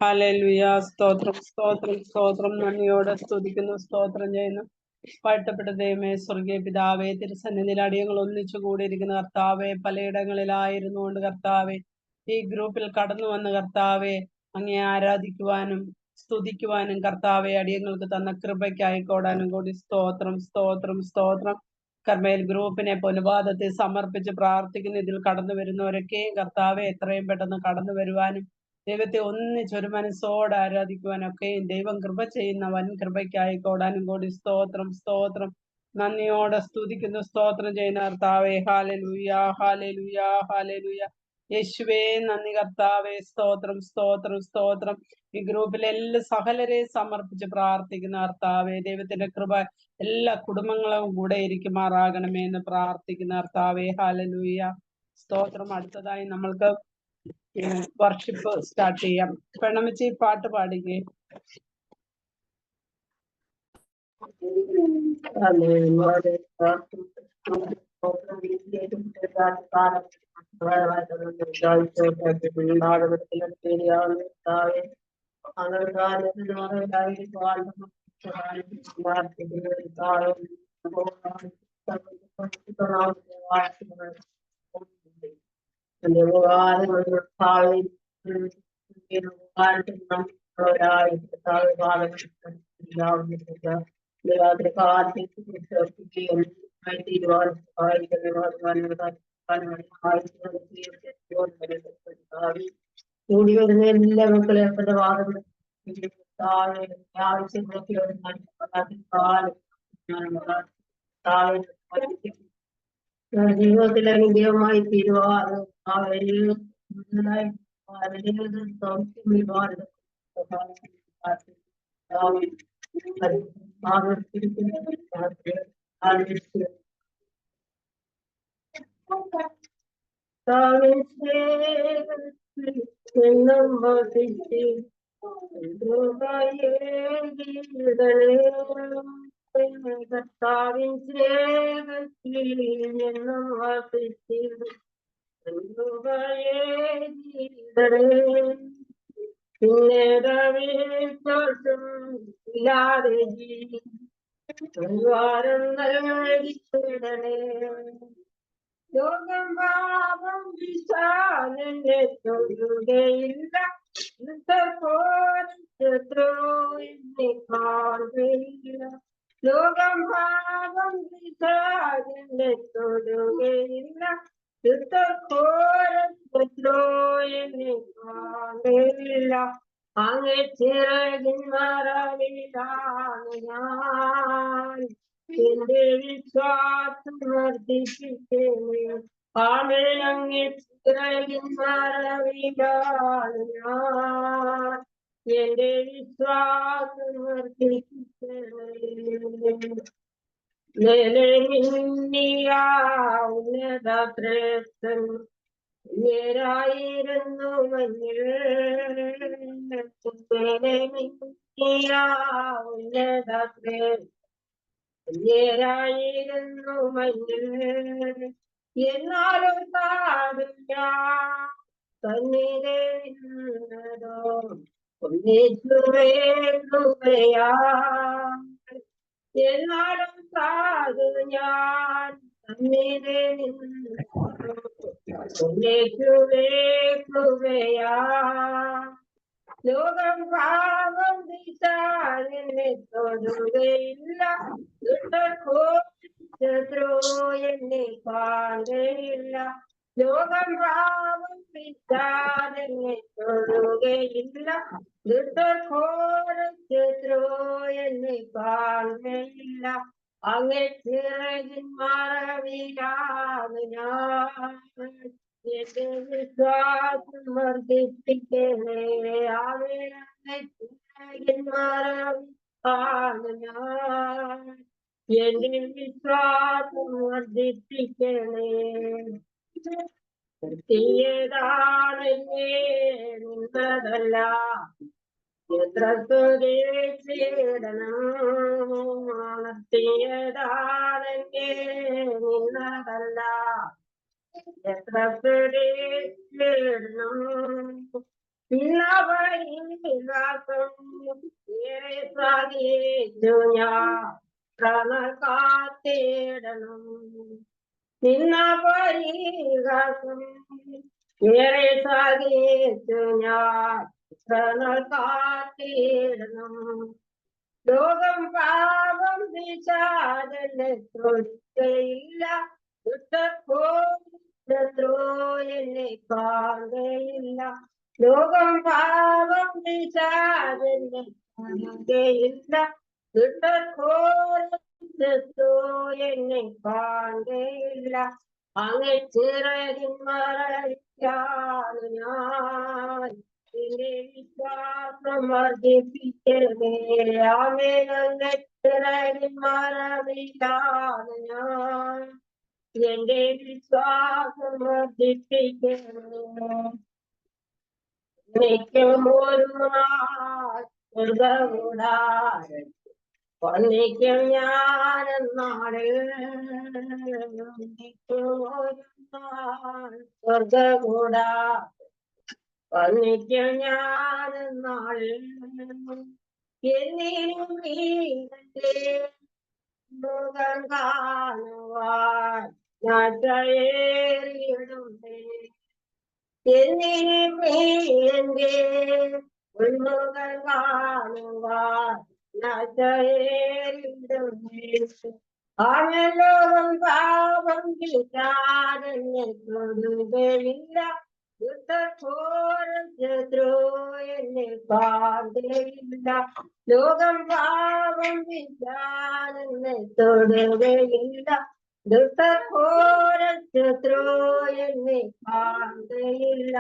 Hallelujah. സ്തോത്രം സ്തോത്രം സ്തോത്രം. നന്ദിയോടെ സ്തുതിക്കുന്നു, സ്തോത്രം ചെയ്യുന്നു. വാഴ്ത്തപ്പെട്ട ദൈവമേ, സ്വർഗീയ പിതാവേ, തിരുസന്നിധിയിൽ അടിയങ്ങൾ ഒന്നിച്ചു കൂടിയിരിക്കുന്ന കർത്താവെ, പലയിടങ്ങളിലായിരുന്നു കൊണ്ട് കർത്താവെ, ഈ ഗ്രൂപ്പിൽ കടന്നു വന്ന കർത്താവെ, അങ്ങേ ആരാധിക്കുവാനും സ്തുതിക്കുവാനും കർത്താവെ അടിയങ്ങൾക്ക് തന്ന കൃപയ്ക്കായിക്കോടാനും കൂടി സ്തോത്രം സ്തോത്രം സ്തോത്രം. കർമ്മേൽ ഗ്രൂപ്പിനെ പൊനുപാദത്തെ സമർപ്പിച്ച് പ്രാർത്ഥിക്കുന്ന ഇതിൽ കടന്നു വരുന്നവരൊക്കെയും കർത്താവെ എത്രയും പെട്ടെന്ന് കടന്നു വരുവാനും ദൈവത്തെ ഒന്നിച്ചൊരു മനസ്സോടെ ആരാധിക്കുവാനൊക്കെയും ദൈവം കൃപ ചെയ്യുന്ന വൻ കൃപയ്ക്കായിക്കോടാനും കൂടി സ്തോത്രം സ്തോത്രം. നന്ദിയോടെ സ്തുതിക്കുന്നു, സ്തോത്രം ചെയ്യുന്ന കർത്താവേ. ഹാലലുയ ഹാലലുയ ഹാലലുയ. യേശുവേ നന്ദി കർത്താവേ. സ്തോത്രം സ്തോത്രം സ്തോത്രം. ഈ ഗ്രൂപ്പിലെ എല്ലാ സകലരെയും സമർപ്പിച്ച് പ്രാർത്ഥിക്കുന്ന കർത്താവേ, ദൈവത്തിന്റെ കൃപ എല്ലാ കുടുംബങ്ങളും കൂടെ ഇരിക്കുമാറാകണമേ എന്ന് പ്രാർത്ഥിക്കുന്ന കർത്താവേ. ഹാലലുയ സ്തോത്രം. അടുത്തതായി നമ്മൾക്ക് വർഷിപ്പ് സ്റ്റാർട്ട് ചെയ്യാം. പെണ്ണമ്മച്ചി പാട്ട് പാടിക്കേ. കൂടി വരുന്ന എല്ലാ മക്കളെ അപ്പന്റെ വാദം ജീവിതത്തിൽ അനുഗ്രഹമായി തീരുവാനും കർത്താവിൻ സ്നേഹത്തിൽ എന്നും വസിച്ചിരുന്നു പിന്നീടവിശ്വാസം ഇല്ലാതെ വാരം നൽകിടണേ. ലോകം പാപം വിശാലനെ തൊഴുകയില്ല, കാണുകയില്ല. ലോകം പാപം വിശാലനെ തൊഴുകയില്ല, എന്നെ കാണുകയില്ല. അങ്ങേ ചിറകിൻ മറവിലാണ് ഞാൻ എന്റെ വിശ്വാസം വർദ്ധിപ്പിച്ചേനെ. ആമേൻ. അങ്ങേ ചിറകിൻ മറവിലാണ് ഞാൻ എന്റെ വിശ്വാസം വർദ്ധിപ്പിച്ചേനെ. നിലനിന്നിയ ഉന്നതത്രേഷ്ടൻ നേരായിരുന്നു മഞ്ഞിൽ, നിലനിന്നിയ ഉന്നതത്രേഷ്ടൻ നേരായിരുന്നു മഞ്ഞിൽ. എന്നാലും താടില്ല തന്നിരേ ഒന്നിച്ചുവേണ്ടുകയാ. എന്നാലും സാധു ഞാൻ തന്നിരേ ഒന്നിച്ചുവേണ്ടുകയാ. ലോകം പാപം ദിശാലിനെ തൊടുകയില്ല, ശത്രു എന്നെ കാണുകയില്ല. ലോകം പാപം ദിശാലിനെ തൊടുകയില്ല, ശത്രു എന്നെ കാണുകയില്ല. അങ്ങേ ചിറകിൻ മറവിലാണ് ഞാൻ എന്റെ വിശ്വാസം വർദ്ധിപ്പിക്കണേ. അങ്ങേ ചിറകിൻ മറവിലാണ് ഞാൻ എന്റെ വിശ്വാസം വർദ്ധിപ്പിക്കണേ. തീയതാണെന്നേ നിന്നതല്ല, എത്ര സുരേഷിടണം. തീയതാണെന്നേ നിന്നതല്ല, എത്ര സുരേഷിടണം. പിന്നവരിവാസം ഏറെ സാധിച്ചു ഞാൻ കാത്തിടണം നിന്ന പരിഹാസം ഏറെ സാധിച്ചു ഞാൻ കാത്തിടണം ലോകം പാപം വിചാരനെ തൊടുകയില്ല ശത്രു എന്നെ കാണുകയില്ല ലോകം പാപം വിചാരനെ തൊടുകയില്ല ശത്രു എന്നെ കാണുകയില്ല അങ്ങ് ചിറകിൻ മറയ്ക്കാണ് ഞാൻ എന്റെ വിശ്വാസം വർദ്ധിപ്പിക്കണേ ആമേനങ്ങ് ചിറകിൻ മറവിലാണ് ഞാൻ എന്റെ വിശ്വാസം വർദ്ധിപ്പിക്കണേ എനിക്കും ഒരു നാൾ സ്വർഗ്ഗകൂടാരം വന്നിക്കും ഞാനെന്നാളിൽ ഒരു നാൾ സ്വർഗ്ഗകൂടാരം വന്നിക്കും ഞാനെന്നാളിൽ എന്നിനും നീ മുഖം കാണുവാൻ ഞാറ്റയേറിയിടുന്നേ എന്നിനും നീ എന്റെ ഉന്മുഖം കാണുവാൻ ഞാറ്റയേറിയിടുന്നേ ആനലോകം പാപം കിട്ടാതെന്നെ തൊടുകയില്ല ശത്രു എന്നെ കാണുകയില്ല ലോകം പാപം വിചാരെന്നെ തൊടുകയില്ല ശത്രു എന്നെ കാണുകയില്ല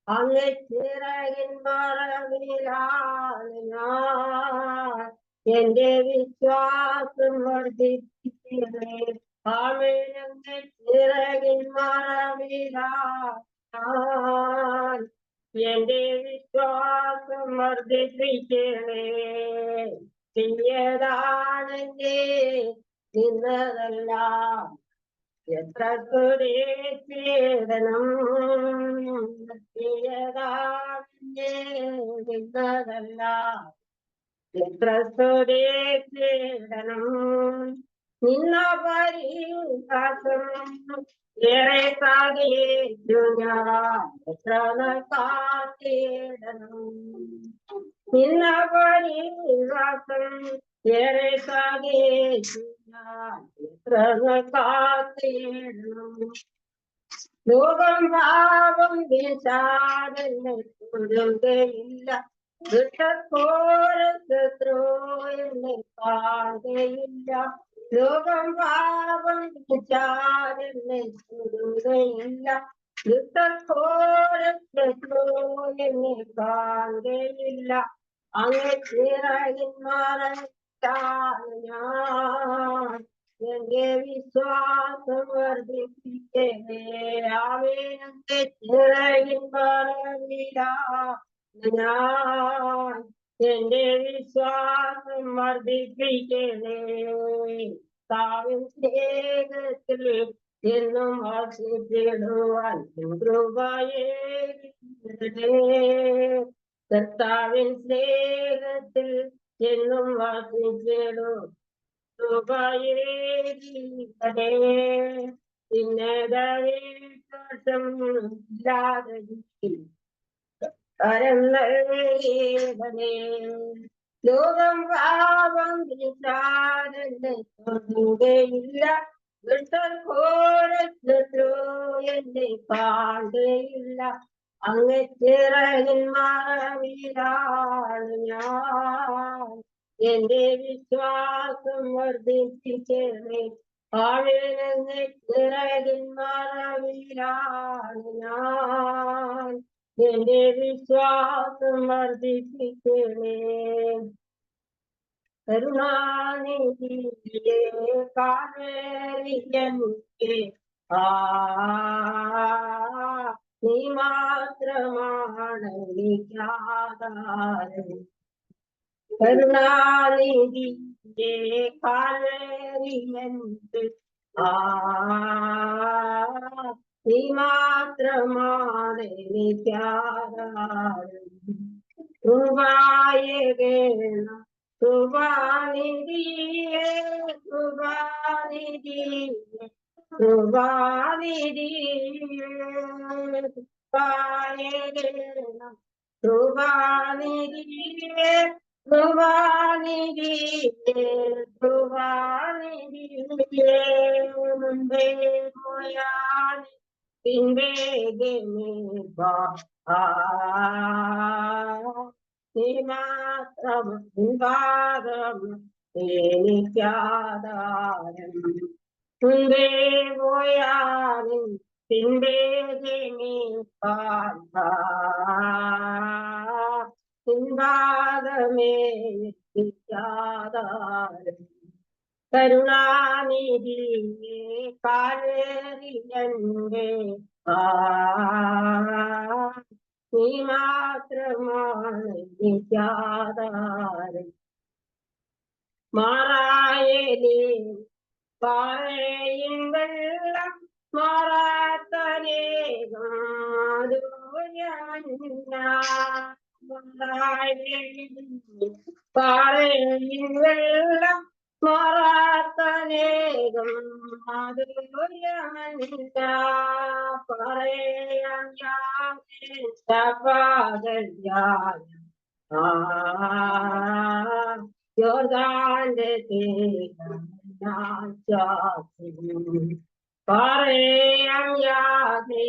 അങ്ങ് ചിറകിൻ മറവിലാണ് ഞാൻ എന്റെ വിശ്വാസം വർദ്ധിപ്പിക്കണേ ആമേനങ്ങ് ചിറകിൻ മറവിലാണ് എന്റെ വിശ്വാസം വർദ്ധിപ്പിക്കണേ തീയതാണെന്റെ നിന്നതെല്ലാം എത്ര പീഡനം തീയതാണെന്റെ നിന്നതെല്ലാം എത്ര പീഡനം നിന്ന പരിഹാസം ഏറെ സാധിച്ചു ഞാൻ എത്ര കാത്തിടണം നിന്ന പരിഹാസം ഏറെ സാധിച്ചു ഞാൻ എത്ര കാത്തിടണം ലോകം പാപം വിചാരനെ തൊടുകയില്ല ശത്രു എന്നെ കാണുകയില്ല ലോകം പാപം വിചാരനെ തൊടുകയില്ല ശത്രു എന്നെ കാണുകയില്ല അങ്ങ് ചിറകിൻ മറയ്ക്കാണ് ഞാൻ എന്റെ വിശ്വാസം വർദ്ധിപ്പിക്കണേ ആമേനങ്ങ് ചിറകിൻ മറവിലാണ് ഞാൻ എന്റെ വിശ്വാസം വർദ്ധിപ്പിക്കണേ താവിൻ സ്നേഹത്തിൽ എന്നും വസിച്ചിടുവാൻ കൃപയേ കർത്താവിൻ സ്നേഹത്തിൽ എന്നും വസിച്ചിടും കൃപയേ പിന്നേഷം ഇല്ലാതെ ലോകം പാപം വിചാരനെ തൊടുകയില്ല ശത്രു എന്നെ കാണുകയില്ല അങ്ങ് ചിറകിൻ മറവിലാണ് ഞാൻ എന്റെ വിശ്വാസം വർദ്ധിപ്പിക്കണേ ആഴങ്ങ് ചിറകിൻ മറവിലാണ് ഞാൻ എന്റെ വിശ്വാസം വർദ്ധിപ്പിക്കണേ കരുണാനിധിയെ കാവേരിയനുക്കെ നീ മാത്രമാണ് എനിക്കാധാരം കരുണാനിധിയെ കാവേരിയനുക്കെ നീ മാത്രമാണ് എനിക്കാധാരം. കൃപായകേണം കൃപാനിധിയേ കൃപാനിധിയേ കൃപാനിധിയേ കൃപായകേണം കൃപാനിധിയേ കൃപാനിധിയേ കൃപാനിധിയേ മുമ്പേ പോയാൽ പിൻപേ നീ മാത്രം എനിക്കാധാരം. മുൻപേ പോയാലും പിൻപേ പിൻപാദമേ എനിക്കാധാരം. കരുണാനിധിയേ കാവേരിയന്റെ നീ മാത്രമാണ് എനിക്കാധാരം. മാറായേ പാറയിൽ വെള്ളം മാറാത്തനേകം പാറയിൽ വെള്ളം മാറാത്തനേകം മാധുര്യമല്ല പറയാൻ യോർദാന്റെ തീരം പറയാം യാതേ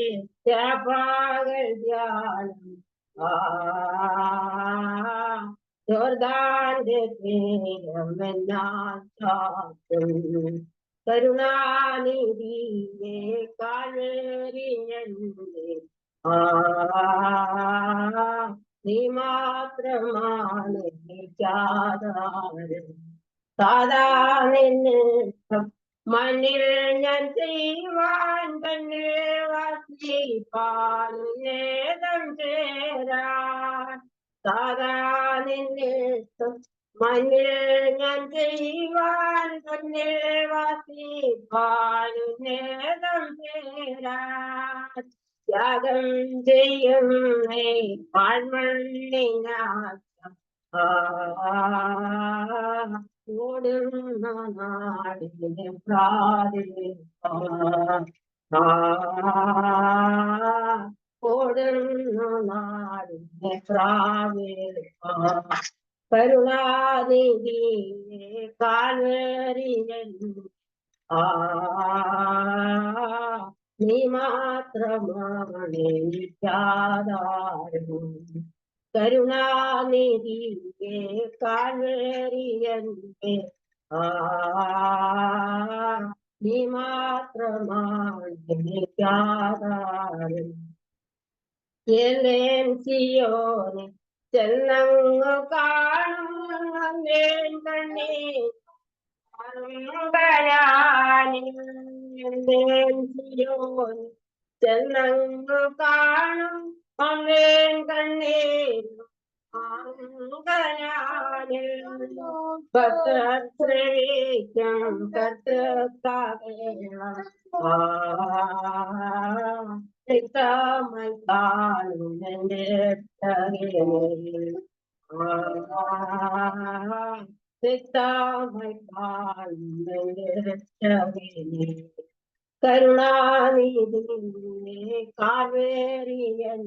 പകൽ ധ്യാനം യോർദാന്റെ തീരം കരുണാനിധിയെ കാവേരിയന്റെ നീ മാത്രമാണ് എനിക്കാധാരം. സാധാ നിന്നെ മണ്ണിൽ ഞാൻ ചെയ്യുവാൻ തന്നെ വാസിപ്പാലും ചേരാൻ. സാധാ നിന്നെ മണ്ണിൽ ഞാൻ ചെയ്യുവാൻ തന്നെ വാസിപ്പാലും ചേരാൻ. ത്യാഗം ചെയ്യും പാഴ്മണ്ണിനാശം ഓടുന്ന നാടിനെ ഓടുന്ന നാടിനെ കരുണാനിധിയെ കാൽവരിയൻ നീ മാത്രമാണ് എനിക്കാധാരം. കരുണാനിധിയെ കാൽവരിയന്റെ നീ മാത്രമാണ് എനിക്കാധാരം. എല്ലേൻ സിയോനെ ചെന്നങ്ങു കാണും കണ്ണീ ചെന്നങ്ങു കാണും അമ്മേൻ കണ്ണീരും ഭക്തശ്രേക്കും കർത്തവേളം കാണും എന്റെ കരുണാനിധിയെ കാവേരിയൻ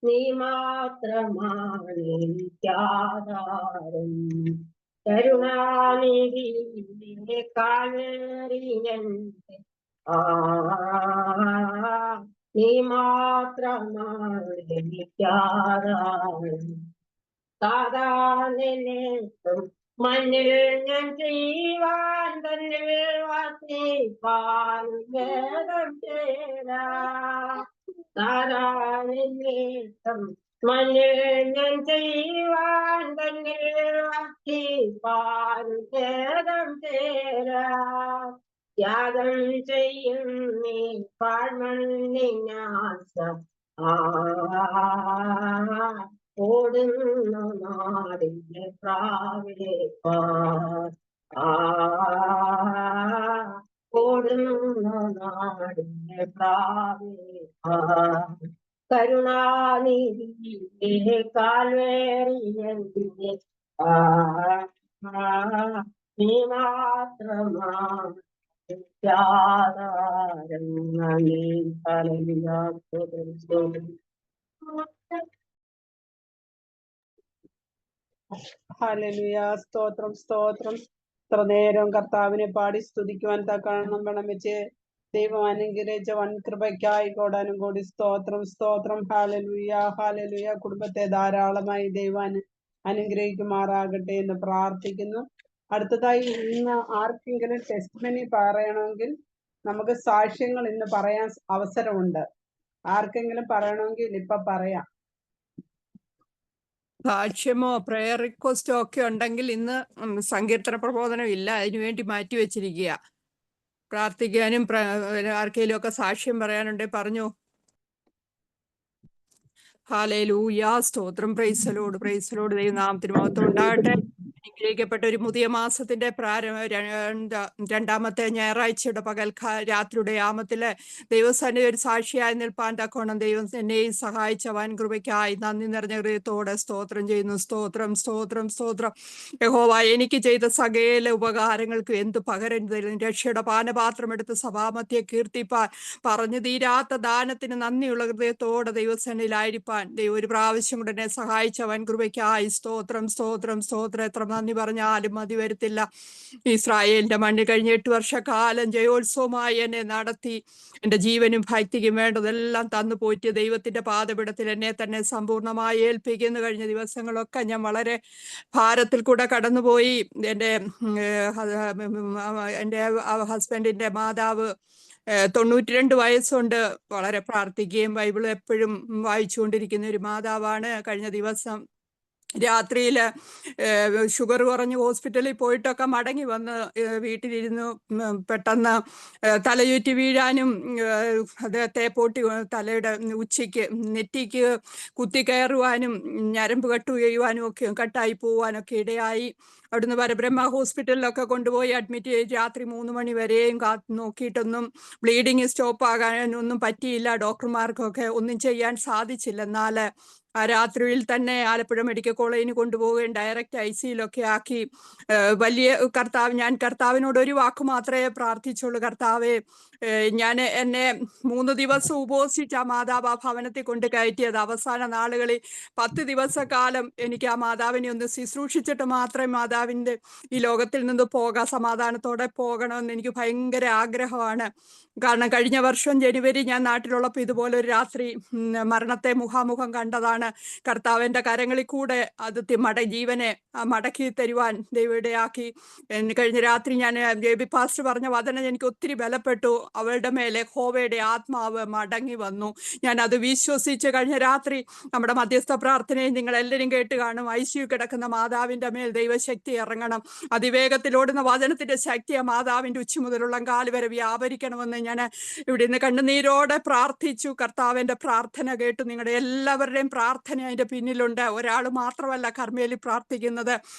നീ മാത്രമാണ് എനിക്കാധാരം. കരുണാനിധിയെ കാവേരിയൻ നീ മാത്രമാണ് എനിക്കാധാരം. സാധാരണ മണ്ണിൽ ഞാൻ ചെയ്യുവാൻ തന്നെ വാസിപ്പാൻ വേദം ചേരാ. സാധാരണ മണ്ണിൽ ഞാൻ ചെയ്യുവാൻ തന്നെ വാസിപ്പാൻ വേദം ചേരാ. ത്യാഗം ചെയ്യും നീ പാഴ്മണ്ണിനാശം ഓടുന്ന നാടിന്റെ പ്രാവേ ഓടുന്നു നാടിന്റെ പ്രാവേശാ. കരുണാനിധിയെ കാൽവേറിയന്തിനെ നീ മാത്രമാ ത്യാഗാരം. നന്ദി. ഹല്ലേലൂയ. സ്തോത്രം, സ്തോത്രം. ഹല്ലേലൂയ. സ്തോത്രം, സ്തോത്രം. ഇത്ര നേരം കർത്താവിനെ പാടി സ്തുതിക്കുവാൻ തക്കണം വേണം വെച്ച് ദൈവം അനുഗ്രഹിച്ച വൻകൃപയ്ക്കായി കോടാനും കൂടി സ്തോത്രം, സ്തോത്രം. ഹാലലുയ, ഹാലലുയ. കുടുംബത്തെ ധാരാളമായി ദൈവം അനുഗ്രഹിക്കുമാറാകട്ടെ എന്ന് പ്രാർത്ഥിക്കുന്നു. അടുത്തതായി ഇന്ന് ആർക്കെങ്കിലും ടെസ്റ്റിമനി പറയണമെങ്കിൽ നമുക്ക് സാക്ഷ്യങ്ങൾ ഇന്ന് പറയാൻ അവസരമുണ്ട്. ആർക്കെങ്കിലും പറയണമെങ്കിൽ ഇപ്പൊ പറയാം. സാക്ഷ്യമോ പ്രയർ റിക്വസ്റ്റോ ഒക്കെ ഉണ്ടെങ്കിൽ ഇന്ന് സങ്കീർത്തന പ്രബോധനം ഇല്ല, അതിനുവേണ്ടി മാറ്റി വെച്ചിരിക്കുക. പ്രാർത്ഥിക്കാനും ആർക്കെങ്കിലും ഒക്കെ സാക്ഷ്യം പറയാനുണ്ടെങ്കിൽ പറഞ്ഞു. ഹല്ലേലൂയ. സ്തോത്രം. Praise lord, praise lord. ദൈവനാമത്തിന് മഹത്വം ഉണ്ടാകട്ടെ. അനുഗ്രഹിക്കപ്പെട്ട ഒരു പുതിയ മാസത്തിന്റെ രണ്ടാമത്തെ ഞായറാഴ്ചയുടെ രാത്രിയുടെ യാമത്തിലെ ദൈവസന്നിധി ഒരു സാക്ഷിയായി നിൽപ്പാൻ തക്കോണം ദൈവം എന്നെയും സഹായിച്ച വൻ കൃപയ്ക്കായി നന്ദി നിറഞ്ഞ ഹൃദയത്തോടെ സ്തോത്രം ചെയ്യുന്നു. സ്തോത്രം, സ്തോത്രം, സ്തോത്രം. യഹോവ എനിക്ക് ചെയ്ത സകല ഉപകാരങ്ങൾക്ക് എന്ത് പകരം തരും. രക്ഷയുടെ പാനപാത്രം എടുത്ത് സഭാമധ്യെ കീർത്തിപ്പാൻ പറഞ്ഞു തീരാത്ത ദാനത്തിന് നന്ദിയുള്ള ഹൃദയത്തോടെ ദൈവസന്നിധിയിലായിരിക്കാൻ ദൈവം ഒരു പ്രാവശ്യം കൂടെ എന്നെ സഹായിച്ച വൻ കൃപയ്ക്കായി സ്തോത്രം, സ്തോത്രം, സ്തോത്രം. എത്ര നന്ദി പറഞ്ഞാലും മതി വരത്തില്ല. ഇസ്രായേലിന്റെ മണ്ണിൽ കഴിഞ്ഞ 8 വർഷക്കാലം ജയോത്സവമായി എന്നെ നടത്തി എൻ്റെ ജീവനും ഭക്തിക്കും വേണ്ടതെല്ലാം തന്നു പോറ്റി ദൈവത്തിന്റെ പാദപീഠത്തിൽ എന്നെ തന്നെ സമ്പൂർണ്ണമായി ഏൽപ്പിക്കുന്നു. കഴിഞ്ഞ ദിവസങ്ങളൊക്കെ ഞാൻ വളരെ ഭാരത്തിൽ കൂടെ കടന്നുപോയി. എൻ്റെ ഹസ്ബൻഡിന്റെ മാതാവ് 92 വയസ്സുണ്ട്. വളരെ പ്രാർത്ഥിക്കുകയും ബൈബിൾ എപ്പോഴും വായിച്ചുകൊണ്ടിരിക്കുന്ന ഒരു മാതാവാണ്. കഴിഞ്ഞ ദിവസം രാത്രിയിൽ ഷുഗർ കുറഞ്ഞ് ഹോസ്പിറ്റലിൽ പോയിട്ടൊക്കെ മടങ്ങി വന്ന് വീട്ടിലിരുന്നു പെട്ടെന്ന് തലചുറ്റി വീഴാനും അദ്ദേഹത്തെ പൊട്ടി തലയുടെ ഉച്ചയ്ക്ക് നെറ്റിക്ക് കുത്തിക്കയറുവാനും ഞരമ്പ് കട്ടുകയുവാനും ഒക്കെ കട്ടായി പോവാനൊക്കെ ഇടയായി. അവിടുന്ന് പരബ്രഹ്മ ഹോസ്പിറ്റലിലൊക്കെ കൊണ്ടുപോയി അഡ്മിറ്റ് ചെയ്ത് രാത്രി 3 മണി വരെയും നോക്കിയിട്ടൊന്നും ബ്ലീഡിങ് സ്റ്റോപ്പ് ആകാനൊന്നും പറ്റിയില്ല. ഡോക്ടർമാർക്കൊക്കെ ഒന്നും ചെയ്യാൻ സാധിച്ചില്ല. എന്നാൽ ആ രാത്രിയിൽ തന്നെ ആലപ്പുഴ മെഡിക്കൽ കോളേജിന് കൊണ്ടുപോവുകയും ഡയറക്റ്റ് ICUലൊക്കെ ആക്കി. വലിയ ഞാൻ കർത്താവിനോട് ഒരു വാക്ക് മാത്രമേ പ്രാർത്ഥിച്ചുള്ളൂ. കർത്താവെ, എന്നെ 3 ദിവസം ഉപവസിച്ച് ആ മാതാവ് ആ ഭവനത്തിൽ കൊണ്ട് കയറ്റിയത്. അവസാന നാളുകളിൽ 10 ദിവസക്കാലം എനിക്ക് ആ മാതാവിനെ ഒന്ന് ശുശ്രൂഷിച്ചിട്ട് മാത്രമേ മാതാവിൻ്റെ ഈ ലോകത്തിൽ നിന്ന് സമാധാനത്തോടെ പോകണമെന്ന് എനിക്ക് ഭയങ്കര ആഗ്രഹമാണ്. കാരണം കഴിഞ്ഞ വർഷം ജനുവരി ഞാൻ നാട്ടിലുള്ളപ്പോൾ ഇതുപോലെ ഒരു രാത്രി മരണത്തെ മുഖാമുഖം കണ്ടതാണ്. കർത്താവിൻ്റെ കരങ്ങളിൽ കൂടെ അത് ജീവനെ മടക്കി തരുവാൻ ദൈവം ഇടയാക്കി. കഴിഞ്ഞ രാത്രി ഞാൻ ബേബി പാസ്റ്റർ പറഞ്ഞ വചനം എനിക്ക് ഒത്തിരി ബലപ്പെട്ടു. അവളുടെ മേലെ യഹോവയുടെ ആത്മാവ് മടങ്ങി വന്നു. ഞാൻ അത് വിശ്വസിച്ച് കഴിഞ്ഞ രാത്രി നമ്മുടെ മധ്യസ്ഥ പ്രാർത്ഥനയെ നിങ്ങൾ എല്ലാവരും കേട്ട് കാണും. ICU കിടക്കുന്ന മാതാവിൻ്റെ മേൽ ദൈവശക്തി ഇറങ്ങണം. അതിവേഗത്തിലോടുന്ന വചനത്തിന്റെ ശക്തി ആ മാതാവിൻ്റെ ഉച്ച മുതലുള്ള കാല് വരെ വ്യാപരിക്കണമെന്ന് ഞാൻ ഇവിടെ നിന്ന് കണ്ണുനീരോടെ പ്രാർത്ഥിച്ചു. കർത്താവിൻ്റെ പ്രാർത്ഥന കേട്ടു. നിങ്ങളുടെ എല്ലാവരുടെയും പ്രാർത്ഥന അതിൻ്റെ പിന്നിലുണ്ട്. ഒരാൾ മാത്രമല്ല കർമ്മേലി പ്രാർത്ഥിക്കുന്നത്.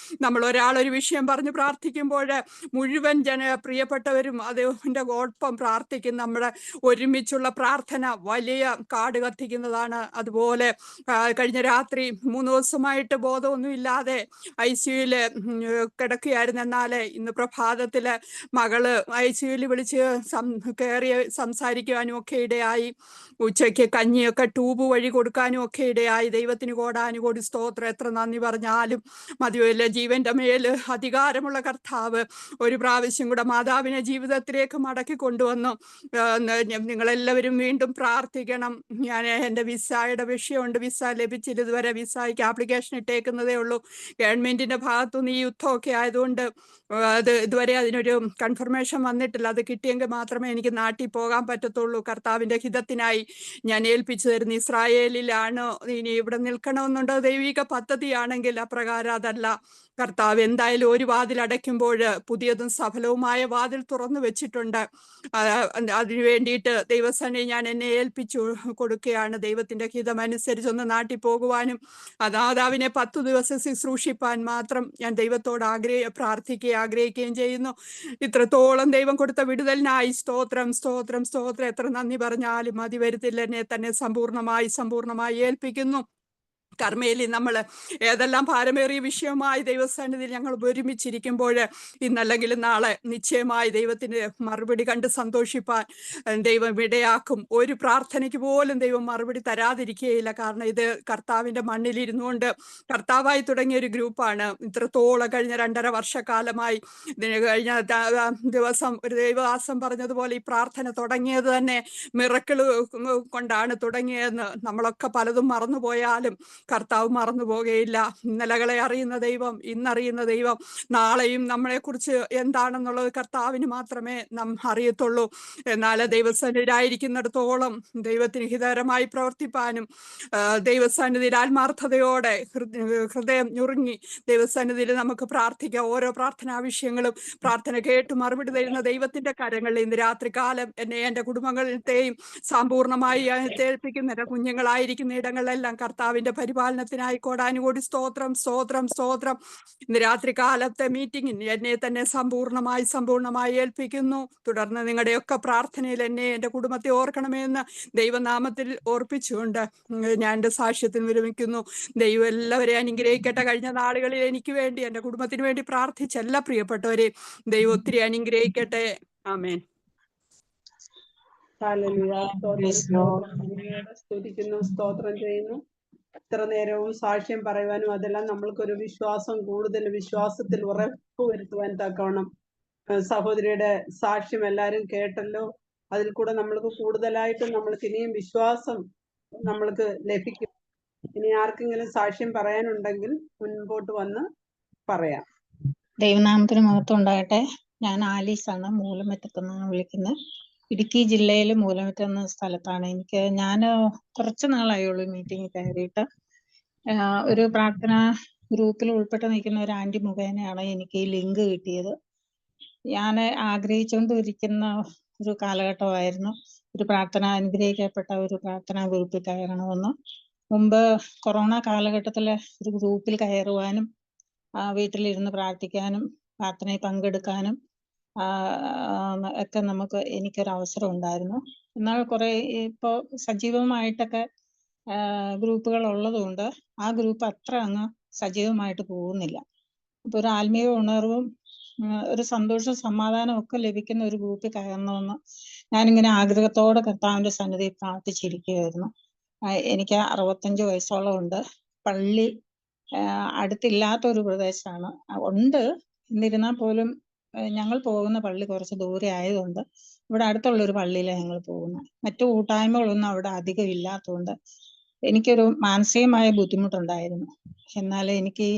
നമ്മൾ ഒരാളൊരു വിഷയം പറഞ്ഞ് പ്രാർത്ഥിക്കുമ്പോൾ മുഴുവൻ പ്രിയപ്പെട്ടവരും അതിൻ്റെ ഒപ്പം പ്രാർത്ഥിക്കും. നമ്മുടെ ഒരുമിച്ചുള്ള പ്രാർത്ഥന വലിയ കാട് കത്തിക്കുന്നതാണ്. അതുപോലെ കഴിഞ്ഞ രാത്രി 3 ദിവസമായിട്ട് ബോധമൊന്നുമില്ലാതെ ICUയിൽ കിടക്കുകയായിരുന്നു. എന്നാൽ ഇന്ന് പ്രഭാതത്തിൽ മകള് ICUയിൽ വിളിച്ച് കയറി സംസാരിക്കുവാനും ഒക്കെ ഇടയായി. ഉച്ചയ്ക്ക് കഞ്ഞിയൊക്കെ ട്യൂബ് വഴി കൊടുക്കാനും ഒക്കെ ഇടയായി. ദൈവത്തിന് കോടാനുകോടി സ്തോത്രം. എത്ര നന്ദി പറഞ്ഞാലും മതിയല്ല. ജീവന്റെ മേൽ അധികാരമുള്ള കർത്താവ് ഒരു പ്രാവശ്യം കൂടെ മാതാവിനെ ജീവിതത്തിലേക്ക് മടക്കി കൊണ്ടുവന്നു. നിങ്ങളെല്ലാവരും വീണ്ടും പ്രാർത്ഥിക്കണം. ഞാൻ എൻ്റെ വിസയുടെ വിഷയമുണ്ട്. വിസ ലഭിച്ചില്ല. ഇതുവരെ വിസയ്ക്ക് ആപ്ലിക്കേഷൻ ഇട്ടേക്കുന്നതേ ഉള്ളൂ. ഗവൺമെന്റിന്റെ ഭാഗത്തുനിന്ന് ഈ യുദ്ധമൊക്കെ ആയതുകൊണ്ട് ഇതുവരെ അതിനൊരു കൺഫർമേഷൻ വന്നിട്ടില്ല. അത് കിട്ടിയെങ്കിൽ മാത്രമേ എനിക്ക് നാട്ടിൽ പോകാൻ പറ്റത്തുള്ളൂ. കർത്താവിൻ്റെ ഹിതത്തിനായി ഞാൻ ഏൽപ്പിച്ചു തരുന്നു. ഇസ്രായേലിലാണ് ഇനി ഇവിടെ നിൽക്കണമെന്നുണ്ട്. ദൈവിക പദ്ധതിയാണെങ്കിൽ അപ്രകാരം അതല്ല. കർത്താവ് എന്തായാലും ഒരു വാതിൽ അടയ്ക്കുമ്പോൾ പുതിയതും സഫലവുമായ വാതിൽ തുറന്നു വെച്ചിട്ടുണ്ട്. അതിനു വേണ്ടിയിട്ട് ദൈവസേനയെ ഞാൻ എന്നെ ഏൽപ്പിച്ചു കൊടുക്കുകയാണ്. ദൈവത്തിന്റെ ഹിതമനുസരിച്ച് ഒന്ന് നാട്ടിൽ പോകുവാനും മാതാവിനെ 10 ദിവസം ശുശ്രൂഷിപ്പാൻ മാത്രം ഞാൻ ദൈവത്തോട് പ്രാർത്ഥിക്കുകയും ആഗ്രഹിക്കുകയും ചെയ്യുന്നു. ഇത്രത്തോളം ദൈവം കൊടുത്ത വിടുതലിനായി സ്തോത്രം സ്തോത്രം സ്തോത്രം. എത്ര നന്ദി പറഞ്ഞാലും മതി വരുത്തില്ല. എന്നെ തന്നെ സമ്പൂർണമായി ഏൽപ്പിക്കുന്നു. കർമ്മേലി നമ്മൾ ഏതെല്ലാം ഭാരമേറിയ വിഷയമായി ദൈവസന്നിധിയിൽ ഞങ്ങൾ ഒരുമിച്ചിരിക്കുമ്പോൾ ഇന്നല്ലെങ്കിലും നാളെ നിശ്ചയമായി ദൈവത്തിന് മറുപടി കണ്ട് സന്തോഷിപ്പാൻ ദൈവം ഇടയാക്കും. ഒരു പ്രാർത്ഥനയ്ക്ക് പോലും ദൈവം മറുപടി തരാതിരിക്കുകയില്ല. കാരണം ഇത് കർത്താവിൻ്റെ മണ്ണിലിരുന്നുകൊണ്ട് കർത്താവായി തുടങ്ങിയ ഒരു ഗ്രൂപ്പാണ്. ഇത്രത്തോളം കഴിഞ്ഞ 2.5 വർഷക്കാലമായി കഴിഞ്ഞ ദിവസം ഒരു ദൈവദാസൻ പറഞ്ഞതുപോലെ ഈ പ്രാർത്ഥന തുടങ്ങിയത് തന്നെ മിറക്കിള് കൊണ്ടാണ് തുടങ്ങിയതെന്ന്. നമ്മളൊക്കെ പലതും മറന്നുപോയാലും കർത്താവ് മറന്നു പോകുകയില്ല. ഇന്നലകളെ അറിയുന്ന ദൈവം, ഇന്നറിയുന്ന ദൈവം, നാളെയും നമ്മളെക്കുറിച്ച് എന്താണെന്നുള്ളത് കർത്താവിന് മാത്രമേ നാം അറിയത്തുള്ളൂ. എന്നാൽ ദൈവസന്നിധിയിലായിരിക്കുന്നിടത്തോളം ദൈവത്തിന് ഹിതകരമായി പ്രവർത്തിപ്പാനും ദൈവസന്നിധിയിൽ ആത്മാർത്ഥതയോടെ ഹൃദയം ഞുറുങ്ങി ദൈവസന്നിധിയിൽ നമുക്ക് പ്രാർത്ഥിക്കാം. ഓരോ പ്രാർത്ഥനാ വിഷയങ്ങളും പ്രാർത്ഥന കേട്ട് മറുപടി തരുന്ന ദൈവത്തിന്റെ കരങ്ങളിൽ ഇന്ന് രാത്രികാലം എന്നെ എൻ്റെ കുടുംബങ്ങളെയും സമ്പൂർണമായി ഏൽപ്പിക്കുന്ന എൻ്റെ കുഞ്ഞുങ്ങളായിരിക്കുന്ന ഇടങ്ങളിലെല്ലാം കർത്താവിന്റെ പരിപാലനത്തിനായി കോടാനുകോടി സ്തോത്രം സ്തോത്രം സ്തോത്രം. ഇന്ന് രാത്രി കാലത്തെ മീറ്റിംഗിന് എന്നെ തന്നെ സമ്പൂർണമായി ഏൽപ്പിക്കുന്നു. തുടർന്ന് നിങ്ങളുടെയൊക്കെ പ്രാർത്ഥനയിൽ എന്നെ എൻ്റെ കുടുംബത്തെ ഓർക്കണമെന്ന് ദൈവനാമത്തിൽ ഓർപ്പിച്ചുകൊണ്ട് ഞാൻ എൻ്റെ സാക്ഷ്യത്തിൽ വിരമിക്കുന്നു. ദൈവം എല്ലാവരെയും അനുഗ്രഹിക്കട്ടെ. കഴിഞ്ഞ നാളുകളിൽ എനിക്ക് വേണ്ടി എൻ്റെ കുടുംബത്തിന് വേണ്ടി പ്രാർത്ഥിച്ച എല്ലാ പ്രിയപ്പെട്ടവരെ ദൈവം ഒത്തിരി അനുഗ്രഹിക്കട്ടെ. ആമേൻ. സ്തുതിക്കുന്നു, സ്തോത്രം ചെയ്യുന്നു. എത്ര നേരവും സാക്ഷ്യം പറയുവാനും അതെല്ലാം നമ്മൾക്കൊരു വിശ്വാസം, കൂടുതൽ വിശ്വാസത്തിൽ ഉറപ്പ് വരുത്തുവാൻ തക്കവണ്ണം സഹോദരിയുടെ സാക്ഷ്യം എല്ലാവരും കേട്ടല്ലോ. അതിൽ കൂടെ നമ്മൾക്ക് കൂടുതലായിട്ട് നമ്മൾക്ക് ഇനിയും വിശ്വാസം നമ്മൾക്ക് ലഭിക്കും. ഇനി ആർക്കെങ്കിലും സാക്ഷ്യം പറയാനുണ്ടെങ്കിൽ മുൻപോട്ട് വന്ന് പറയാം. ദൈവനാമത്തിന് മഹത്വം ഉണ്ടാകട്ടെ. ഞാൻ ആലീസാണ്, മൂലമറ്റത്തുനിന്നാണ് വിളിക്കുന്നത്. ഇടുക്കി ജില്ലയിൽ മൂലമറ്റ എന്ന സ്ഥലത്താണ്. ഞാൻ കുറച്ച് നാളായുള്ളൂ മീറ്റിംഗ് കയറിയിട്ട്. ഒരു പ്രാർത്ഥനാ ഗ്രൂപ്പിൽ ഉൾപ്പെട്ട് നിൽക്കുന്ന ഒരു ആന്റി മുഖേനയാണ് എനിക്ക് ഈ ലിങ്ക് കിട്ടിയത്. ഞാൻ ആഗ്രഹിച്ചുകൊണ്ടിരിക്കുന്ന ഒരു കാലഘട്ടമായിരുന്നു ഒരു അനുഗ്രഹിക്കപ്പെട്ട ഒരു പ്രാർത്ഥനാ ഗ്രൂപ്പിൽ കയറണമെന്ന്. മുമ്പ് കൊറോണ കാലഘട്ടത്തിൽ ഒരു ഗ്രൂപ്പിൽ കയറുവാനും വീട്ടിലിരുന്ന് പ്രാർത്ഥിക്കാനും പ്രാർത്ഥനയിൽ പങ്കെടുക്കാനും ഒക്കെ എനിക്കൊരു അവസരം ഉണ്ടായിരുന്നു. എന്നാൽ കുറെ ഇപ്പോൾ സജീവമായിട്ടൊക്കെ ഗ്രൂപ്പുകൾ ഉള്ളതുകൊണ്ട് ആ ഗ്രൂപ്പ് അത്ര അങ്ങ് സജീവമായിട്ട് പോകുന്നില്ല. ഇപ്പൊ ഒരു ആത്മീയ ഉണർവും ഒരു സന്തോഷവും സമാധാനവും ഒക്കെ ലഭിക്കുന്ന ഒരു ഗ്രൂപ്പിൽ കയറണമെന്ന് ഞാനിങ്ങനെ ആഗ്രഹത്തോടെ കർത്താവിന്റെ സന്നിധിയിൽ പ്രാർത്ഥിച്ചിരിക്കുകയായിരുന്നു. എനിക്ക് 65 വയസ്സോളം ഉണ്ട്. പള്ളി അടുത്തില്ലാത്ത ഒരു പ്രദേശമാണ്. ഉണ്ട്, എന്നിരുന്നാൽ പോലും ഞങ്ങൾ പോകുന്ന പള്ളി കുറച്ച് ദൂരെ ആയതുകൊണ്ട് ഇവിടെ അടുത്തുള്ള ഒരു പള്ളിയിലാണ് ഞങ്ങൾ പോകുന്നത്. മറ്റു കൂട്ടായ്മകളൊന്നും അവിടെ അധികം ഇല്ലാത്തതുകൊണ്ട് എനിക്കൊരു മാനസികമായ ബുദ്ധിമുട്ടുണ്ടായിരുന്നു. എന്നാൽ എനിക്ക് ഈ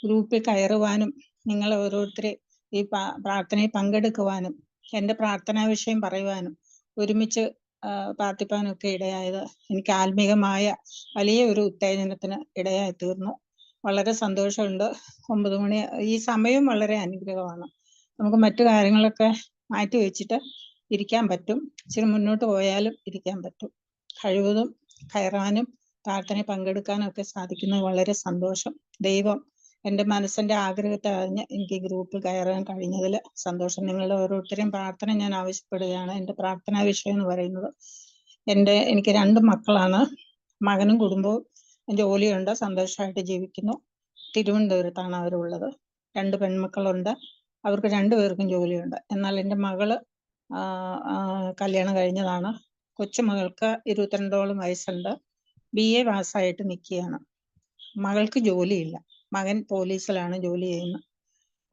ഗ്രൂപ്പിൽ കയറുവാനും നിങ്ങൾ ഓരോരുത്തരെ ഈ പ്രാർത്ഥനയിൽ പങ്കെടുക്കുവാനും എൻ്റെ പ്രാർത്ഥനാ വിഷയം പറയുവാനും ഒരുമിച്ച് പ്രാർത്ഥിപ്പാനും ഒക്കെ ഇടയായത് എനിക്ക് ആത്മീകമായ വലിയ ഒരു ഉത്തേജനത്തിന് ഇടയായി തീർന്നു. വളരെ സന്തോഷമുണ്ട്. 9 മണി ഈ സമയം വളരെ അനുഗ്രഹമാണ്. നമുക്ക് മറ്റു കാര്യങ്ങളൊക്കെ മാറ്റി വെച്ചിട്ട് ഇരിക്കാൻ പറ്റും. ഇച്ചിരി മുന്നോട്ട് പോയാലും ഇരിക്കാൻ പറ്റും. കഴിവതും കയറാനും പ്രാർത്ഥനയിൽ പങ്കെടുക്കാനും ഒക്കെ സാധിക്കുന്നത് വളരെ സന്തോഷം. ദൈവം എൻ്റെ മനസ്സിന്റെ ആഗ്രഹത്തെ അറിഞ്ഞ് എനിക്ക് ഗ്രൂപ്പിൽ കയറാൻ കഴിഞ്ഞതിൽ സന്തോഷം. നിങ്ങളുടെ ഓരോരുത്തരെയും പ്രാർത്ഥന ഞാൻ ആവശ്യപ്പെടുകയാണ്. എൻ്റെ പ്രാർത്ഥനാ വിഷയം എന്ന് പറയുന്നത് എനിക്ക് 2 മക്കളാണ്. മകനും കുടുംബവും ജോലിയുണ്ട്, സന്തോഷമായിട്ട് ജീവിക്കുന്നു. തിരുവനന്തപുരത്താണ് അവരുള്ളത്. 2 പെൺമക്കളുണ്ട്, അവർക്ക് 2 പേർക്കും ജോലിയുണ്ട്. എന്നാൽ എൻ്റെ മകള് കല്യാണം കഴിഞ്ഞതാണ്. കൊച്ചുമകൾക്ക് 22ഓളം വയസ്സുണ്ട്. BA പാസ്സായിട്ട് നിൽക്കുകയാണ്. മകൾക്ക് ജോലിയില്ല. മകൻ പോലീസിലാണ് ജോലി ചെയ്യുന്നത്.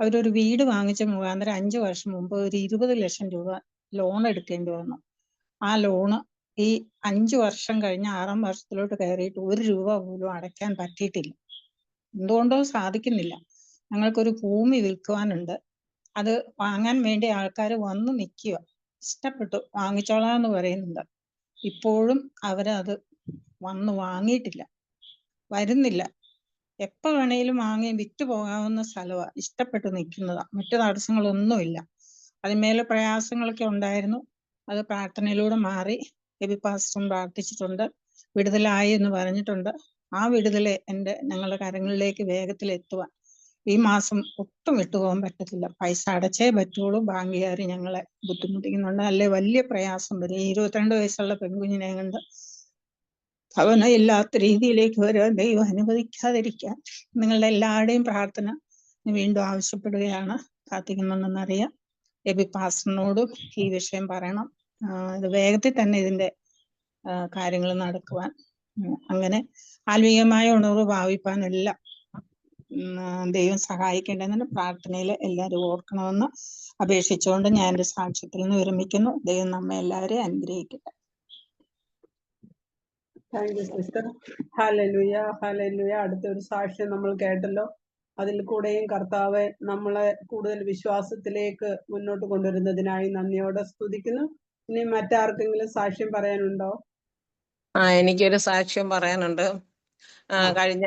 അവരൊരു വീട് വാങ്ങിച്ച മുഖാന്തരം 5 വർഷം മുമ്പ് ഒരു 20 ലക്ഷം രൂപ ലോൺ എടുക്കേണ്ടി വന്നു. ആ ലോണ് ഈ 5 വർഷം കഴിഞ്ഞ് 6ാം വർഷത്തിലോട്ട് കയറിയിട്ട് 1 രൂപ പോലും അടയ്ക്കാൻ പറ്റിയിട്ടില്ല. എന്തുകൊണ്ടോ സാധിക്കുന്നില്ല. ഞങ്ങൾക്കൊരു ഭൂമി വിൽക്കുവാനുണ്ട്. അത് വാങ്ങാൻ വേണ്ടി ആൾക്കാർ വന്ന് നിൽക്കുക. ഇഷ്ടപ്പെട്ടു, വാങ്ങിച്ചോളാന്ന് പറയുന്നുണ്ട്. ഇപ്പോഴും അവരത് വന്ന് വാങ്ങിയിട്ടില്ല, വരുന്നില്ല. എപ്പോ വേണേലും വാങ്ങി വിറ്റ് പോകാവുന്ന സ്ഥലമാണ്, ഇഷ്ടപ്പെട്ട് നിൽക്കുന്നതാ, മറ്റു തടസ്സങ്ങളൊന്നുമില്ല. അതിന്മേലെ പ്രയാസങ്ങളൊക്കെ ഉണ്ടായിരുന്നു, അത് പ്രാർത്ഥനയിലൂടെ മാറി. എബി പാസ്റ്ററും പ്രാർത്ഥിച്ചിട്ടുണ്ട്, വിടുതലായി എന്ന് പറഞ്ഞിട്ടുണ്ട്. ആ വിടുതല് ഞങ്ങളുടെ കരങ്ങളിലേക്ക് വേഗത്തിൽ എത്തുവാൻ ഈ മാസം ഒട്ടും വിട്ടുപോകാൻ പറ്റത്തില്ല. പൈസ അടച്ചേ പറ്റുള്ളൂ. ബാങ്കുകാർ ഞങ്ങളെ ബുദ്ധിമുട്ടിക്കുന്നുണ്ട്, അല്ലെ വലിയ പ്രയാസം വരും. ഈ 22 വയസ്സുള്ള പെൺകുഞ്ഞിനെ കൊണ്ട് ഭവനം ഇല്ലാത്ത രീതിയിലേക്ക് വരാൻ ദൈവം അനുവദിക്കാതിരിക്കാൻ നിങ്ങളുടെ എല്ലാവരുടെയും പ്രാർത്ഥന വീണ്ടും ആവശ്യപ്പെടുകയാണ്. പ്രാർത്ഥിക്കുന്നുണ്ടെന്നറിയാം. എബി പാസ്റ്ററിനോടും ഈ വിഷയം പറയണം. ഇത് വേഗത്തിൽ തന്നെ ഇതിന്റെ കാര്യങ്ങൾ നടക്കുവാൻ, അങ്ങനെ ആത്മീയമായ ഉണർവ് ഭാവിപ്പാനെല്ലാം ദൈവം സഹായിക്കേണ്ടതിന് പ്രാർത്ഥനയിൽ എല്ലാവരും ഓർക്കണമെന്ന് അപേക്ഷിച്ചുകൊണ്ട് ഞാൻ എൻ്റെ സാക്ഷ്യത്തിൽ നിന്ന് വിരമിക്കുന്നു. ദൈവം നമ്മെ എല്ലാവരെയും അനുഗ്രഹിക്കട്ടെ. Thank you sister. Hallelujah, hallelujah. അടുത്തൊരു സാക്ഷ്യം നമ്മൾ കേട്ടല്ലോ. അതിൽ കൂടെയും കർത്താവ് നമ്മളെ കൂടുതൽ വിശ്വാസത്തിലേക്ക് മുന്നോട്ട് കൊണ്ടുവരുന്നതിനായി നന്ദിയോടെ സ്തുതിക്കുന്നു. ഇനി മറ്റാർക്കെങ്കിലും സാക്ഷ്യം പറയാനുണ്ടോ? എനിക്കൊരു സാക്ഷ്യം പറയാനുണ്ട്. കഴിഞ്ഞ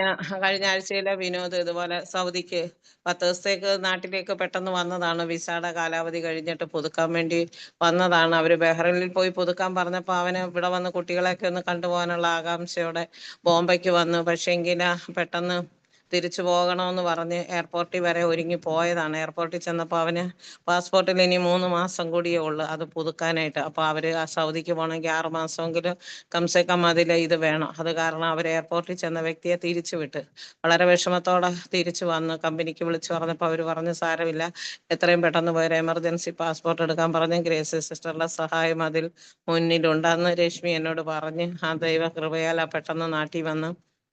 ആഴ്ചയിലെ വിനോദ് ഇതുപോലെ സൗദിക്ക് 10 ദിവസത്തേക്ക് നാട്ടിലേക്ക് പെട്ടെന്ന് വന്നതാണ്. വിസയുടെ കാലാവധി കഴിഞ്ഞിട്ട് പുതുക്കാൻ വേണ്ടി വന്നതാണ്. അവര് ബഹ്റൈനിൽ പോയി പുതുക്കാൻ പറഞ്ഞപ്പോൾ അവന് ഇവിടെ വന്ന് കുട്ടികളെയൊക്കെ ഒന്ന് കണ്ടുപോകാനുള്ള ആകാംക്ഷയോടെ ബോംബെക്ക് വന്നു. പക്ഷേങ്കില് പെട്ടെന്ന് തിരിച്ചു പോകണമെന്ന് പറഞ്ഞ് എയർപോർട്ടിൽ വരെ ഒരുങ്ങി പോയതാണ്. എയർപോർട്ടിൽ ചെന്നപ്പോൾ അവന് പാസ്പോർട്ടിൽ ഇനി 3 മാസം കൂടിയേ ഉള്ളൂ അത് പുതുക്കാനായിട്ട്. അപ്പോൾ അവര് ആ സൗദിക്ക് പോകണമെങ്കിൽ 6 മാസമെങ്കിലും കംസേക്കം ഇത് വേണം. അത് കാരണം അവർ എയർപോർട്ടിൽ ചെന്ന വ്യക്തിയെ തിരിച്ചു വിട്ട് വളരെ വിഷമത്തോടെ തിരിച്ചു വന്നു. കമ്പനിക്ക് വിളിച്ചു പറഞ്ഞപ്പോൾ അവർ പറഞ്ഞു, സാരമില്ല, എത്രയും പെട്ടെന്ന് പോയൊരു എമർജൻസി പാസ്പോർട്ട് എടുക്കാൻ പറഞ്ഞ് ഗ്രേസി സിസ്റ്ററുടെ സഹായം അതിൽ മുന്നിലുണ്ട്. അന്ന് രശ്മി എന്നോട് പറഞ്ഞ് ആ ദൈവ കൃപയാൽ പെട്ടെന്ന്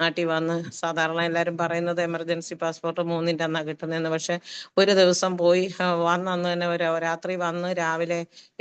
നാട്ടിൽ വന്ന് സാധാരണ എല്ലാവരും പറയുന്നത് എമർജൻസി പാസ്പോർട്ട് 3-ന്റെ അന്നാ കിട്ടുന്നതെന്ന്. പക്ഷെ ഒരു ദിവസം പോയി വന്നന്ന് തന്നെ രാത്രി വന്ന് രാവിലെ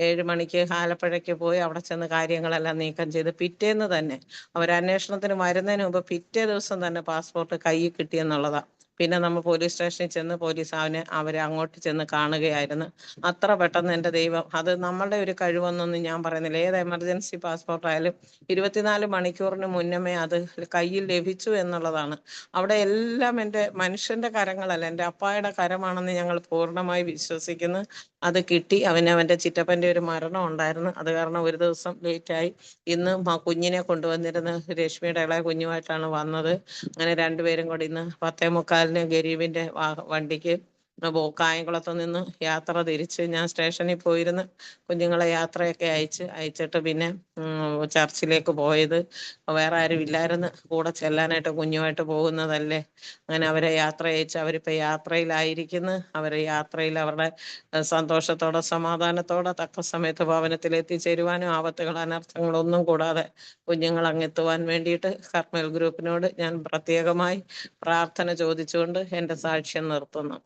7 മണിക്ക് ആലപ്പുഴയ്ക്ക് പോയി അവിടെ ചെന്ന് കാര്യങ്ങളെല്ലാം നീക്കം ചെയ്ത് പിറ്റേന്ന് തന്നെ അവരന്വേഷണത്തിന് വരുന്നതിന് മുമ്പ് പിറ്റേ ദിവസം തന്നെ പാസ്പോർട്ട് കയ്യിൽ കിട്ടിയെന്നുള്ളതാണ്. പിന്നെ നമ്മൾ പോലീസ് സ്റ്റേഷനിൽ ചെന്ന് പോലീസ് അവരെ അങ്ങോട്ട് ചെന്ന് കാണുകയായിരുന്നു. അത്ര പെട്ടെന്ന് എൻ്റെ ദൈവം, അത് നമ്മളുടെ ഒരു കഴിവൊന്നൊന്നും ഞാൻ പറയുന്നില്ല. ഏത് എമർജൻസി പാസ്പോർട്ട് ആയാലും 24 മണിക്കൂറിന് മുന്നമേ അത് കയ്യിൽ ലഭിച്ചു എന്നുള്ളതാണ്. അവിടെ എല്ലാം എൻ്റെ മനുഷ്യന്റെ കരങ്ങളല്ല, എൻ്റെ അപ്പായുടെ കരമാണെന്ന് ഞങ്ങൾ പൂർണ്ണമായി വിശ്വസിക്കുന്നു. അത് കിട്ടി. അവൻ്റെ ചിറ്റപ്പൻ്റെ ഒരു മരണം ഉണ്ടായിരുന്നു, അത് കാരണം ഒരു ദിവസം ലേറ്റായി. ഇന്ന് കുഞ്ഞിനെ കൊണ്ടുവന്നിരുന്ന രശ്മിയുടെ ഇളയ കുഞ്ഞുമായിട്ടാണ് വന്നത്. അങ്ങനെ രണ്ടുപേരും കൂടി ഇന്ന് 10:45 ഗരീബിന്റെ വണ്ടിക്ക് കായംകുളത്ത് നിന്ന് യാത്ര തിരിച്ച് ഞാൻ സ്റ്റേഷനിൽ പോയിരുന്ന് കുഞ്ഞുങ്ങളെ യാത്രയൊക്കെ അയച്ചിട്ട് പിന്നെ ചർച്ചിലേക്ക് പോയത്. വേറെ ആരും ഇല്ലായിരുന്നു കൂടെ ചെല്ലാനായിട്ട്, കുഞ്ഞുമായിട്ട് പോകുന്നതല്ലേ. അങ്ങനെ അവരെ യാത്ര അയച്ച് അവരിപ്പോൾ യാത്രയിലായിരിക്കുന്നു. അവരെ യാത്രയിൽ അവരുടെ സന്തോഷത്തോടെ സമാധാനത്തോടെ തക്ക സമയത്ത് ഭവനത്തിൽ എത്തിച്ചേരുവാനും ആപത്തുകൾ അനർത്ഥങ്ങളൊന്നും കൂടാതെ കുഞ്ഞുങ്ങൾ അങ്ങെത്തുവാൻ വേണ്ടിയിട്ട് കർമ്മൽ ഗ്രൂപ്പിനോട് ഞാൻ പ്രത്യേകമായി പ്രാർത്ഥന ചോദിച്ചുകൊണ്ട് എൻ്റെ സാക്ഷ്യം നിർത്തുന്നു.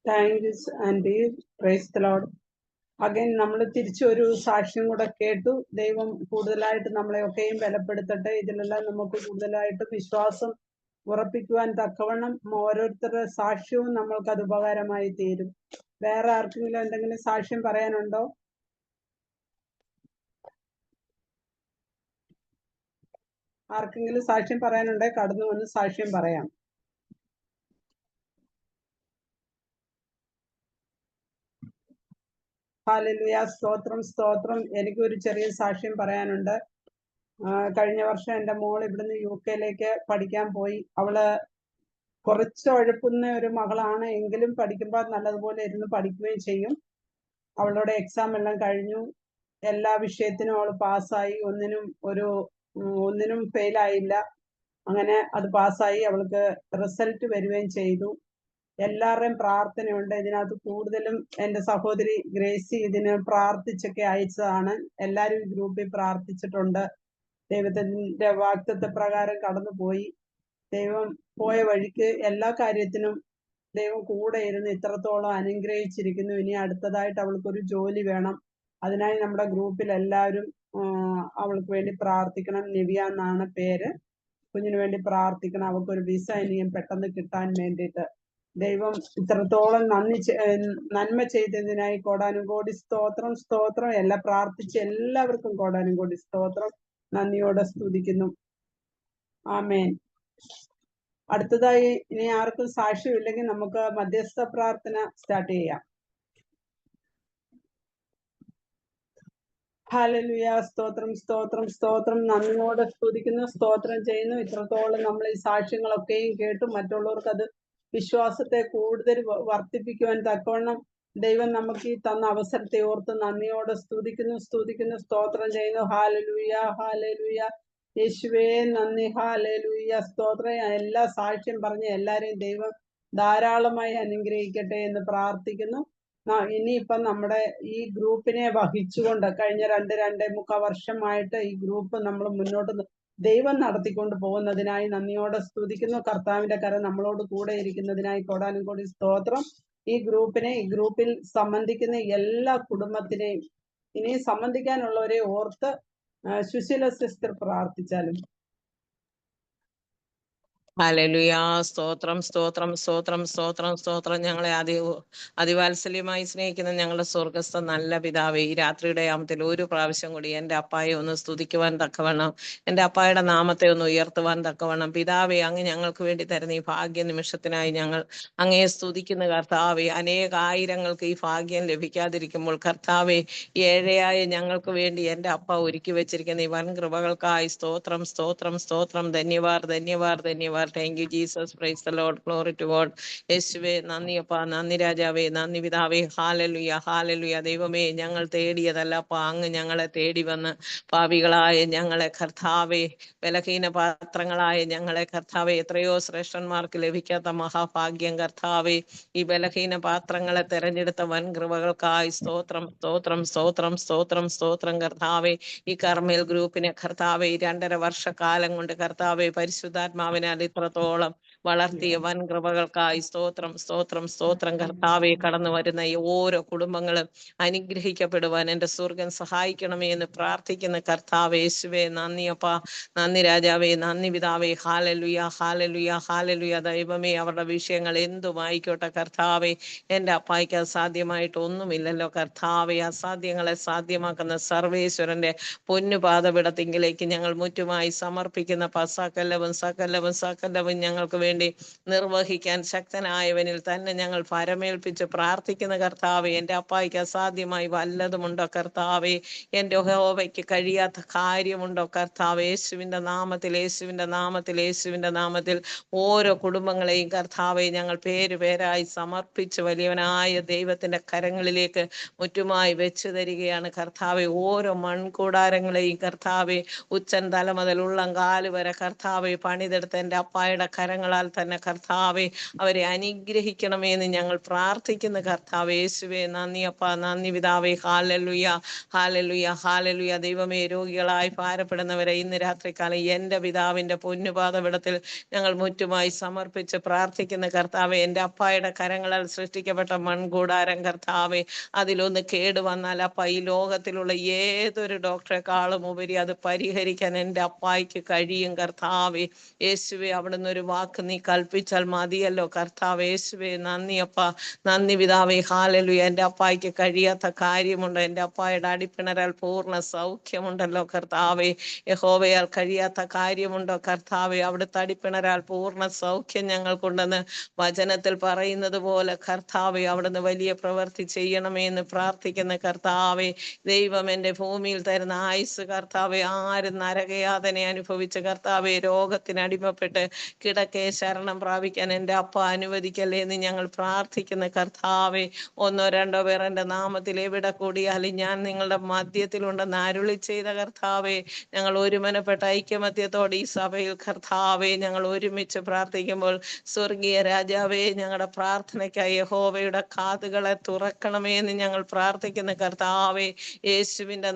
Thank you aunty. Praise the Lord. Again നമ്മൾ തിരിച്ചൊരു സാക്ഷ്യം കൂടെ കേട്ടു. ദൈവം കൂടുതലായിട്ട് നമ്മളെയൊക്കെയും ബലപ്പെടുത്തട്ടെ. ഇതിലെല്ലാം നമുക്ക് കൂടുതലായിട്ട് വിശ്വാസം ഉറപ്പിക്കുവാൻ തക്കവണ്ണം ഓരോരുത്തരുടെ സാക്ഷ്യവും നമ്മൾക്കത് ഉപകാരമായി തീരും. വേറെ ആർക്കെങ്കിലും എന്തെങ്കിലും സാക്ഷ്യം പറയാനുണ്ടോ? ആർക്കെങ്കിലും സാക്ഷ്യം പറയാനുണ്ടെങ്കിൽ കടന്നു വന്ന് സാക്ഷ്യം പറയാം. ഹല്ലേലൂയ, സ്തോത്രം സ്തോത്രം. എനിക്കൊരു ചെറിയ സാക്ഷ്യം പറയാനുണ്ട്. കഴിഞ്ഞ വർഷം എൻ്റെ മോൾ ഇവിടുന്ന് UK പഠിക്കാൻ പോയി. അവള് കുറച്ച് ഉഴപ്പുന്ന ഒരു മകളാണ്, എങ്കിലും പഠിക്കുമ്പോൾ നല്ലതുപോലെ ഇരുന്ന് പഠിക്കുകയും ചെയ്യും. അവളുടെ എക്സാം എല്ലാം കഴിഞ്ഞു. എല്ലാ വിഷയത്തിനും അവൾ പാസ്സായി. ഒന്നിനും ഫെയിലായില്ല. അങ്ങനെ അത് പാസ്സായി. അവൾക്ക് റിസൾട്ട് വരികയും ചെയ്തു. എല്ലാവരുടെയും പ്രാർത്ഥനയുണ്ട് ഇതിനകത്ത്. കൂടുതലും എൻ്റെ സഹോദരി ഗ്രേസി ഇതിന് പ്രാർത്ഥിച്ചൊക്കെ അയച്ചതാണ്. എല്ലാവരും ഗ്രൂപ്പിൽ പ്രാർത്ഥിച്ചിട്ടുണ്ട്. ദൈവത്തിന്റെ വാഗ്ദത്ത പ്രകാരം കടന്നുപോയി. ദൈവം പോയ വഴിക്ക് എല്ലാ കാര്യത്തിനും ദൈവം കൂടെ ഇരുന്ന് ഇത്രത്തോളം അനുഗ്രഹിച്ചിരിക്കുന്നു. ഇനി അടുത്തതായിട്ട് അവൾക്കൊരു ജോലി വേണം. അതിനായി നമ്മുടെ ഗ്രൂപ്പിൽ എല്ലാവരും അവൾക്ക് വേണ്ടി പ്രാർത്ഥിക്കണം. നിവ്യ എന്നാണ് പേര്. കുഞ്ഞിന് വേണ്ടി പ്രാർത്ഥിക്കണം. അവൾക്കൊരു വിസ ഇനിയും പെട്ടെന്ന് കിട്ടാൻ വേണ്ടിയിട്ട്. ദൈവം ഇത്രത്തോളം നന്മ ചെയ്തതിനായി കോടാനുകോടി സ്തോത്രം സ്തോത്രം. എല്ലാം പ്രാർത്ഥിച്ച് എല്ലാവർക്കും കോടാനുകോടി സ്തോത്രം. നന്ദിയോടെ സ്തുതിക്കുന്നു. ആമേൻ. അടുത്തതായി ഇനി ആർക്കും സാക്ഷ്യമില്ലെങ്കിൽ നമുക്ക് മധ്യസ്ഥ പ്രാർത്ഥന സ്റ്റാർട്ട് ചെയ്യാം. ഹല്ലേലൂയ. സ്തോത്രം സ്തോത്രം സ്തോത്രം. നന്ദിയോടെ സ്തുതിക്കുന്നു, സ്തോത്രം ചെയ്യുന്നു. ഇത്രത്തോളം നമ്മൾ ഈ സാക്ഷ്യങ്ങളൊക്കെയും കേട്ടു മറ്റുള്ളവർക്ക് അത് വിശ്വാസത്തെ കൂടുതൽ വർദ്ധിപ്പിക്കുവാൻ തക്കവണ്ണം ദൈവം നമുക്ക് ഈ തന്ന അവസരത്തെ ഓർത്ത് നന്ദിയോടെ സ്തുതിക്കുന്നു, സ്തോത്രം ചെയ്യുന്നു. Hallelujah hallelujah. യേശുവേ നന്ദി. ഹല്ലേലൂയ. സ്തോത്രം. എല്ലാ സാക്ഷ്യം പറഞ്ഞ എല്ലാരെയും ദൈവം ധാരാളമായി അനുഗ്രഹിക്കട്ടെ എന്ന് പ്രാർത്ഥിക്കുന്നു. ഇനിയിപ്പം നമ്മുടെ ഈ ഗ്രൂപ്പിനെ വഹിച്ചുകൊണ്ട് കഴിഞ്ഞ 2-2.25 വർഷമായിട്ട് ഈ ഗ്രൂപ്പ് നമ്മൾ മുന്നോട്ട് ദൈവം നടത്തിക്കൊണ്ട് പോകുന്നതിനായി നന്ദിയോടെ സ്തുതിക്കുന്നു. കർത്താവിന്റെ കരം നമ്മളോട് കൂടെ ഇരിക്കുന്നതിനായി കോടാനും കോടി സ്തോത്രം. ഈ ഗ്രൂപ്പിൽ സംബന്ധിക്കുന്ന എല്ലാ കുടുംബത്തിനെയും ഇനി സംബന്ധിക്കാനുള്ളവരെ ഓർത്ത് സുശീല സിസ്റ്റർ പ്രാർത്ഥിച്ചാലും. ഹല്ലേലൂയ. സ്തോത്രം സ്തോത്രം സ്തോത്രം സ്തോത്രം സ്തോത്രം. ഞങ്ങളെ അതിവാത്സല്യമായി സ്നേഹിക്കുന്ന ഞങ്ങളുടെ സ്വർഗസ്ഥ നല്ല പിതാവേ, ഈ രാത്രിയുടെ യാമത്തിൽ ഒരു പ്രാവശ്യം കൂടി എൻ്റെ അപ്പായെ ഒന്ന് സ്തുതിക്കുവാൻ തക്കവണ്ണം, എൻ്റെ അപ്പായുടെ നാമത്തെ ഒന്ന് ഉയർത്തുവാൻ തക്കവണ്ണം പിതാവേ, അങ്ങ് ഞങ്ങൾക്ക് വേണ്ടി തരുന്ന ഈ ഭാഗ്യ നിമിഷത്തിനായി ഞങ്ങൾ അങ്ങയെ സ്തുതിക്കുന്ന കർത്താവേ. അനേകായിരങ്ങൾക്ക് ഈ ഭാഗ്യം ലഭിക്കാതിരിക്കുമ്പോൾ കർത്താവേ, ഏഴയായ ഞങ്ങൾക്ക് വേണ്ടി എൻ്റെ അപ്പ ഒരുക്കി വെച്ചിരിക്കുന്ന ഈ വൻ കൃപകൾക്കായി സ്തോത്രം സ്തോത്രം സ്തോത്രം. ധന്യവാദ്. Thank you, Jesus. Praise the Lord. Glory to God. യേശുവേ നന്ദി അപ്പ, നന്ദി രാജാവേ, നന്ദി പിതാവേ. Hallelujah hallelujah. ദൈവമേ, ഞങ്ങൾ തേടിയതല്ല അപ്പ, അങ്ങ് ഞങ്ങളെ തേടി വന്ന് പാപികളായ ഞങ്ങളെ കർത്താവേ, ബലഹീന പാത്രങ്ങളായ ഞങ്ങളെ കർത്താവേ, എത്രയോ ശ്രേഷ്ഠന്മാർക്ക് ലഭിക്കാത്ത മഹാഭാഗ്യം കർത്താവേ, ഈ ബലഹീന പാത്രങ്ങളെ തെരഞ്ഞെടുത്ത വൻ കൃപകൾക്കായി സ്തോത്രം സ്തോത്രം സ്തോത്രം സ്തോത്രം സ്തോത്രം കർത്താവേ. ഈ കർമ്മേൽ ഗ്രൂപ്പിനെ കർത്താവേ 2.5 വർഷക്കാലം കൊണ്ട് കർത്താവേ പരിശുദ്ധാത്മാവിനാൽ ഇത്രത്തോളം വളർത്തിയ വൻ കൃപകൾക്കായി സ്തോത്രം സ്തോത്രം സ്തോത്രം കർത്താവെ. കടന്നു വരുന്ന ഈ ഓരോ കുടുംബങ്ങളും അനുഗ്രഹിക്കപ്പെടുവാൻ എൻ്റെ സ്വർഗം സഹായിക്കണമേ എന്ന് പ്രാർത്ഥിക്കുന്ന കർത്താവേ യേശുവേ നന്ദിയപ്പ, നന്ദി രാജാവേ, നന്ദി പിതാവേ. ഹല്ലേലൂയ ഹല്ലേലൂയ ഹല്ലേലൂയ. ദൈവമേ, അവരുടെ വിഷയങ്ങൾ എന്തുമായിക്കോട്ടെ കർത്താവേ, എൻ്റെ അപ്പായ്ക്ക് അസാധ്യമായിട്ട് ഒന്നുമില്ലല്ലോ കർത്താവേ. അസാധ്യങ്ങളെ സാധ്യമാക്കുന്ന സർവേശ്വരന്റെ പൊന്നുപാദപിടത്തിങ്കിലേക്ക് ഞങ്ങൾ മുറ്റുമായി സമർപ്പിക്കുന്ന സകലവും ഞങ്ങൾക്ക് വേണ്ടി നിർവഹിക്കാൻ ശക്തനായവനിൽ തന്നെ ഞങ്ങൾ പരമേൽപ്പിച്ച് പ്രാർത്ഥിക്കുന്ന കർത്താവേ. എൻ്റെ അപ്പായ്ക്ക് അസാധ്യമായി വല്ലതുമുണ്ടോ കർത്താവേ? എൻ്റെ യഹോവയ്ക്ക് കഴിയാത്ത കാര്യമുണ്ടോ കർത്താവേ? യേശുവിൻ്റെ നാമത്തിൽ ഓരോ കുടുംബങ്ങളെയും കർത്താവെ ഞങ്ങൾ പേരായി സമർപ്പിച്ച് വലിയവനായ ദൈവത്തിൻ്റെ കരങ്ങളിലേക്ക് മുറ്റുമായി വെച്ചു തരികയാണ് കർത്താവെ. ഓരോ മൺകൂടാരങ്ങളെയും കർത്താവെ, ഉച്ചൻ തല മുതൽ ഉള്ളംകാല് വരെ കർത്താവെ പണിതെടുത്ത എൻ്റെ അപ്പായുടെ കരങ്ങളാൽ തന്നെ കർത്താവെ അവരെ അനുഗ്രഹിക്കണമെന്ന് ഞങ്ങൾ പ്രാർത്ഥിക്കുന്ന കർത്താവേ യേശുവേ നന്ദിയപ്പ, നന്ദി പിതാവേ. ഹല്ലേലൂയ ഹല്ലേലൂയ ഹല്ലേലൂയ. ദൈവമേ, രോഗികളായി ഭാരപ്പെടുന്നവരെ ഇന്ന് രാത്രികാലം എൻ്റെ പിതാവിൻ്റെ പൊന്നുപാദപിടത്തിൽ ഞങ്ങൾ മുറ്റുമായി സമർപ്പിച്ച് പ്രാർത്ഥിക്കുന്ന കർത്താവെ. എൻ്റെ അപ്പായുടെ കരങ്ങളാൽ സൃഷ്ടിക്കപ്പെട്ട മൺകൂടാരം കർത്താവെ, അതിലൊന്ന് കേടുവന്നാൽ അപ്പ ഈ ലോകത്തിലുള്ള ഏതൊരു ഡോക്ടറെക്കാളും ഉപരി അത് പരിഹരിക്കാൻ എൻ്റെ അപ്പായ്ക്ക് കഴിയും കർത്താവെ യേശുവെ. അവിടുന്ന് ഒരു വാക്ക് നീ കൽപ്പിച്ചാൽ മതിയല്ലോ കർത്താവെ യേശുവെ. നന്ദിയപ്പ, നന്ദി പിതാവേ. ഹല്ലേലൂയ. എൻ്റെ അപ്പായ്ക്ക് കഴിയാത്ത കാര്യമുണ്ടോ? എൻ്റെ അപ്പായുടെ അടിപ്പിണരാൽ പൂർണ്ണ സൗഖ്യമുണ്ടല്ലോ കർത്താവെ. യഹോവയാൽ കഴിയാത്ത കാര്യമുണ്ടോ കർത്താവെ? അവിടുത്തെ അടിപ്പിണരാൽ പൂർണ്ണ സൗഖ്യം ഞങ്ങൾക്കുണ്ടെന്ന് വചനത്തിൽ പറയുന്നത് പോലെ കർത്താവെ അവിടുന്ന് വലിയ പ്രവൃത്തി ചെയ്യണമേ എന്ന് പ്രാർത്ഥിക്കുന്ന കർത്താവെ. ദൈവം എൻ്റെ ഭൂമിയിൽ തരുന്ന ആയുസ് കർത്താവെ, ആരും നരകയാതന അനുഭവിച്ച കർത്താവെ, രോഗത്തിനടിമപ്പെട്ട് കിടക്കെ ശരണം പ്രാപിക്കാൻ എൻ്റെ അപ്പ അനുവദിക്കല്ലേ എന്ന് ഞങ്ങൾ പ്രാർത്ഥിക്കുന്ന കർത്താവെ. 1-2 പേർ എൻ്റെ നാമത്തിൽ എവിടെ കൂടിയാലും ഞാൻ നിങ്ങളുടെ മധ്യത്തിലുണ്ടെന്ന് അരുളി ചെയ്ത കർത്താവെ, ഞങ്ങൾ ഒരുമനപ്പെട്ട ഐക്യമത്യത്തോടെ ഈ സഭയിൽ കർത്താവെ ഞങ്ങൾ ഒരുമിച്ച് പ്രാർത്ഥിക്കുമ്പോൾ സ്വർഗീയ രാജാവേ, ഞങ്ങളുടെ പ്രാർത്ഥനയ്ക്കായി യഹോവയുടെ കാതുകളെ തുറക്കണമേ എന്ന് ഞങ്ങൾ പ്രാർത്ഥിക്കുന്ന കർത്താവെ. യേശുവിൻ്റെ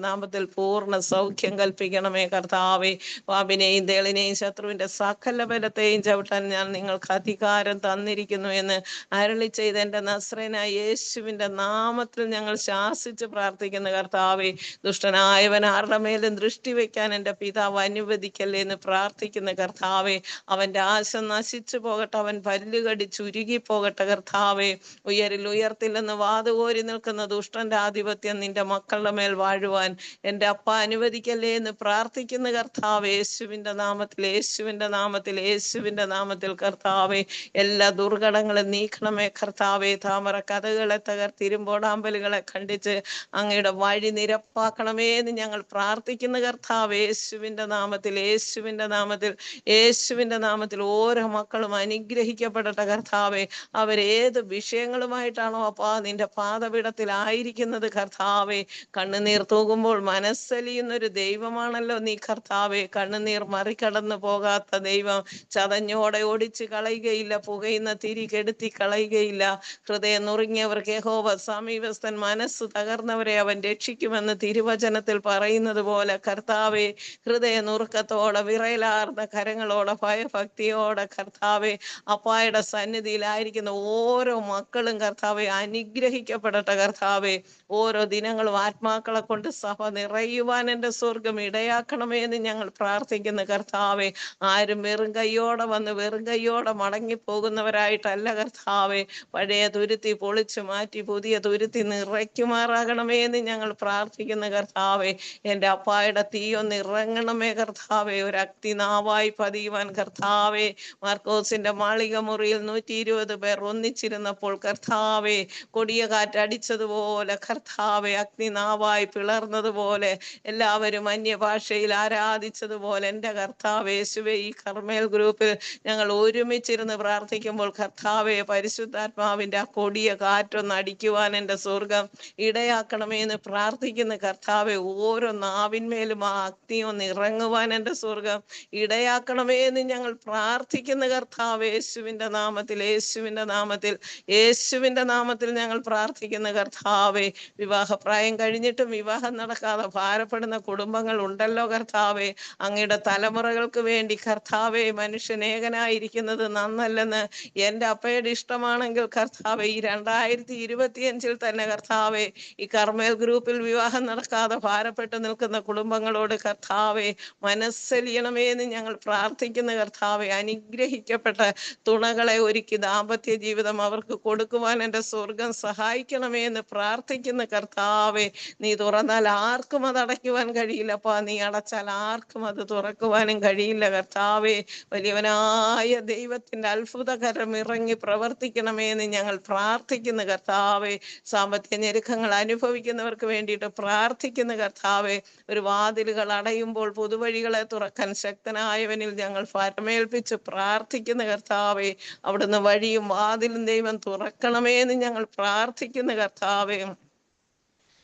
നാമത്തിൽ പൂർണ്ണ സൗഖ്യം കൽപ്പിക്കണമേ കർത്താവെ. പാപിനെയും തേളിനെയും ദുഷ്ടനെയും ശത്രുവിന്റെ സകല ബലത്തെയും ചവിട്ടാൻ ഞാൻ നിങ്ങൾക്ക് അധികാരം തന്നിരിക്കുന്നു എന്ന് അരുളി ചെയ്ത എന്റെ നസ്രേനായ യേശുവിന്റെ നാമത്തിൽ ഞങ്ങൾ ശാസിച്ച് പ്രാർത്ഥിക്കുന്ന കർത്താവേ, ദുഷ്ടനായവൻ ആരുടെ മേലും ദൃഷ്ടി വെക്കാൻ എൻ്റെ പിതാവ് അനുവദിക്കല്ലേ എന്ന് പ്രാർത്ഥിക്കുന്ന കർത്താവേ, അവന്റെ ആശ നശിച്ചു പോകട്ടെ, അവൻ പല്ലുകടി ചുരുങ്ങി പോകട്ടെ കർത്താവേ. ഉയരിൽ ഉയർത്തില്ലെന്ന് വാതുകോരി നിൽക്കുന്ന ദുഷ്ടന്റെ ആധിപത്യം നിന്റെ മക്കളുടെ മേൽ വാഴുവാൻ എൻ്റെ അപ്പ അനുവദിക്കല്ലേ എന്ന് പ്രാർത്ഥിക്കുന്ന കർത്താവേ, യേശുവിന്റെ നാമത്തിൽ, യേശുവിന്റെ നാമത്തിൽ, യേശുവിന്റെ നാമത്തിൽ കർത്താവേ, എല്ലാ ദുർഘടങ്ങളും നീക്കണമേ കർത്താവേ. താമര കഥകളെ തകർത്തിരുമ്പോടാമ്പലുകളെ ഖണ്ഡിച്ച് അങ്ങയുടെ വഴി നിരപ്പാക്കണമേ എന്ന് ഞങ്ങൾ പ്രാർത്ഥിക്കുന്ന കർത്താവേ, യേശുവിന്റെ നാമത്തിൽ, യേശുവിന്റെ നാമത്തിൽ, യേശുവിന്റെ നാമത്തിൽ ഓരോ മക്കളും അനുഗ്രഹിക്കപ്പെടട്ടെ കർത്താവേ. അവരേത് വിഷയങ്ങളുമായിട്ടാണോ അപ്പാ നിന്റെ പാദപീഠത്തിലായിരിക്കുന്നത് കർത്താവേ, കണ്ണുനീർ തൂകുമ്പോൾ മനസ്സലിയുന്നൊരു ദൈവമാണല്ലോ നീ കർത്താവേ. കണ്ണുനീർ മറികടന്നു പോകാത്ത ദൈവം, ചതഞ്ഞോടെ ഓടിച്ചു കളയുകയില്ല, പുകയുന്ന തിരി കെടുത്തി കളയുകയില്ല. ഹൃദയം നുറുങ്ങിയവർക്ക് യഹോവ സമീപസ്ഥൻ, മനസ്സ് തകർന്നവരെ അവൻ രക്ഷിക്കുമെന്ന് തിരുവചനത്തിൽ പറയുന്നത് പോലെ കർത്താവേ, ഹൃദയ നുറുക്കത്തോടെ വിറയലാർന്ന കരങ്ങളോടെ ഭയഭക്തിയോടെ കർത്താവേ അപ്പായുടെ സന്നിധിയിലായിരിക്കുന്ന ഓരോ മക്കളും കർത്താവെ അനുഗ്രഹിക്കപ്പെടട്ടെ കർത്താവെ. ഓരോ ദിനങ്ങളും ആത്മാക്കളെ കൊണ്ട് സഭ നിറയുവാൻ എൻ്റെ സ്വർഗം ഇടയാക്കണമേ എന്ന് ഞങ്ങൾ പ്രാർത്ഥിക്കുന്ന കർത്താവെ. ആരും വെറും കൈയോടെ വന്ന് വെറും കൈയോടെ മടങ്ങിപ്പോകുന്നവരായിട്ടല്ല കർത്താവെ. പഴയ തുരുത്തി പൊളിച്ചു മാറ്റി പുതിയ തുരുത്തി നിറയ്ക്കുമാറാകണമേ എന്ന് ഞങ്ങൾ പ്രാർത്ഥിക്കുന്ന കർത്താവെ. എൻ്റെ അപ്പായുടെ തീയൊന്ന് ഇറങ്ങണമേ കർത്താവെ, ഒരു അഗ്നിനാവായി പതിയുവാൻ കർത്താവെ. മാർക്കോസിന്റെ മാളിക മുറിയിൽ 120 പേർ ഒന്നിച്ചിരുന്നപ്പോൾ കർത്താവെ, കൊടിയ കാറ്റടിച്ചതുപോലെ കർത്താവെ, അഗ്നിനാവായി പിളർന്നതുപോലെ എല്ലാവരും അന്യഭാഷയിൽ ആരാധിച്ചതുപോലെ എൻ്റെ കർത്താവേ യേശുവേ, ഈ കർമ്മേൽ ഗ്രൂപ്പിൽ ഞങ്ങൾ ഒരുമിച്ചിരുന്ന് പ്രാർത്ഥിക്കുമ്പോൾ കർത്താവെ, പരിശുദ്ധാത്മാവിന്റെ ആ കൊടിയ കാറ്റൊന്ന് അടിക്കുവാൻ എൻ്റെ സ്വർഗം ഇടയാക്കണമേ എന്ന് പ്രാർത്ഥിക്കുന്ന കർത്താവെ. ഓരോ നാവിന്മേലും ആ അഗ്നി ഒന്ന് ഇറങ്ങുവാൻ എൻ്റെ സ്വർഗം ഇടയാക്കണമേ എന്ന് ഞങ്ങൾ പ്രാർത്ഥിക്കുന്ന കർത്താവേ, യേശുവിന്റെ നാമത്തിൽ, യേശുവിന്റെ നാമത്തിൽ, യേശുവിന്റെ നാമത്തിൽ ഞങ്ങൾ പ്രാർത്ഥിക്കുന്ന കർത്താവേ. വിവാഹപ്രായം കഴിഞ്ഞിട്ടും വിവാഹം നടക്കാതെ ഭാരപ്പെടുന്ന കുടുംബങ്ങൾ ഉണ്ടല്ലോ കർത്താവേ. അങ്ങയുടെ തലമുറകൾക്ക് വേണ്ടി കർത്താവേ, മനുഷ്യൻ ഏകനായിരിക്കുന്നത് നന്നല്ലെന്ന് എൻ്റെ അപ്പയുടെ ഇഷ്ടമാണെങ്കിൽ കർത്താവേ, ഈ 2025 തന്നെ കർത്താവേ, ഈ കർമ്മേൽ ഗ്രൂപ്പിൽ വിവാഹം നടക്കാതെ ഭാരപ്പെട്ട് നിൽക്കുന്ന കുടുംബങ്ങളോട് കർത്താവേ മനസ്സലിയണമേ എന്ന് ഞങ്ങൾ പ്രാർത്ഥിക്കുന്ന കർത്താവെ. അനുഗ്രഹിക്കപ്പെട്ട തുണകളെ ഒരുക്കി ദാമ്പത്യ ജീവിതം അവർക്ക് കൊടുക്കുവാൻ എൻ്റെ സ്വർഗം സഹായിക്കണമേ എന്ന് പ്രാർത്ഥിക്കുന്ന കർത്താവെ. നീ തുറന്നാൽ ആർക്കും അത് അടയ്ക്കുവാൻ കഴിയില്ലപ്പാ, നീ അടച്ചാൽ ആർക്കും അത് തുറക്കുവാനും കഴിയില്ല കർത്താവെ. വലിയവനായ ദൈവത്തിന്റെ അത്ഭുതകരം ഇറങ്ങി പ്രവർത്തിക്കണമേ എന്ന് ഞങ്ങൾ പ്രാർത്ഥിക്കുന്ന കർത്താവെ. സാമ്പത്തിക ഞെരുക്കങ്ങൾ അനുഭവിക്കുന്നവർക്ക് വേണ്ടിയിട്ട് പ്രാർത്ഥിക്കുന്ന കർത്താവെ. ഒരു വാതിലുകൾ അടയുമ്പോൾ പുതുവഴികളെ തുറക്കാൻ ശക്തനായവനിൽ ഞങ്ങൾ ഫലമേൽപ്പിച്ച് പ്രാർത്ഥിക്കുന്ന കർത്താവെ. അവിടുന്ന് വഴിയും വാതിലും ദൈവം തുറക്കണമേ എന്ന് ഞങ്ങൾ പ്രാർത്ഥിക്കുന്ന കർത്താവെ.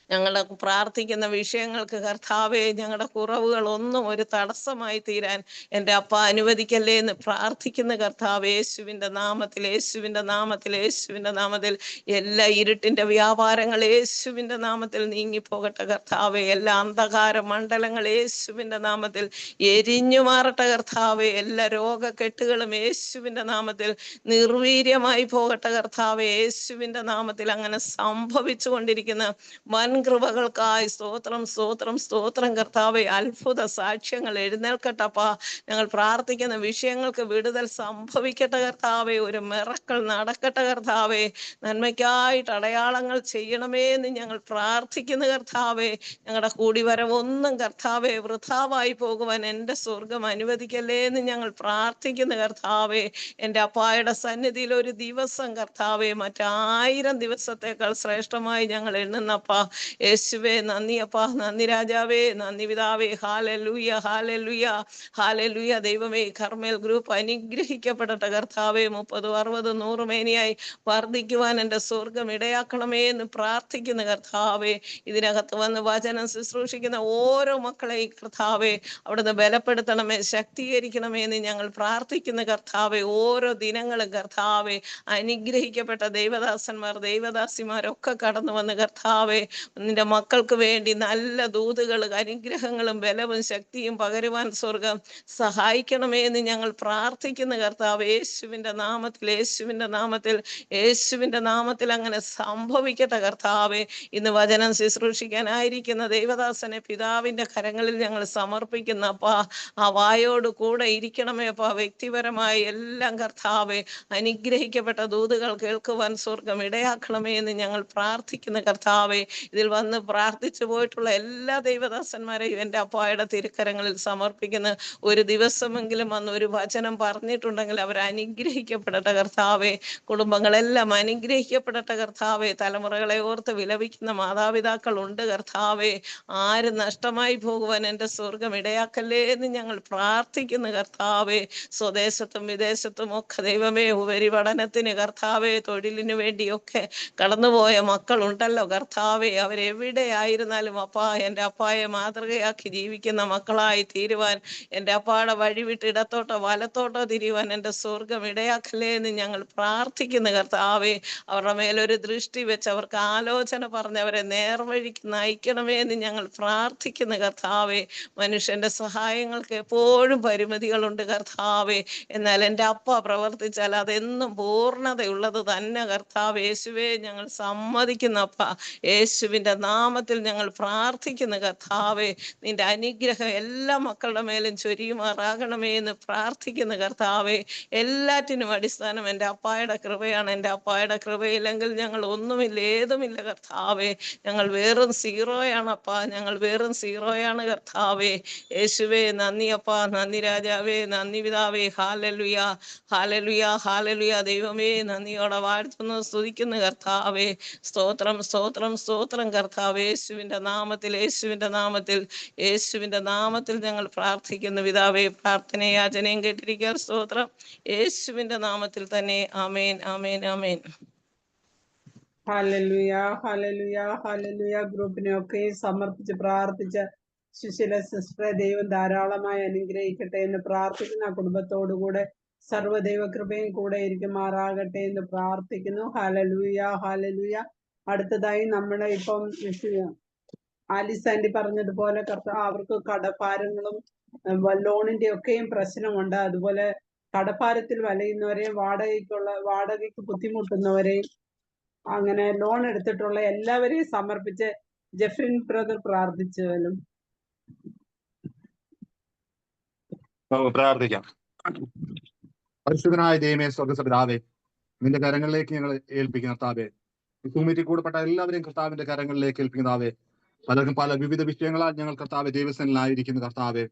ഞങ്ങളുടെ പ്രാർത്ഥിക്കുന്ന വിഷയങ്ങൾക്ക് കർത്താവെ, ഞങ്ങളുടെ കുറവുകൾ ഒന്നും ഒരു തടസ്സമായി തീരാൻ എൻ്റെ അപ്പ അനുവദിക്കല്ലേ എന്ന് പ്രാർത്ഥിക്കുന്ന കർത്താവെ. യേശുവിൻ്റെ നാമത്തിൽ, യേശുവിൻ്റെ നാമത്തിൽ, യേശുവിൻ്റെ നാമത്തിൽ എല്ലാ ഇരുട്ടിൻ്റെ വ്യാപാരങ്ങൾ യേശുവിൻ്റെ നാമത്തിൽ നീങ്ങിപ്പോകട്ടെ കർത്താവെ. എല്ലാ അന്ധകാര മണ്ഡലങ്ങൾ യേശുവിൻ്റെ നാമത്തിൽ എരിഞ്ഞു മാറട്ടെ കർത്താവെ. എല്ലാ രോഗക്കെട്ടുകളും യേശുവിൻ്റെ നാമത്തിൽ നിർവീര്യമായി പോകട്ടെ കർത്താവെ. യേശുവിൻ്റെ നാമത്തിൽ അങ്ങനെ സംഭവിച്ചു കൊണ്ടിരിക്കുന്ന കൃപകൾക്കായി സ്തോത്രം, സ്തോത്രം, സ്തോത്രം കർത്താവെ. അത്ഭുത സാക്ഷ്യങ്ങൾ എഴുന്നേൽക്കട്ടപ്പാ. ഞങ്ങൾ പ്രാർത്ഥിക്കുന്ന വിഷയങ്ങൾക്ക് വിടുതൽ സംഭവിക്കട്ടെ കർത്താവെ. ഒരു മിറക്കൾ നടക്കട്ടെ കർത്താവെ. നന്മയ്ക്കായിട്ട് അടയാളങ്ങൾ ചെയ്യണമേ എന്ന് ഞങ്ങൾ പ്രാർത്ഥിക്കുന്ന കർത്താവെ. ഞങ്ങളുടെ കൂടിവരവൊന്നും കർത്താവെ വൃഥാവായി പോകുവാൻ എൻ്റെ സ്വർഗം അനുവദിക്കല്ലേ എന്ന് ഞങ്ങൾ പ്രാർത്ഥിക്കുന്ന കർത്താവെ. എൻ്റെ അപ്പായുടെ സന്നിധിയിൽ ഒരു ദിവസം കർത്താവെ മറ്റ്1000 ദിവസത്തേക്കാൾ ശ്രേഷ്ഠമായി ഞങ്ങൾ എണ്ണുന്നപ്പാ. യേശുവേ നന്ദി അപ്പാ, നന്ദി രാജാവേ, നന്ദി പിതാവേ. ഹല്ലേലൂയ, ഹല്ലേലൂയ, ഹല്ലേലൂയ. ദൈവമേ, കർമ്മേൽ ഗ്രൂപ്പ് അനുഗ്രഹിക്കപ്പെടട്ടെ കർത്താവേ. 30, 60, 100 മേനിയായി വർദ്ധിക്കുവാൻ എൻ്റെ സ്വർഗം ഇടയാക്കണമേ എന്ന് പ്രാർത്ഥിക്കുന്ന കർത്താവേ. ഇതിനകത്ത് വന്ന് വചനം ശുശ്രൂഷിക്കുന്ന ഓരോ മക്കളെയും കർത്താവേ അവിടുന്ന് ബലപ്പെടുത്തണമേ, ശക്തീകരിക്കണമേ എന്ന് ഞങ്ങൾ പ്രാർത്ഥിക്കുന്ന കർത്താവേ. ഓരോ ദിനങ്ങളും കർത്താവേ അനുഗ്രഹിക്കപ്പെട്ട ദൈവദാസന്മാർ, ദൈവദാസിമാരൊക്കെ കടന്നു വന്ന് കർത്താവേ നിന്റെ മക്കൾക്ക് വേണ്ടി നല്ല ദൂതുകൾ, അനുഗ്രഹങ്ങളും ബലവും ശക്തിയും പകരുവാൻ സ്വർഗം സഹായിക്കണമേ എന്ന് ഞങ്ങൾ പ്രാർത്ഥിക്കുന്ന കർത്താവ്. യേശുവിൻ്റെ നാമത്തിൽ, യേശുവിൻ്റെ നാമത്തിൽ, യേശുവിൻ്റെ നാമത്തിൽ അങ്ങനെ സംഭവിക്കട്ടെ കർത്താവെ. ഇന്ന് വചനം ശുശ്രൂഷിക്കാനായിരിക്കുന്ന ദൈവദാസനെ പിതാവിൻ്റെ കരങ്ങളിൽ ഞങ്ങൾ സമർപ്പിക്കുന്ന അപ്പാ. ആ വായോട് കൂടെ ഇരിക്കണമേ അപ്പാ. വ്യക്തിപരമായി എല്ലാം കർത്താവെ അനുഗ്രഹിക്കപ്പെട്ട ദൂതുകൾ കേൾക്കുവാൻ സ്വർഗം ഇടയാക്കണമേ എന്ന് ഞങ്ങൾ പ്രാർത്ഥിക്കുന്ന കർത്താവെ. ഇതിൽ വന്ന് പ്രാർത്ഥിച്ചു പോയിട്ടുള്ള എല്ലാ ദൈവദാസന്മാരെയും എൻ്റെ അപ്പായുടെ തിരുക്കരങ്ങളിൽ സമർപ്പിക്കുന്ന. ഒരു ദിവസമെങ്കിലും വന്ന് ഒരു വചനം പറഞ്ഞിട്ടുണ്ടെങ്കിൽ അവർ അനുഗ്രഹിക്കപ്പെടട്ടെ കർത്താവെ. കുടുംബങ്ങളെല്ലാം അനുഗ്രഹിക്കപ്പെടട്ടെ കർത്താവെ. തലമുറകളെ ഓർത്ത് വിലപിക്കുന്ന മാതാപിതാക്കൾ ഉണ്ട് കർത്താവെ. ആരും നഷ്ടമായി പോകുവാൻ എൻ്റെ സ്വർഗം ഇടയാക്കല്ലേ എന്ന് ഞങ്ങൾ പ്രാർത്ഥിക്കുന്നു കർത്താവെ. സ്വദേശത്തും വിദേശത്തും ഒക്കെ ദൈവമേ, ഉപരിപഠനത്തിന് കർത്താവെ, തൊഴിലിനു വേണ്ടിയൊക്കെ കടന്നുപോയ മക്കളുണ്ടല്ലോ കർത്താവെ. അവരെവിടെയായിരുന്നാലും അപ്പാ, എൻ്റെ അപ്പായെ മാതൃകയാക്കി ജീവിക്കുന്ന മക്കളായി തീരുവാൻ, എൻ്റെ അപ്പാടെ വഴി വിട്ട് ഇടത്തോട്ടോ വലത്തോട്ടോ തിരിയുവാൻ എൻ്റെ സ്വർഗം ഇടയാക്കല്ലേ എന്ന് ഞങ്ങൾ പ്രാർത്ഥിക്കുന്നു കർത്താവെ. അവരുടെ മേലൊരു ദൃഷ്ടി വെച്ച് അവർക്ക് ആലോചന പറഞ്ഞ് അവരെ നേർവഴിക്ക് നയിക്കണമേ എന്ന് ഞങ്ങൾ പ്രാർത്ഥിക്കുന്നു കർത്താവെ. മനുഷ്യന്റെ സഹായങ്ങൾക്ക് എപ്പോഴും പരിമിതികളുണ്ട് കർത്താവെ. എന്നാൽ എൻ്റെ അപ്പ പ്രവർത്തിച്ചാൽ അതെന്നും പൂർണ്ണതയുള്ളത് തന്നെ കർത്താവ്. യേശുവേ, ഞങ്ങൾ സമ്മതിക്കുന്ന അപ്പ. യേശുവിൻ്റെ നാമത്തിൽ ഞങ്ങൾ പ്രാർത്ഥിക്കുന്നു കർത്താവെ. നിന്റെ അനുഗ്രഹം എല്ലാ മക്കളുടെ മേലും ചൊരിയുമാറാകണമേ എന്ന് പ്രാർത്ഥിക്കുന്നു കർത്താവെ. എല്ലാറ്റിനും അടിസ്ഥാനം എൻ്റെ അപ്പായുടെ കൃപയാണ്. എൻ്റെ അപ്പായുടെ കൃപയില്ലെങ്കിൽ ഞങ്ങൾ ഒന്നുമില്ല, ഏതുമില്ല കർത്താവെ. ഞങ്ങൾ വെറും സീറോയാണപ്പാ, ഞങ്ങൾ വെറും സീറോയാണ് കർത്താവെ. യേശുവേ, നന്ദി അപ്പാ, നന്ദി രാജാവേ, നന്ദി പിതാവേ. ഹാലലുയ, ഹാലലുയ, ഹാലലുയ. ദൈവമേ, നന്ദിയോടെ വാഴ്ത്തുന്നു, സ്തുതിക്കുന്നു കർത്താവേ. സ്തോത്രം, സ്തോത്രം, സ്തോത്രം കർത്താവേ. യേശുവിൻ്റെ നാമത്തിൽ, യേശുവിൻ്റെ നാമത്തിൽ, യേശുവിൻ്റെ നാമത്തിൽ ഞങ്ങൾ പ്രാർത്ഥിക്കുന്നു പിതാവേ. പ്രാർത്ഥനയാചനയും കേട്ടിരിക്കാൻ സ്തോത്രം. യേശുവിൻ്റെ നാമത്തിൽ തന്നെ. ആമേൻ, ആമേൻ, ആമേൻ. ഹല്ലേലൂയ, ഹല്ലേലൂയ, ഹല്ലേലൂയ. ഗ്രൂപ്പിനെയൊക്കെ സമർപ്പിച്ച് പ്രാർത്ഥിച്ച സുശീല സിസ്റ്ററെ ദൈവം ധാരാളമായി അനുഗ്രഹിക്കട്ടെ എന്ന് പ്രാർത്ഥിക്കുന്ന കുടുംബത്തോടുകൂടെ സർവ്വദൈവകൃപയും കൂടെ ഇരിക്കുമാറാകട്ടെ എന്ന് പ്രാർത്ഥിക്കുന്നു. Hallelujah, hallelujah. അടുത്തതായി നമ്മളെ ഇപ്പം ആലിസ് ആന്റി പറഞ്ഞതുപോലെ അവർക്ക് കടഭാരങ്ങളും ലോണിന്റെ ഒക്കെയും പ്രശ്നമുണ്ട്. അതുപോലെ കടഭാരത്തിൽ വലയുന്നവരെയും വാടകയ്ക്ക് ബുദ്ധിമുട്ടുന്നവരെയും അങ്ങനെ ലോൺ എടുത്തിട്ടുള്ള എല്ലാവരെയും സമർപ്പിച്ച് ജെഫ്രിൻ ബ്രദർ പ്രാർത്ഥിച്ചാലും. പ്രാർത്ഥിക്കാം. പരിശുദ്ധനായ ദൈവമേ, സ്വർഗ്ഗപിതാവേ, നിന്റെ കരങ്ങളിലേക്ക് ഞങ്ങൾ ഏൽപ്പിക്കുന്ന കർത്താവേ. ഭൂമിയിൽ കൂടപ്പെട്ട എല്ലാവരെയും കർത്താവിന്റെ കരങ്ങളിലേക്ക് ഏൽപ്പിക്കുന്നതാവേ. പലർക്കും പല വിവിധ വിഷയങ്ങളാൽ ഞങ്ങൾ കർത്താവെ ദൈവസേനയിലായിരിക്കുന്നു കർത്താവെ.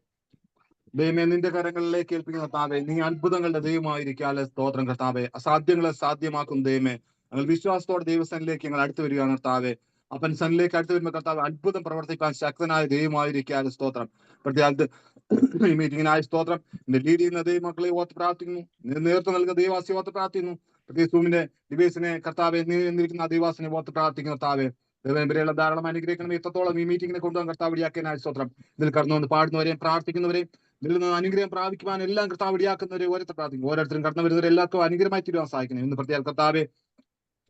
ദൈവമേ, നിന്റെ കരങ്ങളിലേക്ക് ഏൽപ്പിക്കുന്ന കർത്താവെ, നീ അത്ഭുതങ്ങളുടെ ദൈവമായിരിക്കാലെ സ്തോത്രം കർത്താവെ. അസാധ്യങ്ങളെ സാധ്യമാക്കും ദൈവമേ. ഞങ്ങൾ വിശ്വാസത്തോടെ ദൈവസേനയിലേക്ക് ഞങ്ങൾ അടുത്തു വരികയാണ് കർത്താവെ. അപ്പൻ സനിലേക്ക് അടുത്ത് വരുമ്പോൾ കർത്താവ് അത്ഭുതം പ്രവർത്തിക്കാൻ ശക്തനായ ദൈവമായിരിക്കാതെ സ്തോത്രം. പ്രത്യേക ഈ മീറ്റിങ്ങിനായ സ്തോത്രം. എന്റെ ലീഡ് ചെയ്യുന്ന ദൈവമക്കളെ ഓർത്ത് പ്രാർത്ഥിക്കുന്നു. നേതൃത്വം നൽകുന്ന ദൈവാസി ഓർത്ത് പ്രാർത്ഥിക്കുന്നു. പ്രത്യേകിച്ച് സൂമിന്റെ ഡിവൈസിനെ കർത്താവെ, എന്നിരിക്കുന്ന ദൈവാസിനെ ഓർത്ത് പ്രാർത്ഥിക്കുന്നു കർത്താവെ. ദൈവം ധാരാളം അനുഗ്രഹിക്കണം. എത്രത്തോളം ഈ മീറ്റിങ്ങിനെ കൊണ്ടുപോകാൻ കർത്താവ് ഇടിയാക്കിയതിനായ സ്തോത്രം. ഇതിൽ കടന്നു വന്ന് പാടുന്നവരെയും പ്രാർത്ഥിക്കുന്നവരെയും ഇതിൽ നിന്ന് അനുഗ്രഹം പ്രാപിക്കുവാൻ എല്ലാം കർത്താവ് ഇടിയാക്കുന്നവരെ ഓരോരുത്തർ പ്രാർത്ഥിക്കും. ഓരോരുത്തരും കടന്നു വരുന്നവരെ എല്ലാവർക്കും അനുഗ്രഹമായി തീരുവാൻ സഹായിക്കണം. ഇന്ന് പ്രത്യേക കർത്താവെ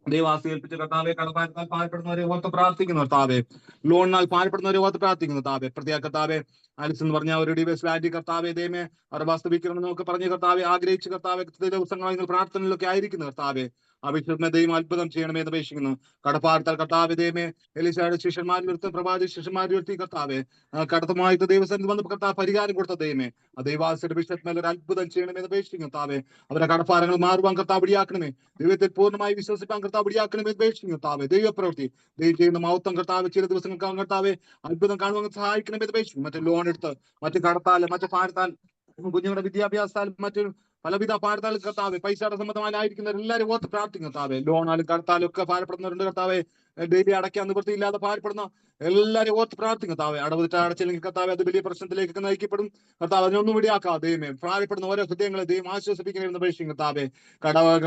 ദൈവാസി ഏൽപ്പിച്ച കർത്താവെ, കടഭാരത്താൽ പാഴ്പ്പെടുന്നവരെ ഓർത്ത് പ്രാർത്ഥിക്കുന്നു കർത്താവെ. ലോണിനാൽ പാഴ്പ്പെടുന്നവരെ ഓർത്ത് പ്രാർത്ഥിക്കുന്നു കർത്താവെ. പ്രത്യേക കർത്താവെ, ആലിസ് എന്ന് പറഞ്ഞ ഒരു ഡിവൈസ് ആന്റി കർത്താവെ ദൈവമേ അവരെ വാസ്തവിക്കണമെന്ന് നമുക്ക് പറഞ്ഞ കർത്താവെ, ആഗ്രഹിച്ച് കർത്താവെ ദിവസങ്ങളായി നിങ്ങൾ പ്രാർത്ഥനയിലൊക്കെ ആയിരിക്കുന്നു കർത്താവെ. അഭിഷേകനെ ദൈവം അത്ഭുതം ചെയ്യണമെന്ന് അപേക്ഷിക്കുന്നു. കടപ്പാടത്താൽ കർത്താവെ ദൈവമേ, എലീശയുടെ ശിഷ്യന്മാരിൽ ഒരുത്തി, പ്രവാചക ശിഷ്യന്മാരിൽ ഒരുത്തി കർത്താവെ, കടത്തമായിട്ട് ദൈവസന്നിധി വന്ന് കർത്താവ് പരിഹാരം കൊടുത്ത ദൈവമേ, ആ ദൈവാസിയുടെ ബിഷപ്പിൽ ഒരു അത്ഭുതം ചെയ്യണമെന്ന് അപേക്ഷിക്കുന്നു കർത്താവെ. അവരുടെ കടപ്പാരങ്ങൾ മാറുവാൻ കർത്താവ് ഇടിയാക്കണമേ. ദൈവത്തിൽ പൂർണ്ണമായി വിശ്വസിപ്പാൻ കർത്താവ് ഇടിയാക്കണമെന്ന് അപേക്ഷിക്കുന്നു കർത്താവെ. ദൈവപ്രവൃത്തി ദൈവം ചെയ്യുന്ന മഹത്വം കർത്താവ് ചില ദിവസങ്ങൾക്ക് കർത്താവെ അത്ഭുതം കാണുവാൻ സഹായിക്കണമെന്ന് അപേക്ഷിക്കുന്നു. മറ്റു ലോൺ എടുത്ത് മറ്റു കടത്താൽ മറ്റു ഭാരത്താൽ കുഞ്ഞുങ്ങളുടെ വിദ്യാഭ്യാസത്താൽ മറ്റു പലവിധ ഭാരത്താൽ കർത്താവെ പൈസയുടെ സംബന്ധമായിരിക്കുന്നവർ എല്ലാവരും ഓർത്ത് പ്രാർത്ഥിക്കും കർത്താവെ. ലോണാലും കടത്താലും ഒക്കെ ഭാരപ്പെടുന്നവരുണ്ട് കർത്താവെ. ഡെയിലി അടയ്ക്കാൻ നിവൃത്തിയില്ലാതെ ഭാരപ്പെടുന്ന എല്ലാവരെയും ഓർത്ത് പ്രാർത്ഥിക്കും കർത്താവെ. അടച്ചില്ലെങ്കിൽ കർത്താവെ അത് വലിയ പ്രശ്നത്തിലേക്ക് നയിക്കപ്പെടും കർത്താവ്. അതിനൊന്നും ഇടയാക്കാതെ ദൈവമേ ഭാരപ്പെടുന്ന ഓരോ ഹൃദയങ്ങളെ ദൈവം ആശ്വസിപ്പിക്കണമെന്ന് അപേക്ഷിക്കും കർത്താവെ.